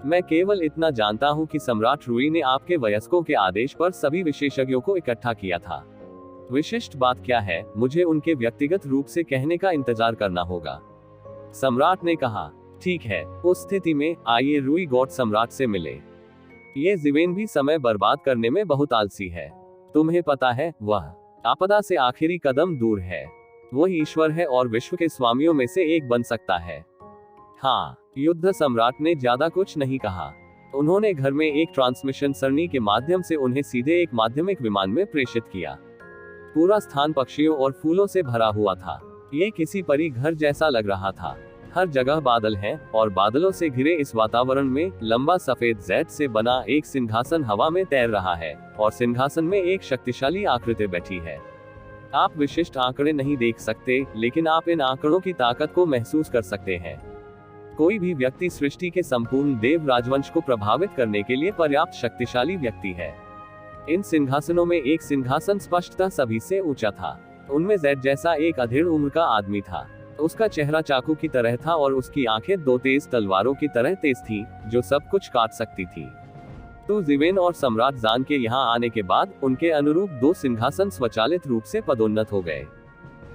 मैं केवल इतना जानता हूँ कि सम्राट रूई ने आपके वयस्कों के आदेश पर सभी विशेषज्ञों को इकट्ठा किया था। विशिष्ट बात क्या है, मुझे उनके व्यक्तिगत रूप से कहने का इंतजार करना होगा। सम्राट ने कहा, ठीक है, उस स्थिति में आइए रूई गॉड सम्राट से मिले। ये जिवेन भी समय बर्बाद करने में बहुत आलसी है। तुम्हें पता है, वह आपदा से आखिरी कदम दूर है। वह ईश्वर है और विश्व के स्वामियों में से एक बन सकता है। हाँ, युद्ध सम्राट ने ज्यादा कुछ नहीं कहा। उन्होंने घर में एक ट्रांसमिशन सरणी के माध्यम से उन्हें सीधे एक माध्यमिक विमान में प्रेषित किया। पूरा स्थान पक्षियों और फूलों से भरा हुआ था। ये किसी परी घर जैसा लग रहा था। हर जगह बादल हैं और बादलों से घिरे इस वातावरण में लंबा सफेद जेट से बना एक सिंहासन हवा में तैर रहा है और सिंहासन में एक शक्तिशाली आकृति बैठी है। आप विशिष्ट आंकड़े नहीं देख सकते, लेकिन आप इन आंकड़ों की ताकत को महसूस कर सकते हैं। कोई भी व्यक्ति सृष्टि के संपूर्ण देव राजवंश को प्रभावित करने के लिए पर्याप्त शक्तिशाली व्यक्ति है। इन सिंहासनों में एक सिंहासन स्पष्टतः सभी से ऊंचा था। उनमें जेड जैसा एक अधेड़ उम्र का आदमी था। उसका चेहरा चाकू की तरह था और उसकी आंखें दो तेज तलवारों की तरह तेज थीं, जो सब कुछ काट सकती थी। तो जिवेन और सम्राट जान के यहाँ आने के बाद उनके अनुरूप दो सिंहासन स्वचालित रूप से पदोन्नत हो गए।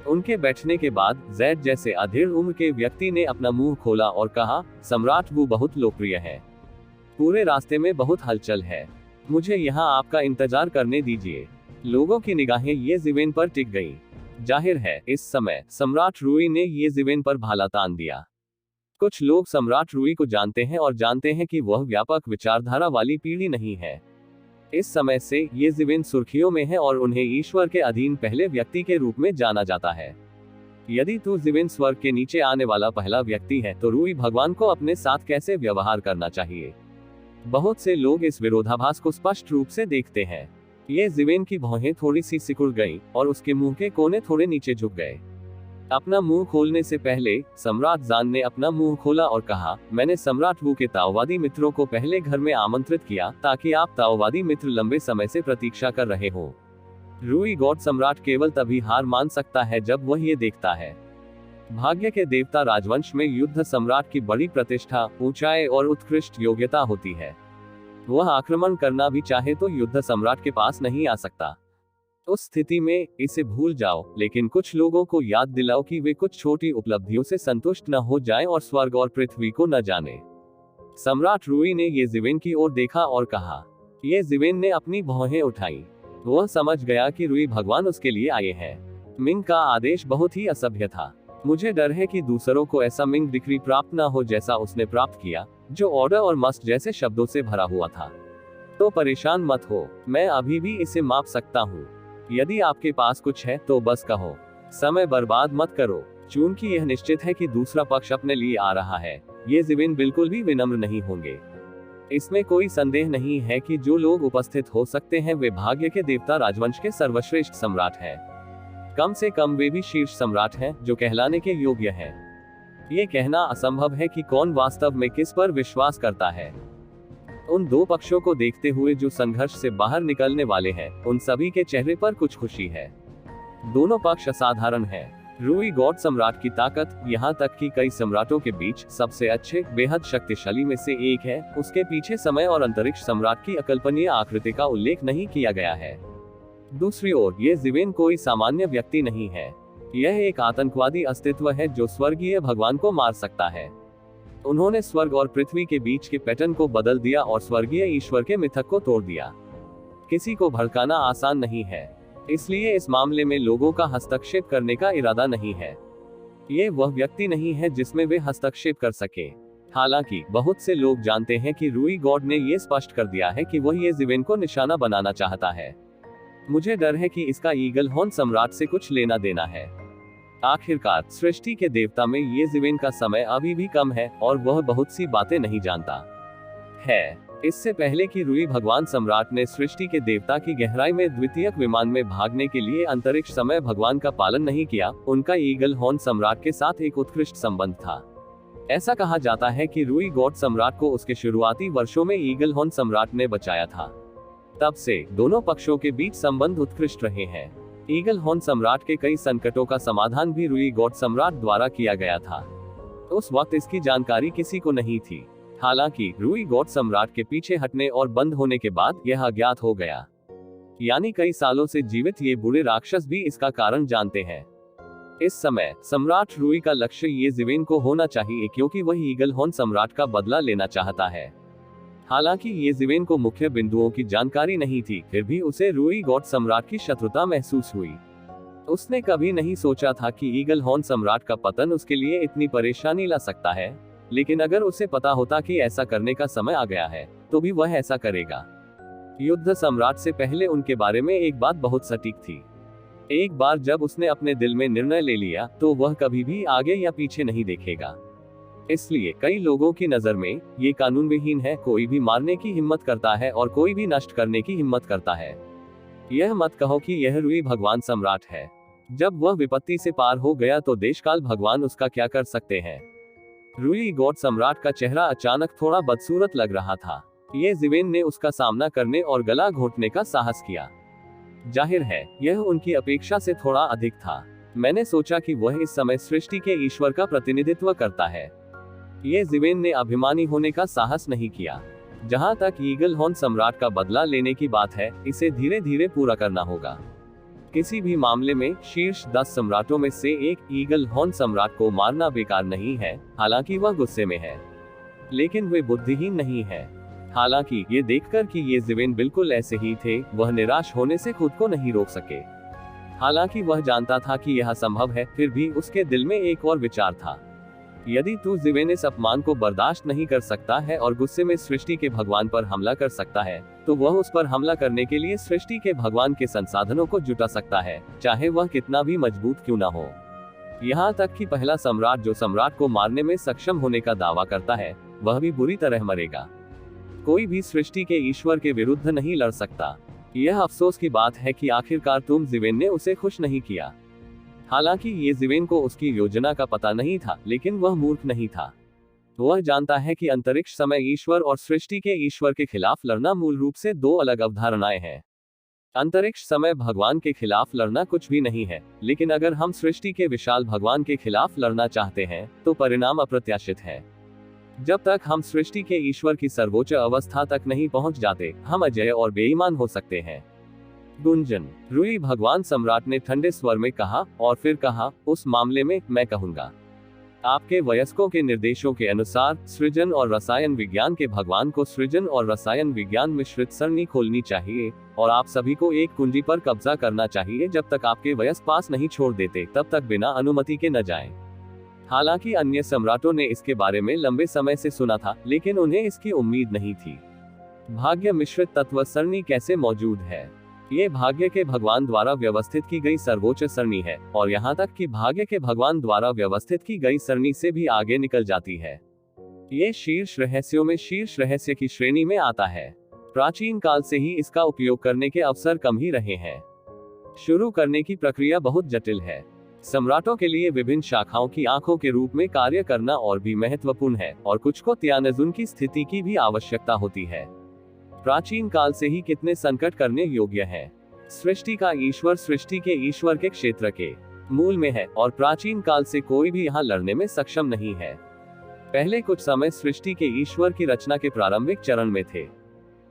उनके बैठने के बाद जेड जैसे अधेड़ उम्र के व्यक्ति ने अपना मुंह खोला और कहा, सम्राट वो बहुत लोकप्रिय है। पूरे रास्ते में बहुत हलचल है। मुझे यहाँ आपका इंतजार करने दीजिए। लोगों की निगाहें ये जिवेन पर टिक गईं। जाहिर है, इस समय सम्राट रूई ने ये जिवेन पर भाला तान दिया। कुछ लोग सम्राट रूई को जानते हैं और जानते हैं कि वह व्यापक विचारधारा वाली पीढ़ी नहीं है। इस समय से ये जिवेन सुर्खियों में है और उन्हें ईश्वर के अधीन पहले व्यक्ति के रूप में जाना जाता है। यदि तू जिवेन स्वर्ग के नीचे आने वाला पहला व्यक्ति है, तो रूई भगवान को अपने साथ कैसे व्यवहार करना चाहिए? बहुत से लोग इस विरोधाभास को स्पष्ट रूप से देखते हैं। ये जिवेन की भौहें थोड़ी सी सिकुड़ गईं और उसके मुंह के कोने थोड़े नीचे झुक गए। अपना मुंह खोलने से पहले सम्राट जान ने अपना मुंह खोला और कहा, मैंने सम्राट वू के ताओवादी मित्रों को पहले घर में आमंत्रित किया ताकि आप ताओवादी मित्र लंबे समय से प्रतीक्षा कर रहे हो। रूई गॉड सम्राट केवल तभी हार मान सकता है जब वह ये देखता है। भाग्य के देवता राजवंश में युद्ध सम्राट की बड़ी प्रतिष्ठा, ऊंचाई और उत्कृष्ट योग्यता होती है। वह आक्रमण करना भी चाहे तो युद्ध सम्राट के पास नहीं आ सकता। उस स्थिति में इसे भूल जाओ, लेकिन कुछ लोगों को याद दिलाओ कि वे कुछ छोटी उपलब्धियों से संतुष्ट न हो जाएं और स्वर्ग और पृथ्वी को न जाने। सम्राट रूई ने ये जिवेन की ओर देखा और कहा। ये जिवेन ने अपनी भौहें उठाई। वह समझ गया कि रूई भगवान उसके लिए आए हैं। मिंग का आदेश बहुत ही असभ्य था। मुझे डर है कि दूसरों को ऐसा मिंग डिक्री प्राप्त न हो जैसा उसने प्राप्त किया, जो ऑर्डर और मस्ट जैसे शब्दों से भरा हुआ था। तो परेशान मत हो, मैं अभी भी इसे माप सकता हूँ। यदि आपके पास कुछ है तो बस कहो, समय बर्बाद मत करो। चूंकि यह निश्चित है कि दूसरा पक्ष अपने लिए आ रहा है, ये जिवेन बिल्कुल भी विनम्र नहीं होंगे। इसमें कोई संदेह नहीं है कि जो लोग उपस्थित हो सकते हैं वे भाग्य के देवता राजवंश के सर्वश्रेष्ठ सम्राट हैं। कम से कम वे भी शीर्ष सम्राट हैं जो कहलाने के योग्य हैं। ये कहना असंभव है कि कौन वास्तव में किस पर विश्वास करता है। उन दो पक्षों को देखते हुए जो संघर्ष से बाहर निकलने वाले हैं, उन सभी के चेहरे पर कुछ खुशी है। दोनों पक्ष असाधारण हैं। रूई गॉड सम्राट की ताकत, यहाँ तक कि कई सम्राटों के बीच सबसे अच्छे, बेहद शक्तिशाली में से एक है। उसके पीछे समय और अंतरिक्ष सम्राट की अकल्पनीय आकृति का उल्लेख नहीं किया गया है। दूसरी ओर ये जिवेन कोई सामान्य व्यक्ति नहीं है। यह एक आतंकवादी अस्तित्व है जो स्वर्गीय भगवान को मार सकता है। उन्होंने स्वर्ग और पृथ्वी के बीच के पैटर्न को बदल दिया और स्वर्गीय ईश्वर के मिथक को तोड़ दिया। किसी को भड़काना आसान नहीं है, इसलिए इस मामले में लोगों का हस्तक्षेप करने का इरादा नहीं है। ये वह व्यक्ति नहीं है जिसमें वे हस्तक्षेप कर सके। हालांकि बहुत से लोग जानते हैं कि रूई गॉड ने यह स्पष्ट कर दिया है कि वह ये जिवेन को निशाना बनाना चाहता है। मुझे डर है कि इसका ईगल हॉर्न सम्राट से कुछ लेना देना है। आखिरकार सृष्टि के देवता में ये जिवेन का समय अभी भी कम है और वह बहुत सी बातें नहीं जानता है। इससे पहले कि रूई भगवान सम्राट ने सृष्टि के देवता की गहराई में द्वितीयक विमान में भागने के लिए अंतरिक्ष समय भगवान का पालन नहीं किया, उनका ईगल हॉर्न सम्राट के साथ एक उत्कृष्ट संबंध था। ऐसा कहा जाता है कि रूई गॉड सम्राट को उसके शुरुआती वर्षों में ईगल हॉर्न सम्राट ने बचाया था। तब से दोनों पक्षों के बीच संबंध उत्कृष्ट रहे हैं। ईगल हॉर्न सम्राट के कई संकटों का समाधान भी रूई गॉड सम्राट द्वारा किया गया था। उस वक्त इसकी जानकारी किसी को नहीं थी। हालांकि रूई गॉड सम्राट के पीछे हटने और बंद होने के बाद यह अज्ञात हो गया। यानी कई सालों से जीवित ये बुरे राक्षस भी इसका कारण जानते हैं। इस समय सम्राट रूई का लक्ष्य ये जिवेन को होना चाहिए, क्योंकि वह ईगल हॉर्न सम्राट का बदला लेना चाहता है। हालांकि ये जिवेन को मुख्य बिंदुओं की जानकारी नहीं थी, फिर भी उसे रूई गॉड सम्राट की शत्रुता महसूस हुई। उसने कभी नहीं सोचा था कि ईगल हॉर्न सम्राट का पतन उसके लिए इतनी परेशानी ला सकता है, लेकिन अगर उसे पता होता कि ऐसा करने का समय आ गया है, तो भी वह ऐसा करेगा। युद्ध सम्राट से पहले उनके बारे में एक बात बहुत सटीक थी। एक बार जब उसने अपने दिल में निर्णय ले लिया, तो वह कभी भी आगे या पीछे नहीं देखेगा। इसलिए कई लोगों की नजर में ये कानून विहीन है। कोई भी मारने की हिम्मत करता है और कोई भी नष्ट करने की हिम्मत करता है। यह मत कहो कि यह रूई भगवान सम्राट है। जब वह विपत्ति से पार हो गया तो देशकाल भगवान उसका क्या कर सकते हैं। रूई गॉड सम्राट का चेहरा अचानक थोड़ा बदसूरत लग रहा था। ये जिवेन ने उसका सामना करने और गला घोंटने का साहस किया। जाहिर है यह उनकी अपेक्षा से थोड़ा अधिक था। मैंने सोचा कि वह इस समय सृष्टि के ईश्वर का प्रतिनिधित्व करता है। ये जिवेन ने अभिमानी होने का साहस नहीं किया। जहां तक ईगल हॉर्न सम्राट का बदला लेने की बात है, इसे धीरे धीरे पूरा करना होगा। किसी भी मामले में शीर्ष 10 सम्राटों में से एक ईगल हॉर्न सम्राट को मारना बेकार नहीं है। हालांकि वह गुस्से में है, लेकिन वे बुद्धिहीन नहीं है। हालांकि ये देखकर कि ये जिवेन बिल्कुल ऐसे ही थे, वह निराश होने से खुद को नहीं रोक सके। हालांकि वह जानता था कि यह संभव है, फिर भी उसके दिल में एक और विचार था। यदि तू जिवेन इस अपमान को बर्दाश्त नहीं कर सकता है और गुस्से में सृष्टि के भगवान पर हमला कर सकता है, तो वह उस पर हमला करने के लिए सृष्टि के भगवान के संसाधनों को जुटा सकता है, चाहे वह कितना भी मजबूत क्यों न हो। यहाँ तक कि पहला सम्राट जो सम्राट को मारने में सक्षम होने का दावा करता है, वह भी बुरी तरह मरेगा। कोई भी सृष्टि के ईश्वर के विरुद्ध नहीं लड़ सकता। यह अफसोस की बात है कि आखिरकार तुम जिवेन ने उसे खुश नहीं किया। हालांकि ये जिवेन को उसकी योजना का पता नहीं था, लेकिन वह मूर्ख नहीं था। वह जानता है कि अंतरिक्ष समय ईश्वर और सृष्टि के ईश्वर के खिलाफ लड़ना मूल रूप से दो अलग अवधारणाएं हैं। अंतरिक्ष समय भगवान के खिलाफ लड़ना कुछ भी नहीं है, लेकिन अगर हम सृष्टि के विशाल भगवान के खिलाफ लड़ना चाहते हैं तो परिणाम अप्रत्याशित है। जब तक हम सृष्टि के ईश्वर की सर्वोच्च अवस्था तक नहीं पहुंच जाते, हम अजय और बेईमान हो सकते हैं। गुंजन। रूई भगवान सम्राट ने ठंडे स्वर में कहा, और फिर कहा, उस मामले में मैं कहूंगा, आपके वयस्कों के निर्देशों के अनुसार सृजन और रसायन विज्ञान के भगवान को सृजन और रसायन विज्ञान मिश्रित सरणी खोलनी चाहिए, और आप सभी को एक कुंजी पर कब्जा करना चाहिए। जब तक आपके वयस्क पास नहीं छोड़ देते, तब तक बिना अनुमति के न जाएं। हालांकि अन्य सम्राटों ने इसके बारे में लंबे समय से सुना था, लेकिन उन्हें इसकी उम्मीद नहीं थी। भाग्य मिश्रित तत्व सरणी कैसे मौजूद है? ये भाग्य के भगवान द्वारा व्यवस्थित की गई सर्वोच्च सरणी है, और यहाँ तक कि भाग्य के भगवान द्वारा व्यवस्थित की गई सरणी से भी आगे निकल जाती है। ये शीर्ष रहस्यों में शीर्ष रहस्य की श्रेणी में आता है। प्राचीन काल से ही इसका उपयोग करने के अवसर कम ही रहे हैं। शुरू करने की प्रक्रिया बहुत जटिल है। सम्राटों के लिए विभिन्न शाखाओं की आंखों के रूप में कार्य करना और भी महत्वपूर्ण है, और कुछ को त्यानजुन की स्थिति की भी आवश्यकता होती है। प्राचीन काल से ही कितने संकट करने योग्य हैं। सृष्टि का ईश्वर सृष्टि के ईश्वर के क्षेत्र के मूल में है, और प्राचीन काल से कोई भी यहाँ लड़ने में सक्षम नहीं है। पहले कुछ समय सृष्टि के ईश्वर की रचना के प्रारंभिक चरण में थे।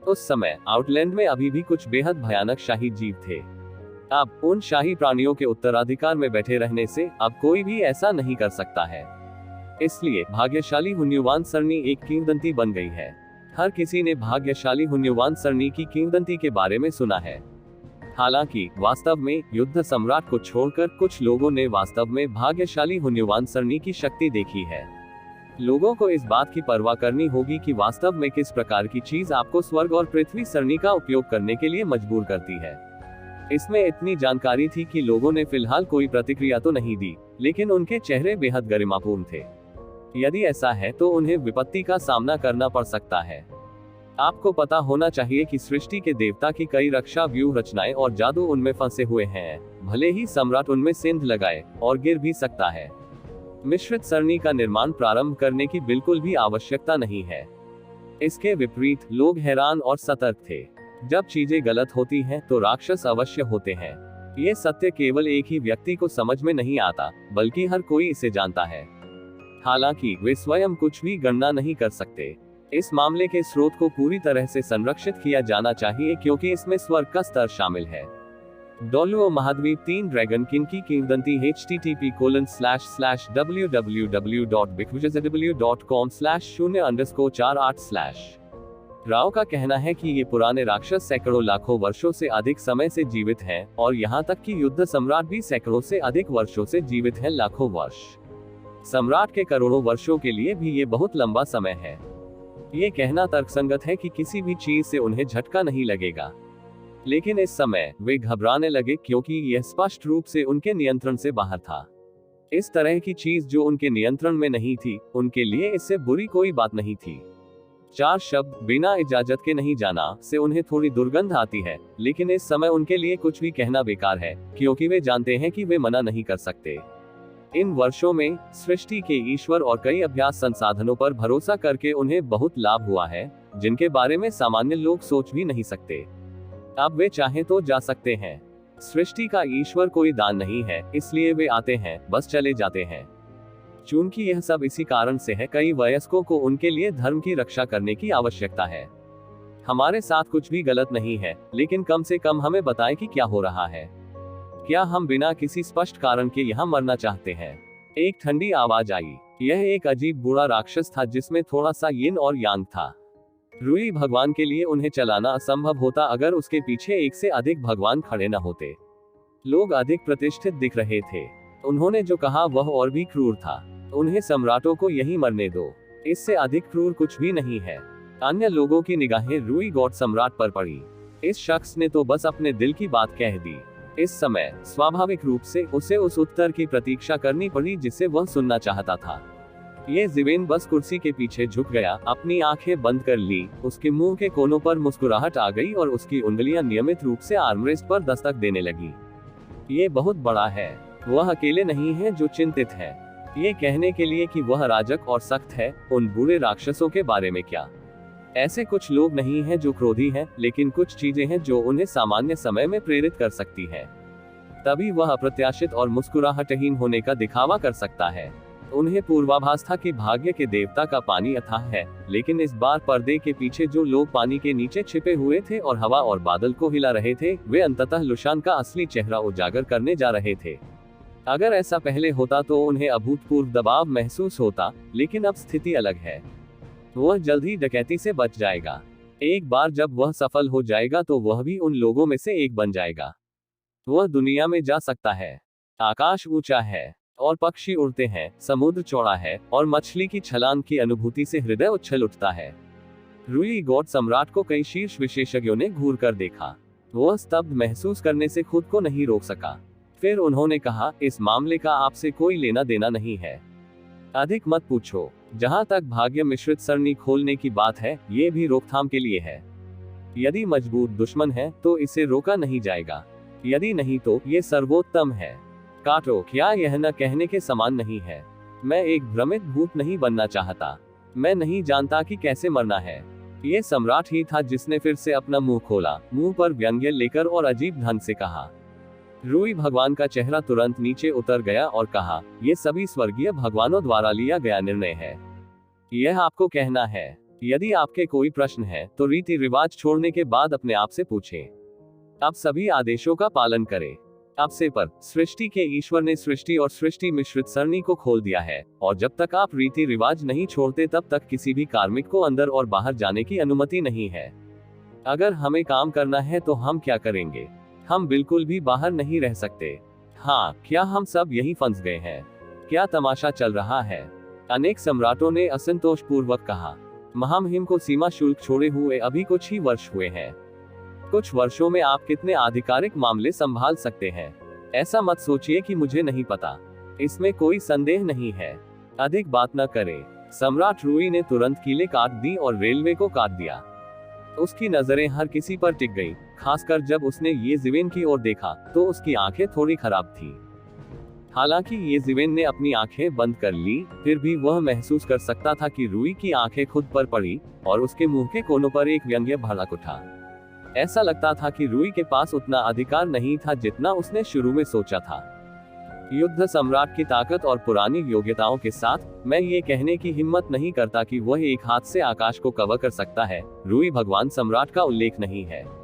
उस समय आउटलैंड में अभी भी कुछ बेहद भयानक शाही जीव थे। अब उन शाही प्राणियों के उत्तराधिकार में बैठे रहने से अब कोई भी ऐसा नहीं कर सकता है। इसलिए भाग्यशाली हुन्युवान सरणी एक किंवदंती बन गई है। हर किसी ने भाग्यशाली हुन्युवान सरणी की किंवदंती के बारे में सुना है। हालांकि वास्तव में युद्ध सम्राट को छोड़कर कुछ लोगों ने वास्तव में भाग्यशाली हुन्युवान सरणी की शक्ति देखी है। लोगों को इस बात की परवाह करनी होगी कि वास्तव में किस प्रकार की चीज आपको स्वर्ग और पृथ्वी सरणी का उपयोग करने के लिए मजबूर करती है। इसमें इतनी जानकारी थी कि लोगों ने फिलहाल कोई प्रतिक्रिया तो नहीं दी, लेकिन उनके चेहरे बेहद गरिमापूर्ण थे। यदि ऐसा है तो उन्हें विपत्ति का सामना करना पड़ सकता है। आपको पता होना चाहिए कि सृष्टि के देवता की कई रक्षा व्यूह रचनाएं और जादू उनमें फंसे हुए हैं। भले ही सम्राट उनमें सेंध लगाए, और गिर भी सकता है। मिश्रित सरणी का निर्माण प्रारंभ करने की बिल्कुल भी आवश्यकता नहीं है। इसके विपरीत लोग हैरान और सतर्क थे। जब चीजें गलत होती हैं तो राक्षस अवश्य होते हैं। ये सत्य केवल एक ही व्यक्ति को समझ में नहीं आता, बल्कि हर कोई इसे जानता है। हालांकि वे स्वयं कुछ भी गणना नहीं कर सकते। इस मामले के स्रोत को पूरी तरह से संरक्षित किया जाना चाहिए, क्योंकि इसमें स्वर्ग का स्तर शामिल है। डोलुओ महाद्वीप 3 ड्रैगन किंग की किंवदंती http://www.bigwizardw.com/0_48/ राव का कहना है कि ये पुराने राक्षस सैकड़ों लाखों वर्षों से अधिक समय से जीवित हैं, और यहाँ तक कि युद्ध सम्राट भी सैकड़ों से अधिक वर्षों से जीवित है, लाखों वर्ष। सम्राट के करोड़ों वर्षों के लिए भी ये बहुत लंबा समय है। ये कहना तर्कसंगत है कि किसी भी चीज से उन्हें झटका नहीं लगेगा, लेकिन इस समय वे घबराने लगे क्योंकि यह स्पष्ट रूप से उनके नियंत्रण से बाहर था। इस तरह की चीज जो उनके नियंत्रण में नहीं थी, उनके लिए इससे बुरी कोई बात नहीं थी। 4 शब्द बिना इजाजत के नहीं जाना से उन्हें थोड़ी दुर्गंध आती है, लेकिन इस समय उनके लिए कुछ भी कहना बेकार है, क्योंकि वे जानते हैं कि वे मना नहीं कर सकते। इन वर्षों में सृष्टि के ईश्वर और कई अभ्यास संसाधनों पर भरोसा करके उन्हें बहुत लाभ हुआ है, जिनके बारे में सामान्य लोग सोच भी नहीं सकते। अब वे चाहें तो जा सकते हैं। सृष्टि का ईश्वर कोई दान नहीं है, इसलिए वे आते हैं, बस चले जाते हैं। चूंकि यह सब इसी कारण से है, कई वयस्कों को उनके लिए धर्म की रक्षा करने की आवश्यकता है। हमारे साथ कुछ भी गलत नहीं है, लेकिन कम से कम हमें बताएं कि क्या हो रहा है। क्या हम बिना किसी स्पष्ट कारण के यहाँ मरना चाहते हैं? एक ठंडी आवाज आई। यह एक अजीब बूढ़ा राक्षस था जिसमें थोड़ा सा यिन और यांग था। रूई भगवान के लिए उन्हें चलाना असंभव होता अगर उसके पीछे एक से अधिक भगवान खड़े न होते। लोग अधिक प्रतिष्ठित दिख रहे थे। उन्होंने जो कहा वह और भी क्रूर था। उन्हें सम्राटों को यहीं मरने दो, इससे अधिक क्रूर कुछ भी नहीं है। अन्य लोगों की निगाहें रूई गॉड सम्राट पर पड़ी। इस शख्स ने तो बस अपने दिल की बात कह दी। इस समय स्वाभाविक रूप से उसे उस उत्तर की प्रतीक्षा करनी पड़ी जिसे वह सुनना चाहता था। ये जिवेन बस कुर्सी के पीछे झुक गया, अपनी आंखें बंद कर ली, उसके मुंह के कोनों पर मुस्कुराहट आ गई और उसकी उंगलियां नियमित रूप से आर्मरेस्ट पर दस्तक देने लगी। ये बहुत बड़ा है। वह अकेले नहीं है जो चिंतित है। ये कहने के लिए कि वह अराजक और सख्त है, उन बुरे राक्षसों के बारे में क्या? ऐसे कुछ लोग नहीं हैं जो क्रोधी हैं, लेकिन कुछ चीजें हैं जो उन्हें सामान्य समय में प्रेरित कर सकती है। तभी वह अप्रत्याशित और मुस्कुराहटहीन होने का दिखावा कर सकता है। उन्हें पूर्वाभास था कि भाग्य के देवता का पानी अथाह है, लेकिन इस बार पर्दे के पीछे जो लोग पानी के नीचे छिपे हुए थे और हवा और बादल को हिला रहे थे, वे अंततः लुशान का असली चेहरा उजागर करने जा रहे थे। अगर ऐसा पहले होता तो उन्हें अभूतपूर्व दबाव महसूस होता, लेकिन अब स्थिति अलग है। वह जल्द ही डकैती से बच जाएगा। एक बार जब वह सफल हो जाएगा तो वह भी उन लोगों में से एक बन जाएगा। वह दुनिया में जा सकता है। आकाश ऊंचा है और पक्षी उड़ते हैं, समुद्र चौड़ा है और मछली की छलांग की अनुभूति से हृदय उछल उठता है। रूई गॉड सम्राट को कई शीर्ष विशेषज्ञों ने घूर कर देखा। वह स्तब्ध महसूस करने से खुद को नहीं रोक सका। फिर उन्होंने कहा, इस मामले का आपसे कोई लेना देना नहीं है। अधिक मत पूछो। जहां तक भाग्य मिश्रित सरनी खोलने की बात है, ये भी रोकथाम के लिए है। यदि मजबूत दुश्मन है तो इसे रोका नहीं जाएगा, यदि नहीं तो ये सर्वोत्तम है। काटो। क्या यह न कहने के समान नहीं है? मैं एक भ्रमित भूत नहीं बनना चाहता। मैं नहीं जानता कि कैसे मरना है। ये सम्राट ही था जिसने फिर से अपना मुंह खोला, मुंह पर व्यंग्य लेकर और अजीब ढंग से कहा। रूई भगवान का चेहरा तुरंत नीचे उतर गया और कहा, ये सभी स्वर्गीय भगवानों द्वारा लिया गया निर्णय है। यह आपको कहना है। यदि आपके कोई प्रश्न है तो रीति रिवाज छोड़ने के बाद अपने आप से पूछें। आप सभी आदेशों का पालन करें। अब से पर सृष्टि के ईश्वर ने सृष्टि और सृष्टि मिश्रित सरनी को खोल दिया है, और जब तक आप रीति रिवाज नहीं छोड़ते तब तक किसी भी कार्मिक को अंदर और बाहर जाने की अनुमति नहीं है। अगर हमें काम करना है तो हम क्या करेंगे? हम बिल्कुल भी बाहर नहीं रह सकते। हाँ, क्या हम सब यही फंस गए हैं? क्या तमाशा चल रहा है? अनेक सम्राटों ने असंतोष पूर्वक कहा। महामहिम को सीमा शुल्क छोड़े हुए अभी कुछ ही वर्ष हुए हैं। कुछ वर्षों में आप कितने आधिकारिक मामले संभाल सकते हैं? ऐसा मत सोचिए कि मुझे नहीं पता। इसमें कोई संदेह नहीं है। अधिक बात न करें। सम्राट रूई ने तुरंत कीलें काट दी और रेलवे को काट दिया। उसकी नजरें हर किसी पर टिक गईं, खासकर जब उसने ये जिवेन की ओर देखा तो उसकी आंखें थोड़ी खराब थी। हालांकि ये जिवेन ने अपनी आंखें बंद कर ली, फिर भी वह महसूस कर सकता था कि रूई की आंखें खुद पर पड़ी और उसके मुंह के कोनों पर एक व्यंग्य भड़क उठा। ऐसा लगता था कि रूई के पास उतना अधिकार नहीं था जितना उसने शुरू में सोचा था। युद्ध सम्राट की ताकत और पुरानी योग्यताओं के साथ, मैं ये कहने की हिम्मत नहीं करता कि वह एक हाथ से आकाश को कवर कर सकता है। रूई भगवान सम्राट का उल्लेख नहीं है।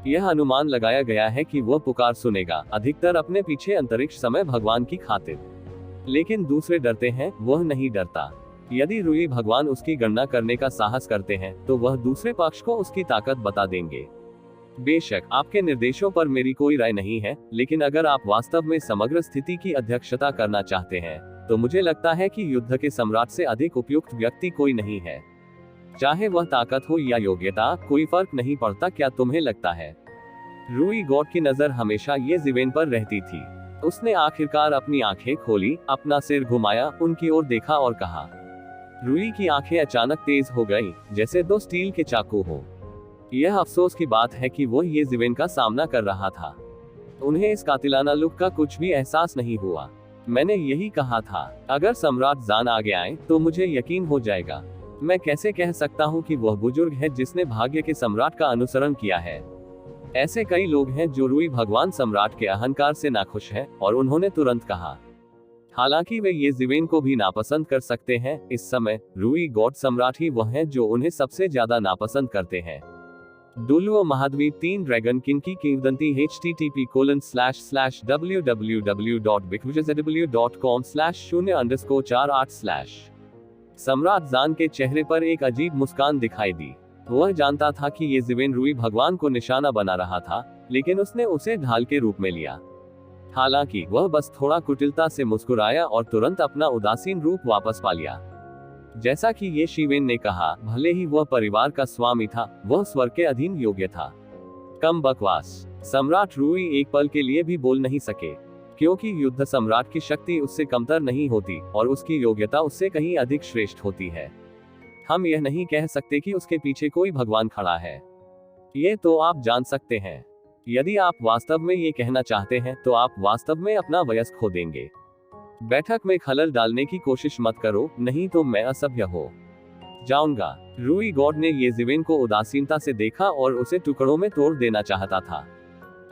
यह अनुमान लगाया गया है कि वह पुकार सुनेगा, अधिकतर अपने पीछे अंतरिक्ष समय भगवान की खातिर। लेकिन दूसरे डरते हैं, वह नहीं डरता। यदि रूई भगवान उसकी गणना करने का साहस करते हैं तो वह दूसरे पक्ष को उसकी ताकत बता देंगे। बेशक आपके निर्देशों पर मेरी कोई राय नहीं है, लेकिन अगर आप वास्तव में समग्र स्थिति की अध्यक्षता करना चाहते हैं तो मुझे लगता है कि युद्ध के सम्राट से अधिक उपयुक्त व्यक्ति कोई नहीं है। चाहे वह ताकत हो या योग्यता, कोई फर्क नहीं पड़ता। क्या तुम्हें लगता है? रूई गॉड की नजर हमेशा ये जिवेन पर रहती थी। उसने आखिरकार अपनी आंखें खोली, अपना सिर घुमाया, उनकी ओर देखा और कहा। रूई की आंखें अचानक तेज हो गईं, जैसे दो स्टील के चाकू हो। यह अफसोस की बात है कि वो ये जिवेन का सामना कर रहा था। उन्हें इस कातिलाना लुक का कुछ भी एहसास नहीं हुआ। मैंने यही कहा था, अगर सम्राट जान आगे आए तो मुझे यकीन हो जाएगा। मैं कैसे कह सकता हूँ कि वह बुजुर्ग है जिसने भाग्य के सम्राट का अनुसरण किया है। ऐसे कई लोग हैं जो रूई भगवान सम्राट के अहंकार से नाखुश हैं, और उन्होंने तुरंत कहा। हालांकि वे ये जिवेन को भी नापसंद कर सकते हैं। इस समय रूई गॉड सम्राट ही वह है जो उन्हें सबसे ज्यादा नापसंद करते हैं। डुलुओ महाद्वीप 3 ड्रैगन किंग की किंवदंती http://www.bigwizardw.com/0_48/ सम्राट जान के चेहरे पर एक अजीब मुस्कान दिखाई दी। वह जानता था कि ये जिवेन रूई भगवान को निशाना बना रहा था, लेकिन उसने उसे ढाल के रूप में लिया। हालांकि वह बस थोड़ा कुटिलता से मुस्कुराया और तुरंत अपना उदासीन रूप वापस पा लिया। जैसा कि ये शिवेन ने कहा, भले ही वह परिवार का स्वामी था, वह स्वर्ग के अधीन योग्य था। कम बकवास। सम्राट रूई एक पल के लिए भी बोल नहीं सके। क्योंकि युद्ध सम्राट की शक्ति उससे कमतर नहीं होती और उसकी योग्यता उससे कहीं अधिक श्रेष्ठ होती है। हम यह नहीं कह सकते कि उसके पीछे कोई भगवान खड़ा है, ये तो आप जान सकते हैं। यदि आप वास्तव में ये कहना चाहते हैं तो आप वास्तव में अपना वयस्क खो देंगे। बैठक में खलल डालने की कोशिश मत करो, नहीं तो मैं असभ्य हो जाऊंगा। रूई गॉड ने येज़िवेन को उदासीनता से देखा और उसे टुकड़ों में तोड़ देना चाहता था।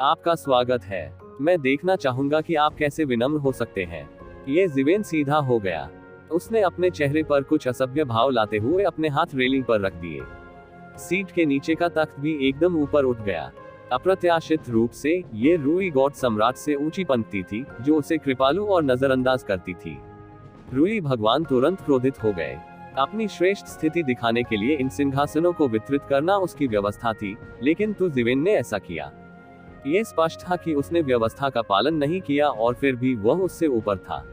आपका स्वागत है, मैं देखना चाहूंगा कि आप कैसे विनम्र हो सकते हैं। येज़िवेन सीधा हो गया। उसने अपने चेहरे पर कुछ असभ्य भाव लाते हुए अपने हाथ रेलिंग पर रख दिए। सीट के नीचे का तख्त भी एकदम ऊपर उठ गया। अप्रत्याशित रूप से ये रूई गॉड सम्राट से ऊंची पंक्ति थी जो उसे कृपालु और नजरअंदाज करती थी। रूई भगवान तुरंत क्रोधित हो गए। अपनी श्रेष्ठ स्थिति दिखाने के लिए इन सिंहासनों को वितरित करना उसकी व्यवस्था थी, लेकिन तू ज़िवेन ने ऐसा किया। ये स्पष्ट था कि उसने व्यवस्था का पालन नहीं किया और फिर भी वह उससे ऊपर था।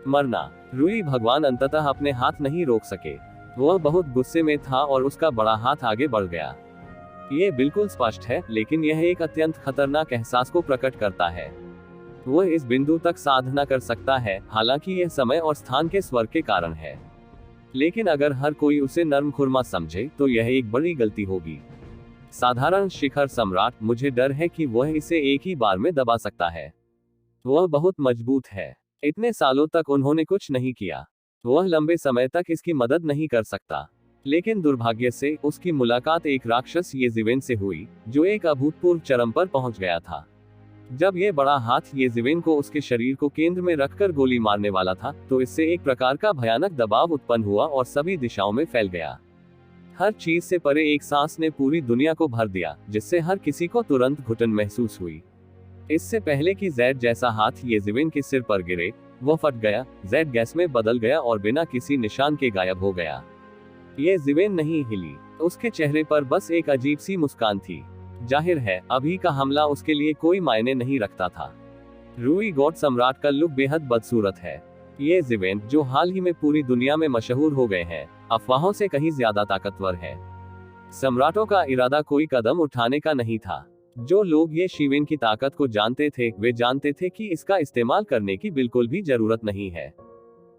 मरना। रूई भगवान अंततः अपने हाथ नहीं रोक सके। वह बहुत गुस्से में था और उसका बड़ा हाथ आगे बढ़ गया। ये बिल्कुल स्पष्ट है, लेकिन यह एक अत्यंत खतरनाक एहसास को प्रकट करता है। वह इस बिंदु तक साधना कर सकता है, हालांकि यह समय और स्थान के स्वर के कारण है। लेकिन अगर हर कोई उसे नर्मखुरमा समझे तो यह एक बड़ी गलती होगी। साधारण शिखर सम्राट, मुझे डर है कि वह इसे एक ही बार में दबा सकता है। वह बहुत मजबूत है। इतने सालों तक उन्होंने कुछ नहीं किया। वह लंबे समय तक इसकी मदद नहीं कर सकता। लेकिन दुर्भाग्य से उसकी मुलाकात एक राक्षस येज़िवेन से हुई, जो एक अभूतपूर्व चरम पर पहुंच गया था। जब यह बड़ा हाथ येज़िवेन को उसके शरीर को केंद्र में रखकर गोली मारने वाला था, तो इससे एक प्रकार का भयानक दबाव उत्पन्न हुआ और सभी दिशाओं में फैल गया। हर चीज से परे एक सांस ने पूरी दुनिया को भर दिया, जिससे हर किसी को तुरंत घुटन महसूस हुई। इससे पहले कि जेड जैसा हाथ येज़िवेन के सिर पर गिरे, वह फट गया, जेड गैस में बदल गया और बिना किसी निशान के गायब हो गया। येज़िवेन नहीं हिली। उसके चेहरे पर बस एक अजीब सी मुस्कान थी। जाहिर है, अभी का हमला उसके लिए कोई मायने नहीं रखता था। रूई गॉड सम्राट का लुक बेहद बदसूरत है। येज़िवेन, जो हाल ही में पूरी दुनिया में मशहूर हो गए हैं, अफवाहों से कहीं ज्यादा ताकतवर है। सम्राटों का इरादा कोई कदम उठाने का नहीं था। जो लोग ये शिवेन की ताकत को जानते थे, वे जानते थे कि इसका इस्तेमाल करने की बिल्कुल भी जरूरत नहीं है।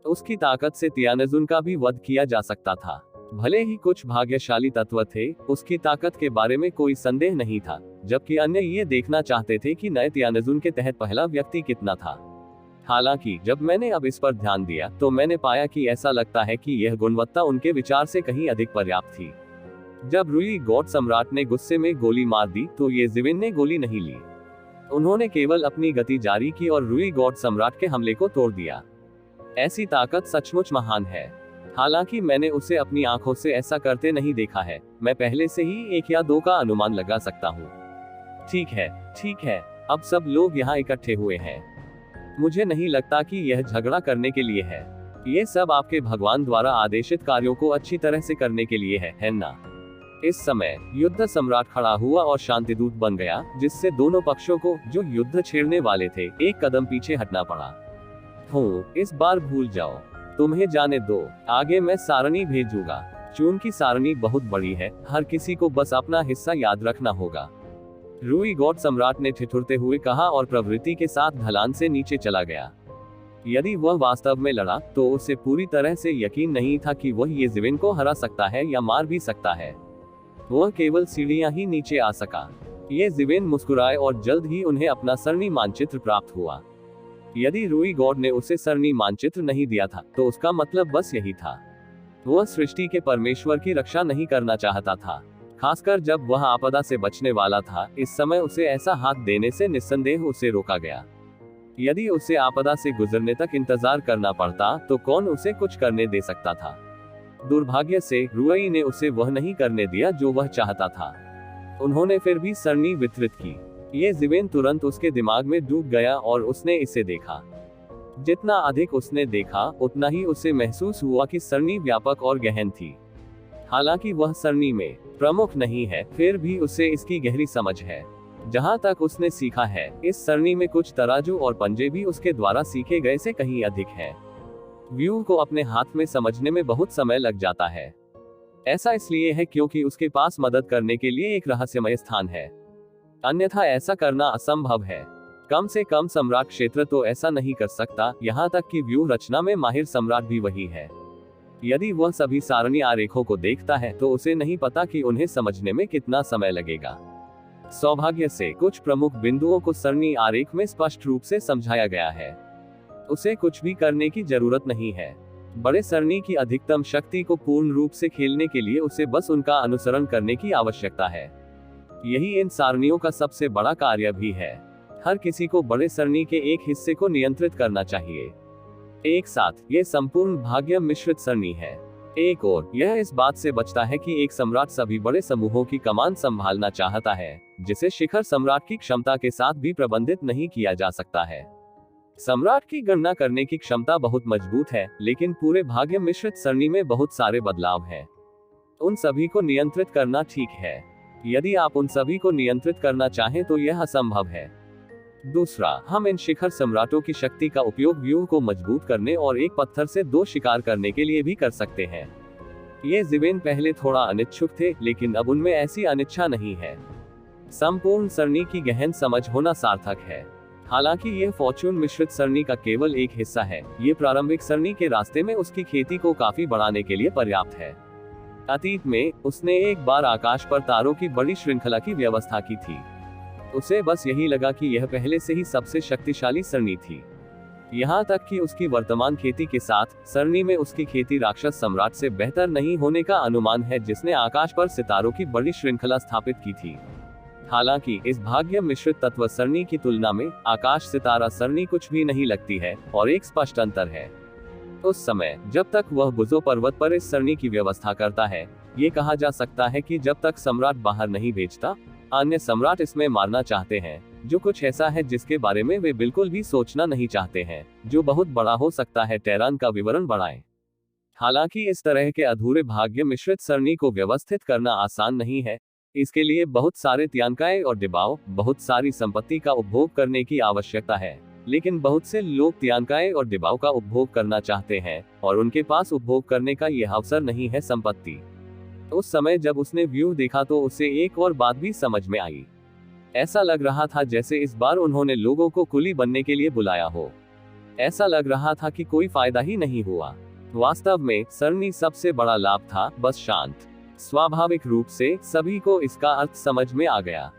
उसकी ताकत से तियानजुन का भी वध किया जा सकता था। भले ही कुछ भाग्यशाली तत्व थे, उसकी ताकत के बारे में कोई संदेह नहीं था, जबकि अन्य ये देखना चाहते थे कि नए तियानजुन के तहत पहला व्यक्ति कितना था। हालांकि जब मैंने अब इस पर ध्यान दिया तो मैंने पाया कि ऐसा लगता है कि यह गुणवत्ता उनके विचार से कहीं अधिक पर्याप्त थी। जब रूई गॉड सम्राट ने गुस्से में गोली मार दी तो येज़िवेन ने गोली नहीं ली। उन्होंने केवल अपनी गति जारी की और रूई गॉड सम्राट के हमले को तोड़ दिया। ऐसी ताकत सचमुच महान है। हालांकि मैंने उसे अपनी आंखों से ऐसा करते नहीं देखा है, मैं पहले से ही 1 या 2 का अनुमान लगा सकता हूँ। ठीक है, अब सब लोग यहाँ इकट्ठे हुए हैं। मुझे नहीं लगता कि यह झगड़ा करने के लिए है। ये सब आपके भगवान द्वारा आदेशित कार्यों को अच्छी तरह से करने के लिए है ना? इस समय युद्ध सम्राट खड़ा हुआ और शांतिदूत बन गया, जिससे दोनों पक्षों को, जो युद्ध छेड़ने वाले थे, एक कदम पीछे हटना पड़ा। इस बार भूल जाओ, तुम्हें जाने दो, आगे मैं सारणी भेजूंगा। चून की सारणी बहुत बड़ी है, हर किसी को बस अपना हिस्सा याद रखना होगा। रूई गॉड सम्राट ने ठिठुरते हुए कहा और प्रवृत्ति के साथ ढलान से नीचे चला गया। यदि वह वास्तव में लड़ा तो उसे पूरी तरह से यकीन नहीं था कि वह येज़िवेन को हरा सकता है या मार भी सकता है। वह केवल सीढ़ियां ही नीचे आ सका। येज़िवेन मुस्कुराए और जल्द ही उन्हें अपना सरणी मानचित्र प्राप्त हुआ। यदि रूई गॉड ने उसे सरणी मानचित्र नहीं दिया था तो उसका मतलब बस यही था, वह सृष्टि के परमेश्वर की रक्षा नहीं करना चाहता था, खासकर जब वह आपदा से बचने वाला था। इस समय उसे ऐसा हाथ देने से निस्संदेह उसे रोका गया। यदि उसे आपदा से गुजरने तक इंतजार करना पड़ता तो कौन उसे कुछ करने दे सकता था? दुर्भाग्य से रूई ने उसे वह नहीं करने दिया जो वह चाहता था। उन्होंने फिर भी सरणी वितरित की। येज़िवेन तुरंत उसके दिमाग में डूब गया और उसने इसे देखा। जितना अधिक उसने देखा, उतना ही उसे महसूस हुआ कि सरणी व्यापक और गहन थी। हालांकि वह सरणी में प्रमुख नहीं है, फिर भी उसे इसकी गहरी समझ है। जहां तक उसने सीखा है, इस सरणी में कुछ तराजू और पंजे भी उसके द्वारा सीखे गए से कहीं अधिक है। व्यू को अपने हाथ में समझने में बहुत समय लग जाता है। ऐसा इसलिए है क्योंकि उसके पास मदद करने के लिए एक रहस्यमय स्थान है, अन्यथा ऐसा करना असंभव है। कम से कम सम्राट क्षेत्र तो ऐसा नहीं कर सकता, यहाँ तक कि व्यूह रचना में माहिर सम्राट भी वही है। यदि वह सभी सारणी आरेखों को देखता है तो उसे नहीं पता कि उन्हें समझने में कितना समय लगेगा। सौभाग्य से कुछ प्रमुख बिंदुओं को सरणी आरेख में स्पष्ट रूप से समझाया गया है। उसे कुछ भी करने की जरूरत नहीं है। बड़े सरणी की अधिकतम शक्ति को पूर्ण रूप से खेलने के लिए उसे बस उनका अनुसरण करने की आवश्यकता है। यही इन सारणियों का सबसे बड़ा कार्य भी है। हर किसी को बड़े सरणी के एक हिस्से को नियंत्रित करना चाहिए। एक साथ ये संपूर्ण भाग्य मिश्रित सरणी है। एक और यह इस बात से बचता है कि एक सम्राट सभी बड़े समूहों की कमान संभालना चाहता है, जिसे शिखर सम्राट की क्षमता के साथ भी प्रबंधित नहीं किया जा सकता है। सम्राट की गणना करने की क्षमता बहुत मजबूत है, लेकिन पूरे भाग्य मिश्रित सरणी में बहुत सारे बदलाव हैं। उन सभी को नियंत्रित करना ठीक है। यदि आप उन सभी को नियंत्रित करना चाहें तो यह असंभव है। दूसरा, हम इन शिखर सम्राटों की शक्ति का उपयोग व्यूह को मजबूत करने और एक पत्थर से दो शिकार करने के लिए भी कर सकते हैं। ये ज़िवेन पहले थोड़ा अनिच्छुक थे, लेकिन अब उनमें ऐसी अनिच्छा नहीं है। संपूर्ण सरणी की गहन समझ होना सार्थक है। हालांकि यह फॉर्च्यून मिश्रित सरणी का केवल एक हिस्सा है, ये प्रारंभिक सरणी के रास्ते में उसकी खेती को काफी बढ़ाने के लिए पर्याप्त है। अतीत में उसने एक बार आकाश पर तारों की बड़ी श्रृंखला की व्यवस्था की थी। उसे बस यही लगा कि यह पहले से ही सबसे शक्तिशाली सरणी थी। यहाँ तक कि उसकी वर्तमान खेती के साथ सरणी में उसकी खेती राक्षस सम्राट से बेहतर नहीं होने का अनुमान है, जिसने आकाश पर सितारों की बड़ी श्रृंखला स्थापित की थी। हालांकि इस भाग्य मिश्रित तत्व सरणी की तुलना में आकाश सितारा सरणी कुछ भी नहीं लगती है, और एक स्पष्ट अंतर है। उस समय जब तक वह बुजो पर्वत पर इस सरणी की व्यवस्था करता है, ये कहा जा सकता है कि जब तक सम्राट बाहर नहीं भेजता, अन्य सम्राट इसमें मारना चाहते हैं, जो कुछ ऐसा है जिसके बारे में वे बिल्कुल भी सोचना नहीं चाहते हैं, जो बहुत बड़ा हो सकता है। टेरान का विवरण बढ़ाएं। हालांकि इस तरह के अधूरे भाग्य मिश्रित सरणी को व्यवस्थित करना आसान नहीं है। इसके लिए बहुत सारे त्यानकाय और दबाव, बहुत सारी संपत्ति का उपभोग करने की आवश्यकता है। लेकिन बहुत से लोग त्यानकाय और दबाव का उपभोग करना चाहते हैं, और उनके पास उपभोग करने का यह अवसर नहीं है संपत्ति। उस समय जब उसने व्यू देखा तो उसे एक और बात भी समझ में आई। ऐसा लग रहा था जैसे इस बार उन्होंने लोगों को कुली बनने के लिए बुलाया हो। ऐसा लग रहा था कि कोई फायदा ही नहीं हुआ। वास्तव में सरणी सबसे बड़ा लाभ था, बस शांत। स्वाभाविक रूप से सभी को इसका अर्थ समझ में आ गया।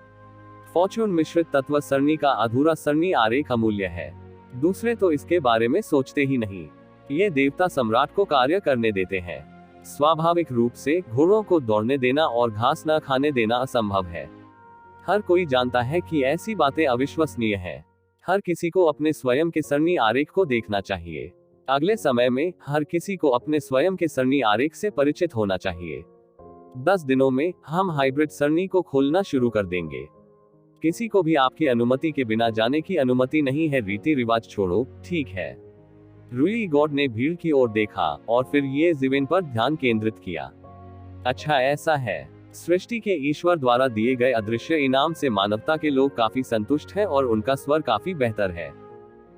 फॉर्च्यून मिश्रित तत्व सरणी का अधूरा सरणी आरेख अमूल्य है। दूसरे तो इसके बारे में सोचते ही नहीं। ये देवता सम्राट को कार्य करने देते हैं। स्वाभाविक रूप से घोड़ों को दौड़ने देना और घास न खाने देना असंभव है। हर कोई जानता है कि ऐसी बातें अविश्वसनीय हैं। हर किसी को अपने स्वयं के सरणी आरेख को देखना चाहिए। अगले समय में हर किसी को अपने स्वयं के सरणी आरेख से परिचित होना चाहिए। 10 दिनों में हम हाइब्रिड सरणी को खोलना शुरू कर देंगे। किसी को भी आपकी अनुमति के बिना जाने की अनुमति नहीं है। रीति रिवाज छोड़ो, ठीक है। रूई गॉड ने भीड़ की ओर देखा और फिर ये ज़िवेन पर ध्यान केंद्रित किया। अच्छा ऐसा है। सृष्टि के ईश्वर द्वारा दिए गए अदृश्य इनाम से मानवता के लोग काफी संतुष्ट हैं और उनका स्वर काफी बेहतर है।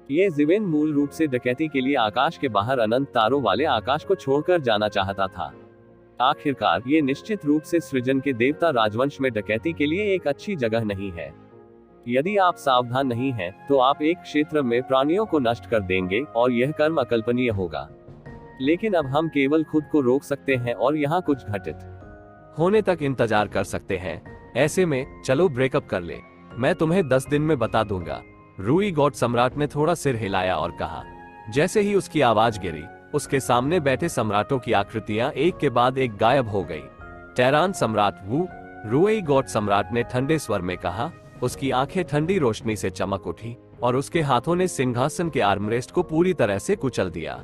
ये ज़िवेन मूल रूप से डकैती के लिए आकाश के बाहर अनंत तारों वाले आकाश को छोड़कर जाना चाहता था। आखिरकार ये निश्चित रूप से सृजन के देवता राजवंश में डकैती के लिए एक अच्छी जगह नहीं है। यदि आप सावधान नहीं हैं, तो आप एक क्षेत्र में प्राणियों को नष्ट कर देंगे और यह कर्म अकल्पनीय होगा। लेकिन अब हम केवल खुद को रोक सकते हैं और यहाँ कुछ घटित होने तक इंतजार कर सकते हैं। ऐसे में चलो ब्रेकअप कर ले। मैं तुम्हें 10 दिन में बता दूंगा। रूई गॉड सम्राट ने थोड़ा सिर हिलाया और कहा। जैसे ही उसकी आवाज गिरी, उसके सामने बैठे सम्राटों की आकृतियां एक के बाद एक गायब हो गई। टेरान सम्राट वू, रूई गॉड सम्राट ने ठंडे स्वर में कहा। उसकी आंखें ठंडी रोशनी से चमक उठी और उसके हाथों ने सिंहासन के आर्मरेस्ट को पूरी तरह से कुचल दिया।